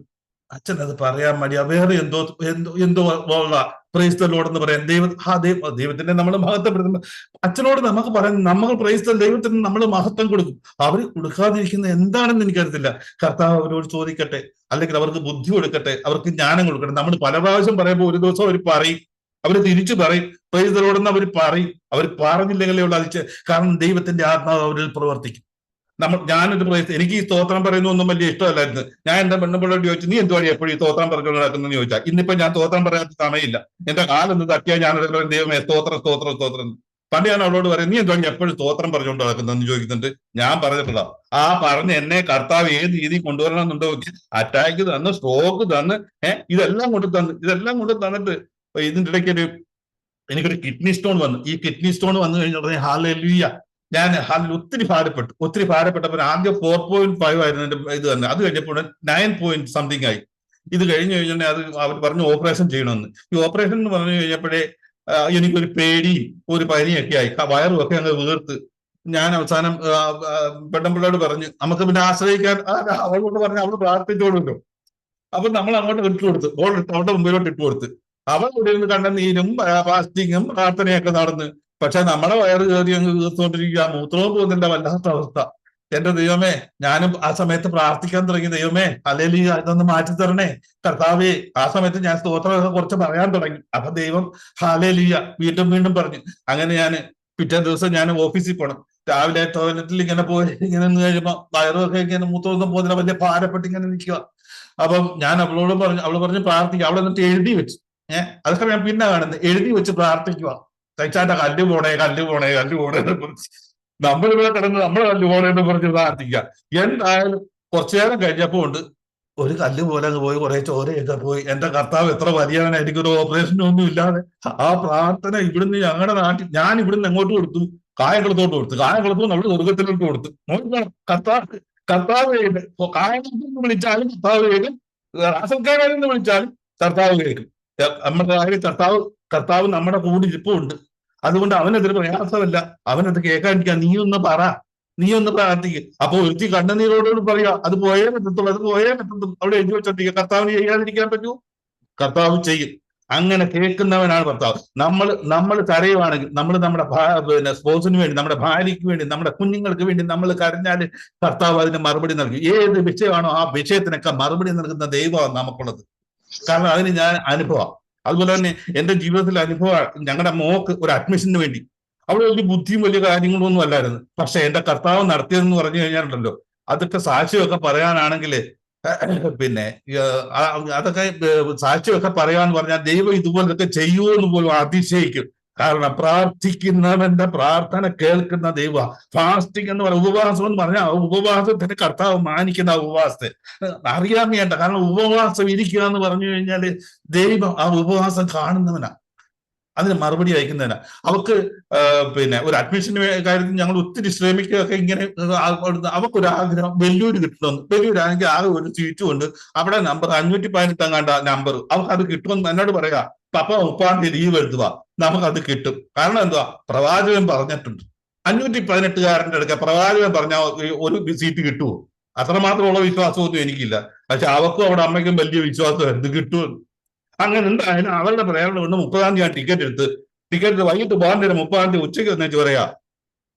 അച്ഛൻ അത് പറയാൻ മടിയാ. വേറെ എന്തോ പ്രൈസ് ദ ലോർഡ് എന്ന് പറയാൻ ദൈവത്തിന്റെ നമ്മൾ മഹത്വപ്പെടുത്തുമ്പോൾ അച്ഛനോട് നമുക്ക് പറയാൻ നമ്മൾ പ്രൈസ് ദൈവത്തിന് നമ്മൾ മഹത്വം കൊടുക്കും. അവർ കൊടുക്കാതിരിക്കുന്ന എന്താണെന്ന് എനിക്കറിയത്തില്ല. കർത്താവ് അവരോട് ചോദിക്കട്ടെ, അല്ലെങ്കിൽ അവർക്ക് ബുദ്ധി കൊടുക്കട്ടെ, അവർക്ക് ജ്ഞാനം കൊടുക്കട്ടെ. നമ്മൾ പല പ്രാവശ്യം പറയുമ്പോൾ ഒരു ദിവസം അവർ പറയും, അവർ തിരിച്ചു പറയും പ്രൈസ് ദ ലോർഡ് എന്ന് അവർ പറയും. അവർ പറഞ്ഞില്ലെങ്കിലേ ഉള്ള അതിച്ച്. കാരണം ദൈവത്തിന്റെ ആത്മാവ് അവരിൽ പ്രവർത്തിക്കും. ഞാനൊരു പ്രൈസ്, എനിക്ക് ഈ സ്തോത്രം പറയുന്നൊന്നും വലിയ ഇഷ്ടമല്ലായിരുന്നു. ഞാൻ എന്റെ പെണ്ണുപിള്ളോട് ചോദിച്ചു, നീ എന്തുവാണ് എപ്പോഴും ഈ സ്തോത്രം പറഞ്ഞുകൊണ്ട് നടക്കുന്നതെന്ന് ചോദിച്ചാൽ, ഇന്നിപ്പോ ഞാൻ സ്തോത്രം പറയാത്ത സമയമില്ല. എന്റെ കാലൊന്ന് തട്ടിയാൽ ഞാൻ ദൈവമേ സ്തോത്രം. പണ്ട് ഞാൻ അവളോട് പറയും, നീ എന്തുവാണ് എപ്പോഴും സ്തോത്രം പറഞ്ഞുകൊണ്ട് നടക്കുന്നതെന്ന് ചോദിക്കുന്നുണ്ട്. ഞാൻ പറഞ്ഞിട്ടുള്ള ആ പറഞ്ഞ് എന്നെ കർത്താവ് ഏത് രീതിയിൽ കൊണ്ടുവരണമെന്നുണ്ടോ, അറ്റാക്ക് തന്ന്, സ്ട്രോക്ക് തന്ന്, ഇതെല്ലാം കൊണ്ട് തന്നിട്ട് ഇതിന്റെ ഇടയ്ക്ക് എനിക്കൊരു കിഡ്നി സ്റ്റോൺ വന്നു. ഈ കിഡ്നി സ്റ്റോൺ വന്നു കഴിഞ്ഞാൽ ഹാലേലൂയ, ഞാൻ ഒത്തിരി ഭാരപ്പെട്ടപ്പോൾ ആദ്യം 4.5 ആയിരുന്നു എന്റെ ഇത് തന്നെ. അത് കഴിഞ്ഞപ്പോൾ 9 something ആയി. ഇത് കഴിഞ്ഞു കഴിഞ്ഞാൽ അത് അവർ പറഞ്ഞു ഓപ്പറേഷൻ ചെയ്യണമെന്ന്. ഈ ഓപ്പറേഷൻ എന്ന് പറഞ്ഞു കഴിഞ്ഞപ്പോഴേ എനിക്കൊരു പേടിയും ഒരു പനിയൊക്കെ ആയി. വയറും ഒക്കെ അങ്ങ് വീർത്ത് ഞാൻ അവസാനം പെണ്ണുപിള്ളയോട് പറഞ്ഞു, നമുക്ക് പിന്നെ ആശ്രയിക്കാൻ അവളോട് പറഞ്ഞു, അവള് പ്രാർത്ഥിച്ചോളൂല്ലോ. അപ്പൊ നമ്മൾ അങ്ങോട്ട് ഇട്ടുകൊടുത്ത്, അവളുടെ മുമ്പിലോട്ട് ഇട്ടുകൊടുത്ത്. അവൾ ഇവിടെ നിന്ന് കണ്ണുനീരും ഫാസ്റ്റിങ്ങും പ്രാർത്ഥനയൊക്കെ നടന്ന്. പക്ഷെ നമ്മുടെ വയറ് കയറി അങ്ങ് വീർത്തുകൊണ്ടിരിക്കുക, മൂത്രവും പോകുന്നില്ല, വല്ലാത്ത അവസ്ഥ. എന്റെ ദൈവമേ, ഞാനും ആ സമയത്ത് പ്രാർത്ഥിക്കാൻ തുടങ്ങി. ദൈവമേ ഹല്ലേലൂയ, ഇതൊന്ന് മാറ്റി തരണേ കർത്താവേ. ആ സമയത്ത് ഞാൻ സ്തോത്രമൊക്കെ കുറച്ച് പറയാൻ തുടങ്ങി. അപ്പൊ ദൈവം ഹല്ലേലൂയ വീണ്ടും പറഞ്ഞു. അങ്ങനെ ഞാൻ പിറ്റേ ദിവസം ഞാൻ ഓഫീസിൽ പോകണം. രാവിലെ ടോയ്ലറ്റിൽ ഇങ്ങനെ നിന്ന് കഴിയുമ്പോൾ വയറൊക്കെ ഇങ്ങനെ മൂത്രമൊന്നും പോകുന്നില്ല, വലിയ ഭാരപ്പെട്ട് ഇങ്ങനെ നിൽക്കുക. അപ്പം ഞാൻ അവളോട് പറഞ്ഞു, അവള് പറഞ്ഞ് പ്രാർത്ഥിക്കുക. അവളെ എന്നിട്ട് എഴുതി വെച്ചു. അതൊക്കെ ഞാൻ പിന്നെ കാണുന്നത്, എഴുതി വെച്ച് പ്രാർത്ഥിക്കുക. തയ്ച്ചാന്റെ കല്ല് പോണേ. നമ്മളിവിടെ കിടന്ന് നമ്മളെ കല്ല് പോലെ എന്ന് പറഞ്ഞ് പ്രാർത്ഥിക്കാം. എന്തായാലും കുറച്ചു നേരം കഴിഞ്ഞപ്പോ ഉണ്ട് ഒരു കല്ല് പോലെ അങ്ങ് പോയി, കുറെ ചോരയൊക്കെ പോയി. എന്റെ കർത്താവ് എത്ര വലിയവനാ, എനിക്കൊരു ഓപ്പറേഷനും ഒന്നും ഇല്ലാതെ ആ പ്രാർത്ഥന ഇവിടുന്ന് ഞങ്ങളുടെ നാട്ടിൽ, ഞാൻ ഇവിടുന്ന് എങ്ങോട്ട് കൊടുത്തു, കായംകുളത്തോട്ട് കൊടുത്തു. കായംകുളത്ത് നമ്മൾ സ്വർഗത്തിലോട്ട് കൊടുത്തു. നോക്കണം, കർത്താവ് കായംകുളത്ത് വിളിച്ചാലും കർത്താവ് കേൾക്കും, റാസൽക്കാരിൽ നിന്ന് വിളിച്ചാലും കർത്താവ് കേൾക്കും. നമ്മുടെ കാര്യം കർത്താവ് നമ്മുടെ കൂടെ ഇരിപ്പുണ്ട്. അതുകൊണ്ട് അവനതൊരു പ്രയാസമല്ല, അവനത് കേൾക്കാതിരിക്കുക. നീ ഒന്ന് പ്രാർത്ഥിക്കുക. അപ്പൊ ഒരുത്തി കണ്ണുനീരോട് പറയാ, അത് പോയേ പറ്റത്തുള്ളൂ. അവിടെ എഴുതി വെച്ചോണ്ടിരിക്കുക. കർത്താവിന് ചെയ്യാതിരിക്കാൻ പറ്റൂ? കർത്താവ് ചെയ്യും. അങ്ങനെ കേൾക്കുന്നവനാണ് കർത്താവ്. നമ്മൾ കരയുവാണെങ്കിൽ, നമ്മൾ നമ്മുടെ സ്പോസിന് വേണ്ടി, നമ്മുടെ ഭാര്യയ്ക്ക് വേണ്ടി, നമ്മുടെ കുഞ്ഞുങ്ങൾക്ക് വേണ്ടി നമ്മൾ കരഞ്ഞാൽ കർത്താവ് അതിന് മറുപടി നൽകും. ഏത് വിഷയമാണോ ആ വിഷയത്തിനൊക്കെ മറുപടി നൽകുന്ന ദൈവമാണ് നമുക്കുള്ളത്. കാരണം അതിന് ഞാൻ അനുഭവം. അതുപോലെ തന്നെ എന്റെ ജീവിതത്തിൽ അനുഭവം, ഞങ്ങളുടെ മോക്ക് ഒരു അഡ്മിഷന് വേണ്ടി, അവിടെ വലിയ ബുദ്ധിയും വലിയ കാര്യങ്ങളൊന്നും അല്ലായിരുന്നു. പക്ഷെ എന്റെ കർത്താവ് നടത്തിയതെന്ന് പറഞ്ഞു കഴിഞ്ഞാലുണ്ടല്ലോ, അതൊക്കെ സാക്ഷിയൊക്കെ പറയാനാണെങ്കിൽ പിന്നെ അതൊക്കെ സാക്ഷിയൊക്കെ പറയാന്ന് പറഞ്ഞാൽ ദൈവം ഇതുപോലൊക്കെ ചെയ്യുമോ എന്ന് പോലും അതിശയിക്കും. കാരണം പ്രാർത്ഥിക്കുന്നവന്റെ പ്രാർത്ഥന കേൾക്കുന്ന ദൈവ. ഫാസ്റ്റിംഗ് എന്ന് പറയുന്ന ഉപവാസം എന്ന് പറഞ്ഞാൽ ഉപവാസത്തിന് കർത്താവ് മാനിക്കുന്ന ഉപവാസത്തെ അറിയാൻ വേണ്ട. കാരണം ഉപവാസം ഇരിക്കുക എന്ന് പറഞ്ഞു കഴിഞ്ഞാൽ ദൈവം ആ ഉപവാസം കാണുന്നവനാ, അതിന് മറുപടി അയക്കുന്നതിനാ. അവക്ക് പിന്നെ ഒരു അഡ്മിഷന് കാര്യത്തിൽ ഞങ്ങൾ ഒത്തിരി ശ്രമിക്കുകയൊക്കെ ഇങ്ങനെ. അവക്കൊരാഗ്രഹം വെല്ലൂര് കിട്ടണമെന്ന്. വെല്ലൂരാണെങ്കിൽ ആകെ ഒരു സീറ്റും ഉണ്ട്. അവിടെ നമ്പർ 518 അങ്ങാണ്ട നമ്പർ. അവർക്ക് അത് കിട്ടുമെന്ന് എന്നോട് പറയാ, പപ്പ 30-ാം തീയതി ലീവ് എഴുതുക, നമുക്കത് കിട്ടും. കാരണം എന്തുവാ, പ്രവാചകൻ പറഞ്ഞിട്ടുണ്ട്. 518-കാരന്റെ അടുക്ക പ്രവാചകൻ പറഞ്ഞാൽ ഒരു സീറ്റ് കിട്ടുമോ? അത്രമാത്രമുള്ള വിശ്വാസമൊന്നും എനിക്കില്ല. പക്ഷെ അവക്കും അവിടെ അമ്മയ്ക്കും വലിയ വിശ്വാസമായിരുന്നു കിട്ടുമെന്ന്. അങ്ങനെ എന്തായാലും അവരുടെ പ്രേരണ കൊണ്ട് 30-ാം തീയതി ടിക്കറ്റ് വൈകിട്ട് പോകാൻ നേരം 30-ാം തീയതി ഉച്ചയ്ക്ക് വന്നേച്ച് പറയാ,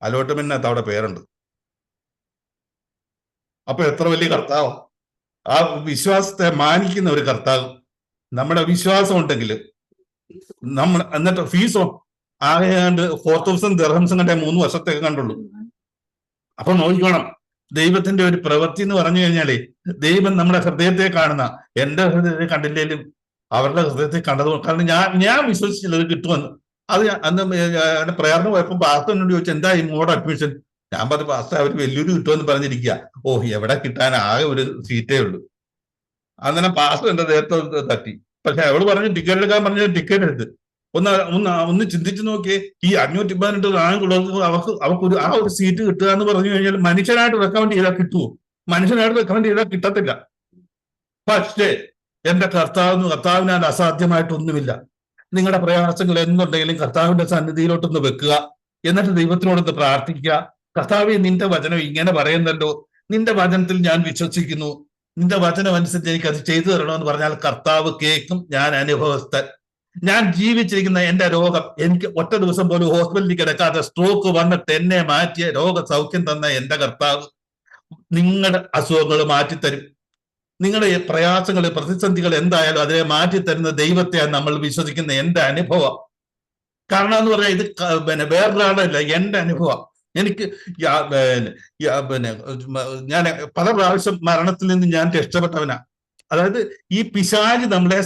അലോട്ട്മെന്റിനകത്ത് അവിടെ പേരുണ്ട്. അപ്പൊ എത്ര വലിയ കർത്താവ്! ആ വിശ്വാസത്തെ മാനിക്കുന്ന ഒരു കർത്താവ്. നമ്മുടെ വിശ്വാസം ഉണ്ടെങ്കിൽ നമ്മൾ, എന്നിട്ട് ഫീസോ ആകെയാണ്ട് 4,000 ദിർഹംസ് കണ്ടേ 3 വർഷത്തേക്ക് കണ്ടുള്ളൂ. അപ്പൊ നോക്കിക്കോണം, ദൈവത്തിന്റെ ഒരു പ്രവൃത്തി എന്ന് പറഞ്ഞു കഴിഞ്ഞാലേ, ദൈവം നമ്മുടെ ഹൃദയത്തെ കാണുന്ന, എന്റെ ഹൃദയത്തെ കണ്ടില്ലേലും അവരുടെ ഹൃദയത്തെ കണ്ടത്. കാരണം ഞാൻ വിശ്വസിച്ചില്ല ഇത് കിട്ടുമെന്ന്. അത് അന്ന് പ്രേരണ പോയപ്പോൾ പാസ്റ്ററിനോട് ചോദിച്ചു, എന്താ ഈ മോഡ് അഡ്മിഷൻ? ഞാൻ പറഞ്ഞു, പാസ്റ്റർ അവർ വെല്ലൂര് കിട്ടുമെന്ന് പറഞ്ഞിരിക്കുക. ഓ, എവിടെ കിട്ടാൻ, ആകെ ഒരു സീറ്റേ ഉള്ളൂ. അങ്ങനെ പാസ്റ്റർ എന്റെ ദേഹത്തെ തട്ടി. പക്ഷെ അവള് പറഞ്ഞു ടിക്കറ്റ് എടുക്കാൻ പറഞ്ഞ ടിക്കറ്റ് എടുത്ത്. ഒന്ന് ചിന്തിച്ചു നോക്കിയേ, ഈ 518 റാങ്കുള്ളവർക്ക് അവർക്ക് ആ ഒരു സീറ്റ് കിട്ടുക എന്ന് പറഞ്ഞു കഴിഞ്ഞാൽ മനുഷ്യനായിട്ട് റെക്കമെൻഡ് ചെയ്താൽ കിട്ടുമോ? മനുഷ്യനായിട്ട് റെക്കമെൻഡ് ചെയ്താൽ കിട്ടത്തില്ല. പക്ഷേ എന്റെ കർത്താവിന് അത് അസാധ്യമായിട്ടൊന്നുമില്ല. നിങ്ങളുടെ പ്രയാസങ്ങൾ എന്തുണ്ടെങ്കിലും കർത്താവിന്റെ സന്നിധിയിലോട്ടൊന്ന് വെക്കുക. എന്നിട്ട് ദൈവത്തിനോടൊന്ന് പ്രാർത്ഥിക്കുക. കർത്താവേ, നിന്റെ വചനം ഇങ്ങനെ പറയുന്നല്ലോ, നിന്റെ വചനത്തിൽ ഞാൻ വിശ്വസിക്കുന്നു, നിന്റെ വചനം അനുസരിച്ച് എനിക്ക് അത് ചെയ്തു തരണമെന്ന് പറഞ്ഞാൽ കർത്താവ് കേൾക്കും. ഞാൻ അനുഭവസ്ഥൻ. ഞാൻ ജീവിച്ചിരിക്കുന്ന എന്റെ രോഗം, എനിക്ക് ഒറ്റ ദിവസം പോലും ഹോസ്പിറ്റലിൽ കിടക്കാതെ സ്ട്രോക്ക് വന്നിട്ട് എന്നെ മാറ്റിയ രോഗസൗഖ്യം തന്ന എന്റെ കർത്താവ് നിങ്ങളുടെ അസുഖങ്ങൾ മാറ്റിത്തരും. നിങ്ങളുടെ പ്രയാസങ്ങൾ, പ്രതിസന്ധികൾ എന്തായാലും അതിനെ മാറ്റിത്തരുന്ന ദൈവത്തെയാണ് നമ്മൾ വിശ്വസിക്കുന്ന. എന്റെ അനുഭവം. കാരണം എന്ന് പറഞ്ഞാൽ ഇത് വേറൊരാളല്ല, എന്റെ അനുഭവം. എനിക്ക് ഞാൻ പല പ്രാവശ്യം മരണത്തിൽ നിന്ന് ഞാൻ രക്ഷപ്പെട്ടവനാ. അതായത് ഈ പിശാച് നമ്മളെ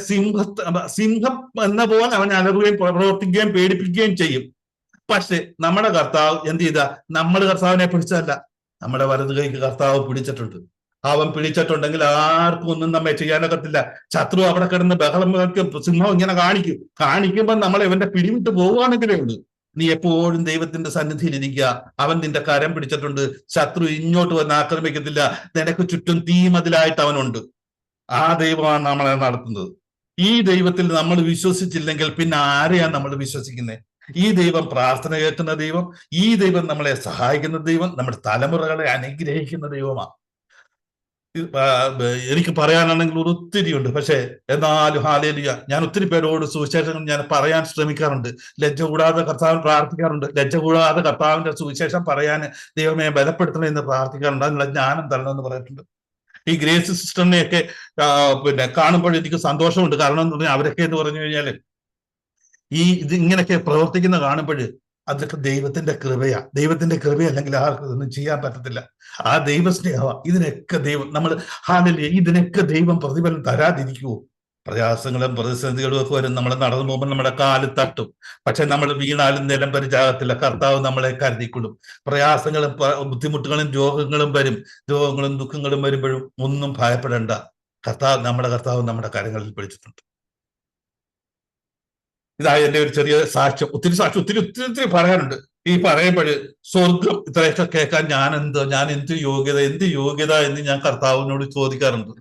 സിംഹം എന്ന പോലെ അവൻ അലറുകയും പ്രവർത്തിക്കുകയും പേടിപ്പിക്കുകയും ചെയ്യും. പക്ഷെ നമ്മുടെ കർത്താവ് എന്ത് ചെയ്താ? നമ്മൾ കർത്താവിനെ പിടിച്ചതല്ല, നമ്മുടെ വലതു കൈക്ക് കർത്താവ് പിടിച്ചിട്ടുണ്ട്. അവൻ പിടിച്ചിട്ടുണ്ടെങ്കിൽ ആർക്കും ഒന്നും നമ്മെ ചെയ്യാനൊക്കത്തില്ല. ശത്രു അവിടെ കിടന്ന് ബഹളം വെക്കും, സിംഹം ഇങ്ങനെ കാണിക്കുമ്പോൾ നമ്മൾ ഇവന്റെ പിടിവിട്ട് പോവുകയാണെങ്കിലേ ഉള്ളൂ. നീ എപ്പോഴും ദൈവത്തിന്റെ സന്നിധിയിൽ ഇരിക്കുക. അവൻ നിന്റെ കരം പിടിച്ചിട്ടുണ്ട്. ശത്രു ഇങ്ങോട്ട് വന്ന് ആക്രമിക്കത്തില്ല. നിനക്ക് ചുറ്റും തീമതിലായിട്ട് അവനുണ്ട്. ആ ദൈവമാണ് നമ്മളെ നടത്തുന്നത്. ഈ ദൈവത്തിൽ നമ്മൾ വിശ്വസിച്ചില്ലെങ്കിൽ പിന്നെ ആരെയാണ് നമ്മൾ വിശ്വസിക്കുന്നത്? ഈ ദൈവം പ്രാർത്ഥന കേൾക്കുന്ന ദൈവം, ഈ ദൈവം നമ്മളെ സഹായിക്കുന്ന ദൈവം, നമ്മുടെ തലമുറകളെ അനുഗ്രഹിക്കുന്ന ദൈവമാണ്. എനിക്ക് പറയാനാണെങ്കിൽ ഒത്തിരി ഉണ്ട്. പക്ഷെ എന്നാലും ഹല്ലേലൂയ, ഞാൻ ഒത്തിരി പേരോട് സുവിശേഷങ്ങൾ ഞാൻ പറയാൻ ശ്രമിക്കാറുണ്ട്. ലജ്ജ കൂടാതെ കർത്താവിന് പ്രാർത്ഥിക്കാറുണ്ട്. ലജ്ജ കൂടാതെ കർത്താവിന്റെ സുവിശേഷം പറയാൻ ദൈവമേ ബലപ്പെടുത്തണം എന്ന് പ്രാർത്ഥിക്കാറുണ്ട്. അതിനുള്ള ജ്ഞാനം തരണമെന്ന് പറഞ്ഞിട്ടുണ്ട്. ഈ ഗ്രേസ് സിസ്റ്ററിനെയൊക്കെ പിന്നെ കാണുമ്പോൾ എനിക്ക് സന്തോഷമുണ്ട്. കാരണം എന്ന് പറഞ്ഞാൽ അവരൊക്കെ എന്ന് പറഞ്ഞു കഴിഞ്ഞാൽ ഇത് ഇങ്ങനെയൊക്കെ പ്രവർത്തിക്കുന്ന കാണുമ്പോൾ അതൊക്കെ ദൈവത്തിന്റെ കൃപയാ. ദൈവത്തിന്റെ കൃപയല്ലെങ്കിൽ ആർക്കും ഇതൊന്നും ചെയ്യാൻ പറ്റത്തില്ല. ആ ദൈവസ്നേഹ ഇതിനൊക്കെ ദൈവം നമ്മൾ ഹല്ലേലൂയ, ഇതിനൊക്കെ ദൈവം പ്രതിഫലം തരാതിരിക്കുവോ? പ്രയാസങ്ങളും പ്രതിസന്ധികളും ഒക്കെ വരും. നമ്മൾ നടന്നു പോകുമ്പോൾ നമ്മുടെ കാല് തട്ടും. പക്ഷെ നമ്മൾ വീണാലും നിലം പരിചാകത്തില്ല. കർത്താവ് നമ്മളെ കരുതിക്കൊള്ളും. പ്രയാസങ്ങളും ബുദ്ധിമുട്ടുകളും രോഗങ്ങളും വരും. രോഗങ്ങളും ദുഃഖങ്ങളും വരുമ്പോഴും ഒന്നും ഭയപ്പെടേണ്ട. കർത്താവ് നമ്മുടെ കാര്യങ്ങളിൽ പിടിച്ചിട്ടുണ്ട്. ഇതായി എന്റെ ഒരു ചെറിയ സാക്ഷ്യം. ഒത്തിരി പറയാനുണ്ട്. ഈ പറയുമ്പോൾ സ്വർഗം ഇത്രയൊക്കെ കേൾക്കാൻ ഞാൻ എന്ത് യോഗ്യത എന്ന് ഞാൻ കർത്താവിനോട് ചോദിക്കാറുണ്ട്.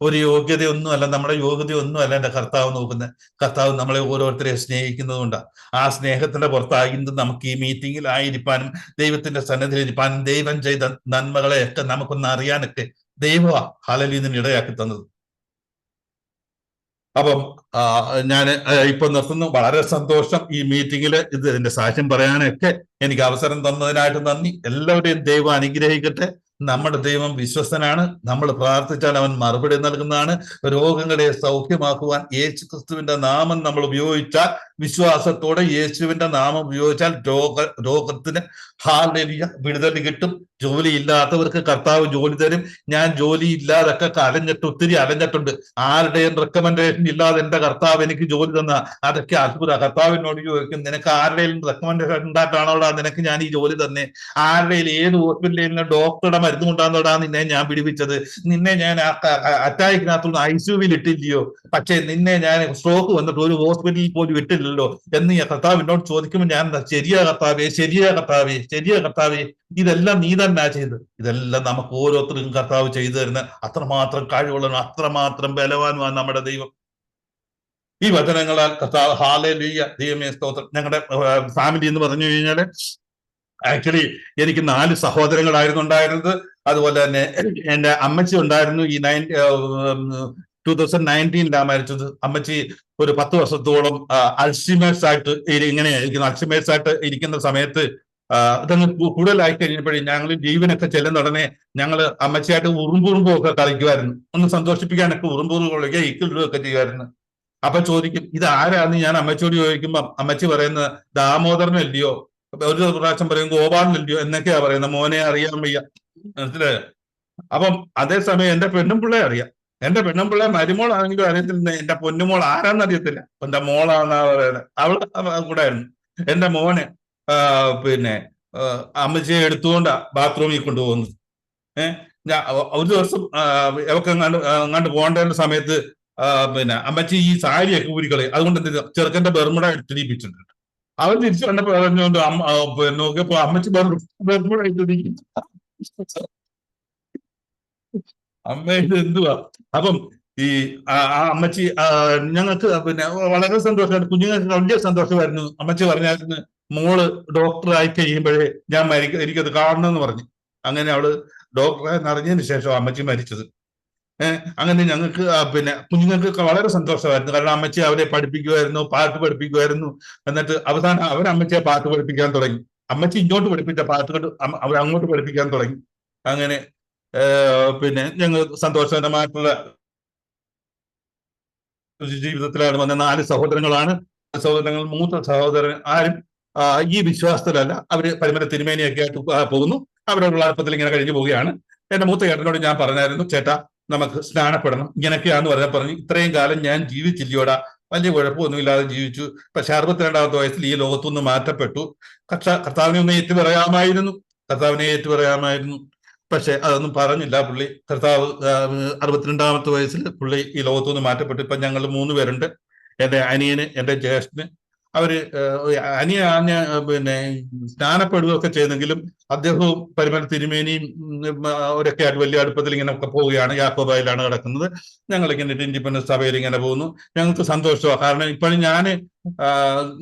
ഒരു യോഗ്യതയൊന്നുമല്ല, നമ്മുടെ യോഗ്യതയൊന്നുമല്ല എന്റെ കർത്താവ് നോക്കുന്നത്. കർത്താവ് നമ്മളെ ഓരോരുത്തരെ സ്നേഹിക്കുന്നതുകൊണ്ടാണ്. ആ സ്നേഹത്തിന്റെ പുറത്തായി നമുക്ക് ഈ മീറ്റിംഗിൽ ആയിരിക്കാനും ദൈവത്തിന്റെ സന്നിധിയിൽ ഇരിക്കാനും ദൈവം ചെയ്ത നന്മകളെയൊക്കെ നമുക്കൊന്ന് അറിയാനൊക്കെ ദൈവ ഹല്ലേലൂയ ഇടയാക്കി തന്നത്. അപ്പം ഞാൻ ഇപ്പൊ നിർത്തുന്നു. വളരെ സന്തോഷം ഈ മീറ്റിംഗിൽ ഇതിന്റെ സാക്ഷ്യം പറയാനൊക്കെ എനിക്ക് അവസരം തന്നതിനായിട്ട് നന്ദി. എല്ലാവരെയും ദൈവം അനുഗ്രഹിക്കട്ടെ. നമ്മുടെ ദൈവം വിശ്വസ്തനാണ്. നമ്മൾ പ്രാർത്ഥിച്ചാൽ അവൻ മറുപടി നൽകുന്നതാണ്. രോഗങ്ങളെ സൗഖ്യമാക്കുവാൻ യേശു ക്രിസ്തുവിന്റെ നാമം നമ്മൾ ഉപയോഗിച്ചാൽ, വിശ്വാസത്തോടെ യേശുവിന്റെ നാമം ഉപയോഗിച്ചാൽ രോഗത്തിന് ഹല്ലേലൂയ വിടുതൽ കിട്ടും. ജോലി ഇല്ലാത്തവർക്ക് കർത്താവ് ജോലി തരും. ഞാൻ ജോലി ഇല്ലാതൊക്കെ ഒത്തിരി അലഞ്ഞിട്ടുണ്ട്. ആരുടെയും റെക്കമെൻഡേഷൻ ഇല്ലാതെ എന്റെ കർത്താവ് എനിക്ക് ജോലി തന്ന അതൊക്കെ അത്ഭുത. കർത്താവിനോട് ചോദിക്കും, നിനക്ക് ആരുടെയും റെക്കമെൻഡേഷൻ ഉണ്ടായിട്ടാണോടാ നിനക്ക് ഞാൻ ഈ ജോലി തന്നെ? ആരുടെയും ഏത് ഹോസ്പിറ്റലിൽ ഡോക്ടറുടെ മരുന്ന് കൊണ്ടാന്നോടാ നിന്നെ ഞാൻ പിടിപ്പിച്ചത്? നിന്നെ ഞാൻ അറ്റാക്കിനകത്തുനിന്ന് ICUവിൽ ഇട്ടില്ലയോ? പക്ഷെ നിന്നെ ഞാൻ സ്ട്രോക്ക് വന്നിട്ട് ഒരു ഹോസ്പിറ്റലിൽ പോലും ഇട്ടില്ലല്ലോ എന്ന് കർത്താവിനോട് ചോദിക്കുമ്പോൾ ഞാൻ ശരിയാ കർത്താവേ ഇതെല്ലാം നീ തന്നെ ചെയ്ത്. ഇതെല്ലാം നമുക്ക് ഓരോരുത്തർക്കും കർത്താവ് ചെയ്തു തരുന്ന അത്രമാത്രം കഴിവുള്ളവനും അത്രമാത്രം ബലവാനുമാണ് നമ്മുടെ ദൈവം. ഈ വചനങ്ങളാൽ കർത്താവ് ഹല്ലേലൂയ ദൈവമേ സ്തോത്രം. ഞങ്ങളുടെ ഫാമിലി എന്ന് പറഞ്ഞു കഴിഞ്ഞാല് ആക്ച്വലി എനിക്ക് 4 സഹോദരങ്ങളായിരുന്നു ഉണ്ടായിരുന്നത്. അതുപോലെ തന്നെ എന്റെ അമ്മച്ചി ഉണ്ടായിരുന്നു. ഈ 2019 മരിച്ചത്. അമ്മച്ചി ഒരു 10 വർഷത്തോളം അൾഷിമേഴ്സ് ആയിട്ട് ഇരിക്കുന്ന സമയത്ത് അതങ്ങ് കൂടുതലായി കഴിഞ്ഞപ്പോഴേ ഞങ്ങൾ ജീവനൊക്കെ ചെല്ലുന്ന ഉടനെ ഞങ്ങള് അമ്മച്ചിയായിട്ട് ഉറുമ്പുറുമ്പും ഒക്കെ കളിക്കുമായിരുന്നു. ഒന്ന് സന്തോഷിപ്പിക്കാനൊക്കെ ഉറുമ്പുറുമ്പൊക്കെ ഇക്കിടുകയൊക്കെ ചെയ്യുമായിരുന്നു. അപ്പൊ ചോദിക്കും, ഇത് ആരാന്ന് ഞാൻ അമ്മച്ചിയോട് ചോദിക്കുമ്പോ അമ്മച്ചി പറയുന്നത് ദാമോദരനല്ലയോ, ഒരു പ്രാവശ്യം പറയും ഗോപാലനല്ലയോ എന്നൊക്കെയാ പറയുന്നത്. മോനെ അറിയാൻ വയ്യ, മനസ്സിലായോ? അപ്പം അതേസമയം എന്റെ പെണ്ണുമ്പിള്ളെ അറിയാം. എന്റെ പെണ്ണുമ്പിള്ളെ മരുമോളാണെങ്കിലും അറിയത്തില്ല. എന്റെ പൊന്നുമോൾ ആരാന്ന് അറിയത്തില്ല. എന്റെ മോളാന്നാ പറയുന്നത്. അവള് കൂടെ ആയിരുന്നു. എന്റെ മോനെ പിന്നെ അമ്മച്ചിയെ എടുത്തുകൊണ്ടാ ബാത്റൂമിൽ കൊണ്ടുപോകുന്നത്. ഒരു ദിവസം അങ്ങാണ്ട് പോകേണ്ട സമയത്ത് പിന്നെ അമ്മച്ചി ഈ സാരിയൊക്കെ ഊരിക്കളയും. അതുകൊണ്ട് ചെറുക്കന്റെ ബെർമുട എടുത്തിരിപ്പിച്ചിട്ടുണ്ട്. അവൻ തിരിച്ചു കണ്ടപ്പോ പറഞ്ഞുകൊണ്ട് നോക്കിയപ്പോ അമ്മച്ചി ബെർമുട ഇട്ടിരിക്കും. അമ്മ ഇത് എന്തുവാ? അപ്പം ഈ അമ്മച്ചി ഞങ്ങൾക്ക് പിന്നെ വളരെ സന്തോഷമായിരുന്നു. കുഞ്ഞുങ്ങൾക്ക് വലിയ സന്തോഷമായിരുന്നു. അമ്മച്ചി പറഞ്ഞായിരുന്നു, മോള് ഡോക്ടറായി കഴിയുമ്പോഴേ ഞാൻ എനിക്കത് കാണണമെന്ന് പറഞ്ഞു. അങ്ങനെ അവള് ഡോക്ടറെ അറിഞ്ഞതിന് ശേഷം അമ്മച്ചി മരിച്ചത്. അങ്ങനെ ഞങ്ങൾക്ക് പിന്നെ കുഞ്ഞുങ്ങൾക്ക് വളരെ സന്തോഷമായിരുന്നു. കാരണം അമ്മച്ചി അവരെ പഠിപ്പിക്കുമായിരുന്നു, പാട്ട് പഠിപ്പിക്കുമായിരുന്നു. എന്നിട്ട് അവസാനം അവരമ്മച്ചിയെ പാട്ട് പഠിപ്പിക്കാൻ തുടങ്ങി. അമ്മച്ചി ഇങ്ങോട്ട് പഠിപ്പിച്ച പാട്ടുകൾ അവരങ്ങോട്ട് പഠിപ്പിക്കാൻ തുടങ്ങി. അങ്ങനെ പിന്നെ ഞങ്ങൾ സന്തോഷകരമായിട്ടുള്ള ജീവിതത്തിലാണ് വന്ന 4 സഹോദരങ്ങളാണ്. സഹോദരങ്ങൾ, മൂത്ത സഹോദരൻ ആരും ഈ വിശ്വാസത്തിലല്ല. അവര് പരിമല തിരുമേനിയൊക്കെ ആയിട്ട് പോകുന്നു. അവരോടുള്ള അടുപ്പത്തിൽ ഇങ്ങനെ കഴിഞ്ഞു പോവുകയാണ്. എന്റെ മൂത്ത ചേട്ടനോട് ഞാൻ പറഞ്ഞായിരുന്നു, ചേട്ടാ നമുക്ക് സ്നാനപ്പെടണം ഇങ്ങനെയൊക്കെയാന്ന് പറഞ്ഞു. ഇത്രയും കാലം ഞാൻ ജീവിച്ചില്ലയോടാ, വലിയ കുഴപ്പമൊന്നുമില്ലാതെ ജീവിച്ചു. പക്ഷെ 62ാമത്തെ വയസ്സിൽ ഈ ലോകത്തുനിന്ന് മാറ്റപ്പെട്ടു. കർത്താവിനെ ഒന്ന് ഏറ്റുപറയാമായിരുന്നു. പക്ഷെ അതൊന്നും പറഞ്ഞില്ല പുള്ളി. കർത്താവ് 62ാമത്തെ വയസ്സിൽ പുള്ളി ഈ ലോകത്തുനിന്ന് മാറ്റപ്പെട്ടു. ഇപ്പൊ ഞങ്ങൾ 3 പേരുണ്ട്. എന്റെ അനിയന്, എന്റെ ജ്യേഷ്ഠന്. അവര് അനിയ പിന്നെ സ്നാനപ്പെടുകയൊക്കെ ചെയ്തെങ്കിലും അദ്ദേഹവും പരിമല തിരുമേനിയും അവരൊക്കെ ആയിട്ട് വലിയ അടുപ്പത്തിൽ ഇങ്ങനെ ഒക്കെ പോവുകയാണ്. യാക്കോബായിലാണ് കിടക്കുന്നത്. ഞങ്ങളിങ്ങനെ ഇൻഡിപെൻഡൻസ് സഭയിൽ ഇങ്ങനെ പോകുന്നു. ഞങ്ങൾക്ക് സന്തോഷമാണ്. കാരണം ഇപ്പോഴും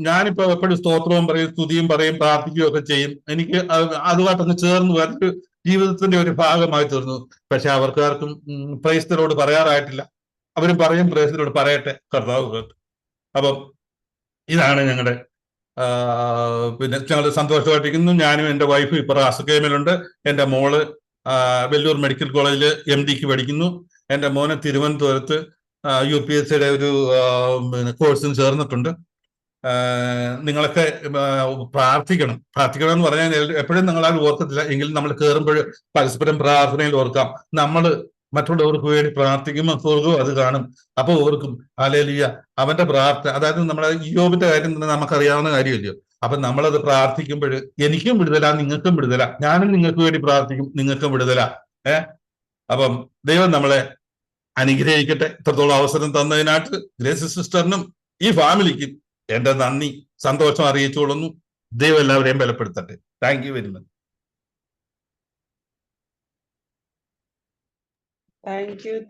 ഞാനിപ്പോ എപ്പോഴും സ്തോത്രവും പറയും, സ്തുതിയും പറയും, പ്രാർത്ഥിക്കുകയും ഒക്കെ ചെയ്യും. എനിക്ക് അതുമായിട്ടൊന്ന് ചേർന്ന് വരട്ട് ജീവിതത്തിന്റെ ഒരു ഭാഗമായി തീർന്നു. പക്ഷെ അവർക്കാർക്കും പ്രൈസ്തരോട് പറയാറായിട്ടില്ല. അവരും പറയും, പ്രൈസ്തരോട് പറയട്ടെ കർത്താവ്. അപ്പം ഇതാണ് ഞങ്ങളുടെ പിന്നെ ഞങ്ങൾ സന്തോഷമായിട്ടിരിക്കുന്നു. ഞാനും എൻ്റെ വൈഫും ഇപ്പോൾ റാസക്കേമിലുണ്ട്. എൻ്റെ മോള് വെല്ലൂർ മെഡിക്കൽ കോളേജിൽ MDക്ക് പഠിക്കുന്നു. എൻ്റെ മോനെ തിരുവനന്തപുരത്ത് UPSCയുടെ ഒരു കോഴ്സിന് ചേർന്നിട്ടുണ്ട്. നിങ്ങളൊക്കെ പ്രാർത്ഥിക്കണം എന്ന് പറഞ്ഞാൽ എപ്പോഴും നിങ്ങളാൽ ഓർക്കത്തില്ല. എങ്കിലും നമ്മൾ കയറുമ്പോൾ പരസ്പരം പ്രാർത്ഥനയിൽ ഓർക്കാം. നമ്മൾ മറ്റുള്ളവർക്ക് വേണ്ടി പ്രാർത്ഥിക്കുമ്പോൾ സ്വർഗവും അത് കാണും. അപ്പൊ ഓർക്കും ഹല്ലേലൂയ, അവന്റെ പ്രാർത്ഥന, അതായത് നമ്മളെ യോബിന്റെ കാര്യം തന്നെ നമുക്കറിയാവുന്ന കാര്യമല്ലയോ. അപ്പൊ നമ്മളത് പ്രാർത്ഥിക്കുമ്പോൾ എനിക്കും വിടുതല, നിങ്ങൾക്കും വിടുതല, ഞാനും നിങ്ങൾക്ക് വേണ്ടി പ്രാർത്ഥിക്കും, നിങ്ങൾക്കും വിടുതല. അപ്പം ദൈവം നമ്മളെ അനുഗ്രഹിക്കട്ടെ. ഇത്രത്തോളം അവസരം തന്നതിനായിട്ട് ഗ്രേസി സിസ്റ്ററിനും ഈ ഫാമിലിക്കും എന്റെ നന്ദി, സന്തോഷം അറിയിച്ചുകൊള്ളുന്നു. ദൈവം എല്ലാവരെയും ബലപ്പെടുത്തട്ടെ. Thank you very much.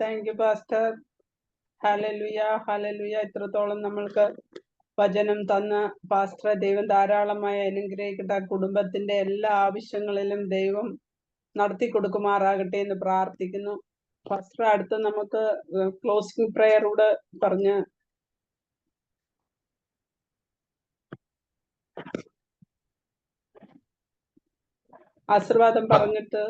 Thank you pastor. ഹല്ലേലൂയ, ഹല്ലേലൂയ. ഇത്രത്തോളം നമ്മൾക്ക് വചനം തന്ന പാസ്റ്ററെ ദൈവം ധാരാളമായി അനുഗ്രഹിക്കട്ടെ. കുടുംബത്തിന്റെ എല്ലാ ആവശ്യങ്ങളിലും ദൈവം നടത്തി കൊടുക്കുമാറാകട്ടെ എന്ന് പ്രാർത്ഥിക്കുന്നു. പാസ്റ്റർ, അടുത്ത് നമുക്ക് ക്ലോസിംഗ് പ്രയറൂടെ പറഞ്ഞ് ആശീർവാദം പറഞ്ഞിട്ട്.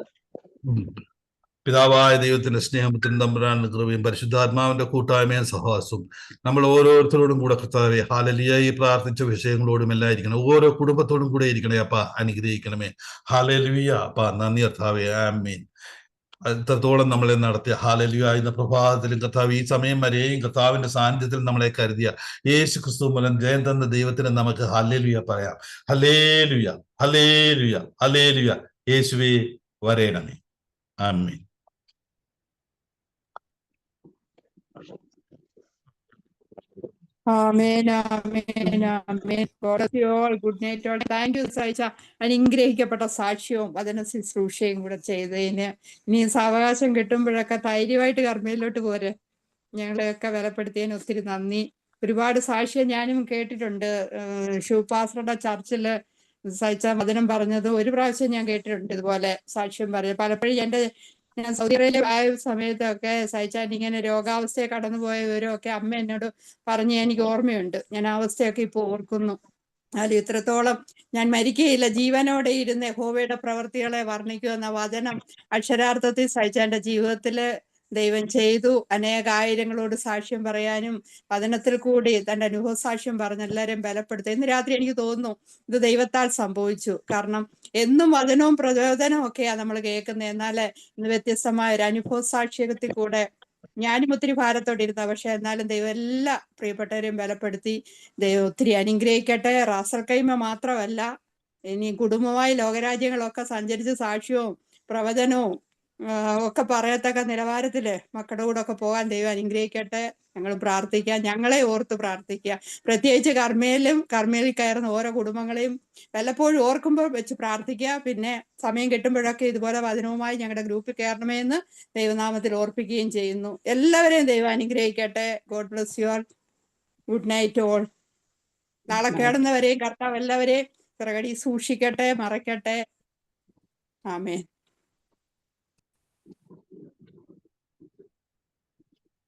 പിതാവായ ദൈവത്തിന്റെ സ്നേഹത്തിനും തമ്പുരാന്റെ കൃപയും പരിശുദ്ധാത്മാവിന്റെ കൂട്ടായ്മയും സഹവാസവും നമ്മൾ ഓരോരുത്തരോടും കൂടെ കർത്താവേ ഹല്ലേലൂയ ഈ പ്രാർത്ഥിച്ച വിഷയങ്ങളോടും എല്ലാം ഇരിക്കണം. ഓരോ കുടുംബത്തോടും കൂടെ ഇരിക്കണേ അപ്പ, അനുഗ്രഹിക്കണമേ. ഹല്ലേലൂയ അപ്പ, നന്ദി കർത്താവേ. ആമേൻ. ഇത്രത്തോളം നമ്മളെ നടത്തിയ ഹല്ലേലൂയ ഇന്ന് പ്രഭാതത്തിലും കർത്താവ് ഈ സമയം വരെയും കർത്താവിന്റെ സാന്നിധ്യത്തിൽ നമ്മളെ കരുതിയ യേശു ക്രിസ്തു മൂലം ജയം തന്ന ദൈവത്തിന് നമുക്ക് ഹല്ലേലൂയ പറയാം. ഹല്ലേലൂയ, ഹല്ലേലൂയ, ഹല്ലേലൂയ. യേശുവേ വരേണമേ. ആമേൻ. ആമേൻ, ആമേൻ, ആമേൻ. God bless you all. Good night all. Thank you സൈച്ച. അനുഗ്രഹിക്കപ്പെട്ട സാക്ഷ്യവും അതിന് ശുശ്രൂഷയും കൂടെ ചെയ്തതിന്. ഇനി സാവകാശം കിട്ടുമ്പോഴൊക്കെ ധൈര്യമായിട്ട് കർമ്മയിലോട്ട് പോരെ. ഞങ്ങളെയൊക്കെ വിലപ്പെടുത്തിയതിന് ഒത്തിരി നന്ദി. ഒരുപാട് സാക്ഷ്യം ഞാനും കേട്ടിട്ടുണ്ട്. ഷൂപാസ്റ്ററുടെ ചർച്ചില് സൈച്ച വചനം പറഞ്ഞത് ഒരു പ്രാവശ്യം ഞാൻ കേട്ടിട്ടുണ്ട്. ഇതുപോലെ സാക്ഷ്യം പറഞ്ഞത് പലപ്പോഴും ഞാൻ സൗദി അറേബ്യ ആയ സമയത്തൊക്കെ സഹിച്ചാൽ ഇങ്ങനെ രോഗാവസ്ഥയെ കടന്നുപോയ വിവരമൊക്കെ അമ്മ എന്നോട് പറഞ്ഞ് എനിക്ക് ഓർമ്മയുണ്ട്. ഞാൻ ആ അവസ്ഥയൊക്കെ ഇപ്പോൾ ഓർക്കുന്നു. അതിൽ ഇത്രത്തോളം ഞാൻ മരിക്കുകയില്ല, ജീവനോടെ ഇരുന്ന് യഹോവയുടെ പ്രവൃത്തികളെ വർണ്ണിക്കുമെന്ന വചനം അക്ഷരാർത്ഥത്തിൽ സഹിച്ചാന്റെ ജീവിതത്തില് ദൈവം ചെയ്തു. അനേകായിരങ്ങളോട് സാക്ഷ്യം പറയാനും വചനത്തിൽ കൂടി തന്റെ അനുഭവ സാക്ഷ്യം പറഞ്ഞ് എല്ലാവരെയും ബലപ്പെടുത്തും. ഇന്ന് രാത്രി എനിക്ക് തോന്നുന്നു ഇത് ദൈവത്താൽ സംഭവിച്ചു. കാരണം എന്നും വചനവും പ്രചോദനവും ഒക്കെയാ നമ്മൾ കേൾക്കുന്നത്. എന്നാൽ ഇന്ന് വ്യത്യസ്തമായ ഒരു അനുഭവ സാക്ഷ്യത്തിൽ കൂടെ ഞാനും ഒത്തിരി ഭാരത്തോടെ ഇരുന്ന, പക്ഷെ എന്നാലും ദൈവം എല്ലാ പ്രിയപ്പെട്ടവരെയും ബലപ്പെടുത്തി. ദൈവം ഒത്തിരി അനുഗ്രഹിക്കട്ടെ. റാസൽ കൈമ മാത്രമല്ല, ഇനി കുടുംബമായി ലോകരാജ്യങ്ങളൊക്കെ സഞ്ചരിച്ച് സാക്ഷ്യവും പ്രവചനവും ഒക്കെ പറയത്തക്ക നിലവാരത്തില് മക്കളുടെ കൂടെ ഒക്കെ പോകാൻ ദൈവം അനുഗ്രഹിക്കട്ടെ. ഞങ്ങൾ പ്രാർത്ഥിക്കുക, ഞങ്ങളെ ഓർത്ത് പ്രാർത്ഥിക്കുക. പ്രത്യേകിച്ച് കർമ്മയിൽ കയറുന്ന ഓരോ കുടുംബങ്ങളെയും വല്ലപ്പോഴും ഓർക്കുമ്പോൾ വെച്ച് പ്രാർത്ഥിക്കുക. പിന്നെ സമയം കിട്ടുമ്പോഴൊക്കെ ഇതുപോലെ വചനവുമായി ഞങ്ങളുടെ ഗ്രൂപ്പിൽ കയറണമെന്ന് ദൈവനാമത്തിൽ ഓർപ്പിക്കുകയും ചെയ്യുന്നു. എല്ലാവരെയും ദൈവം അനുഗ്രഹിക്കട്ടെ. God bless you all. Good night all. നാളെ കേടുന്നവരെയും കർത്താവ് എല്ലാവരെയും പിറകടി സൂക്ഷിക്കട്ടെ, മറയ്ക്കട്ടെ. ആമേൻ.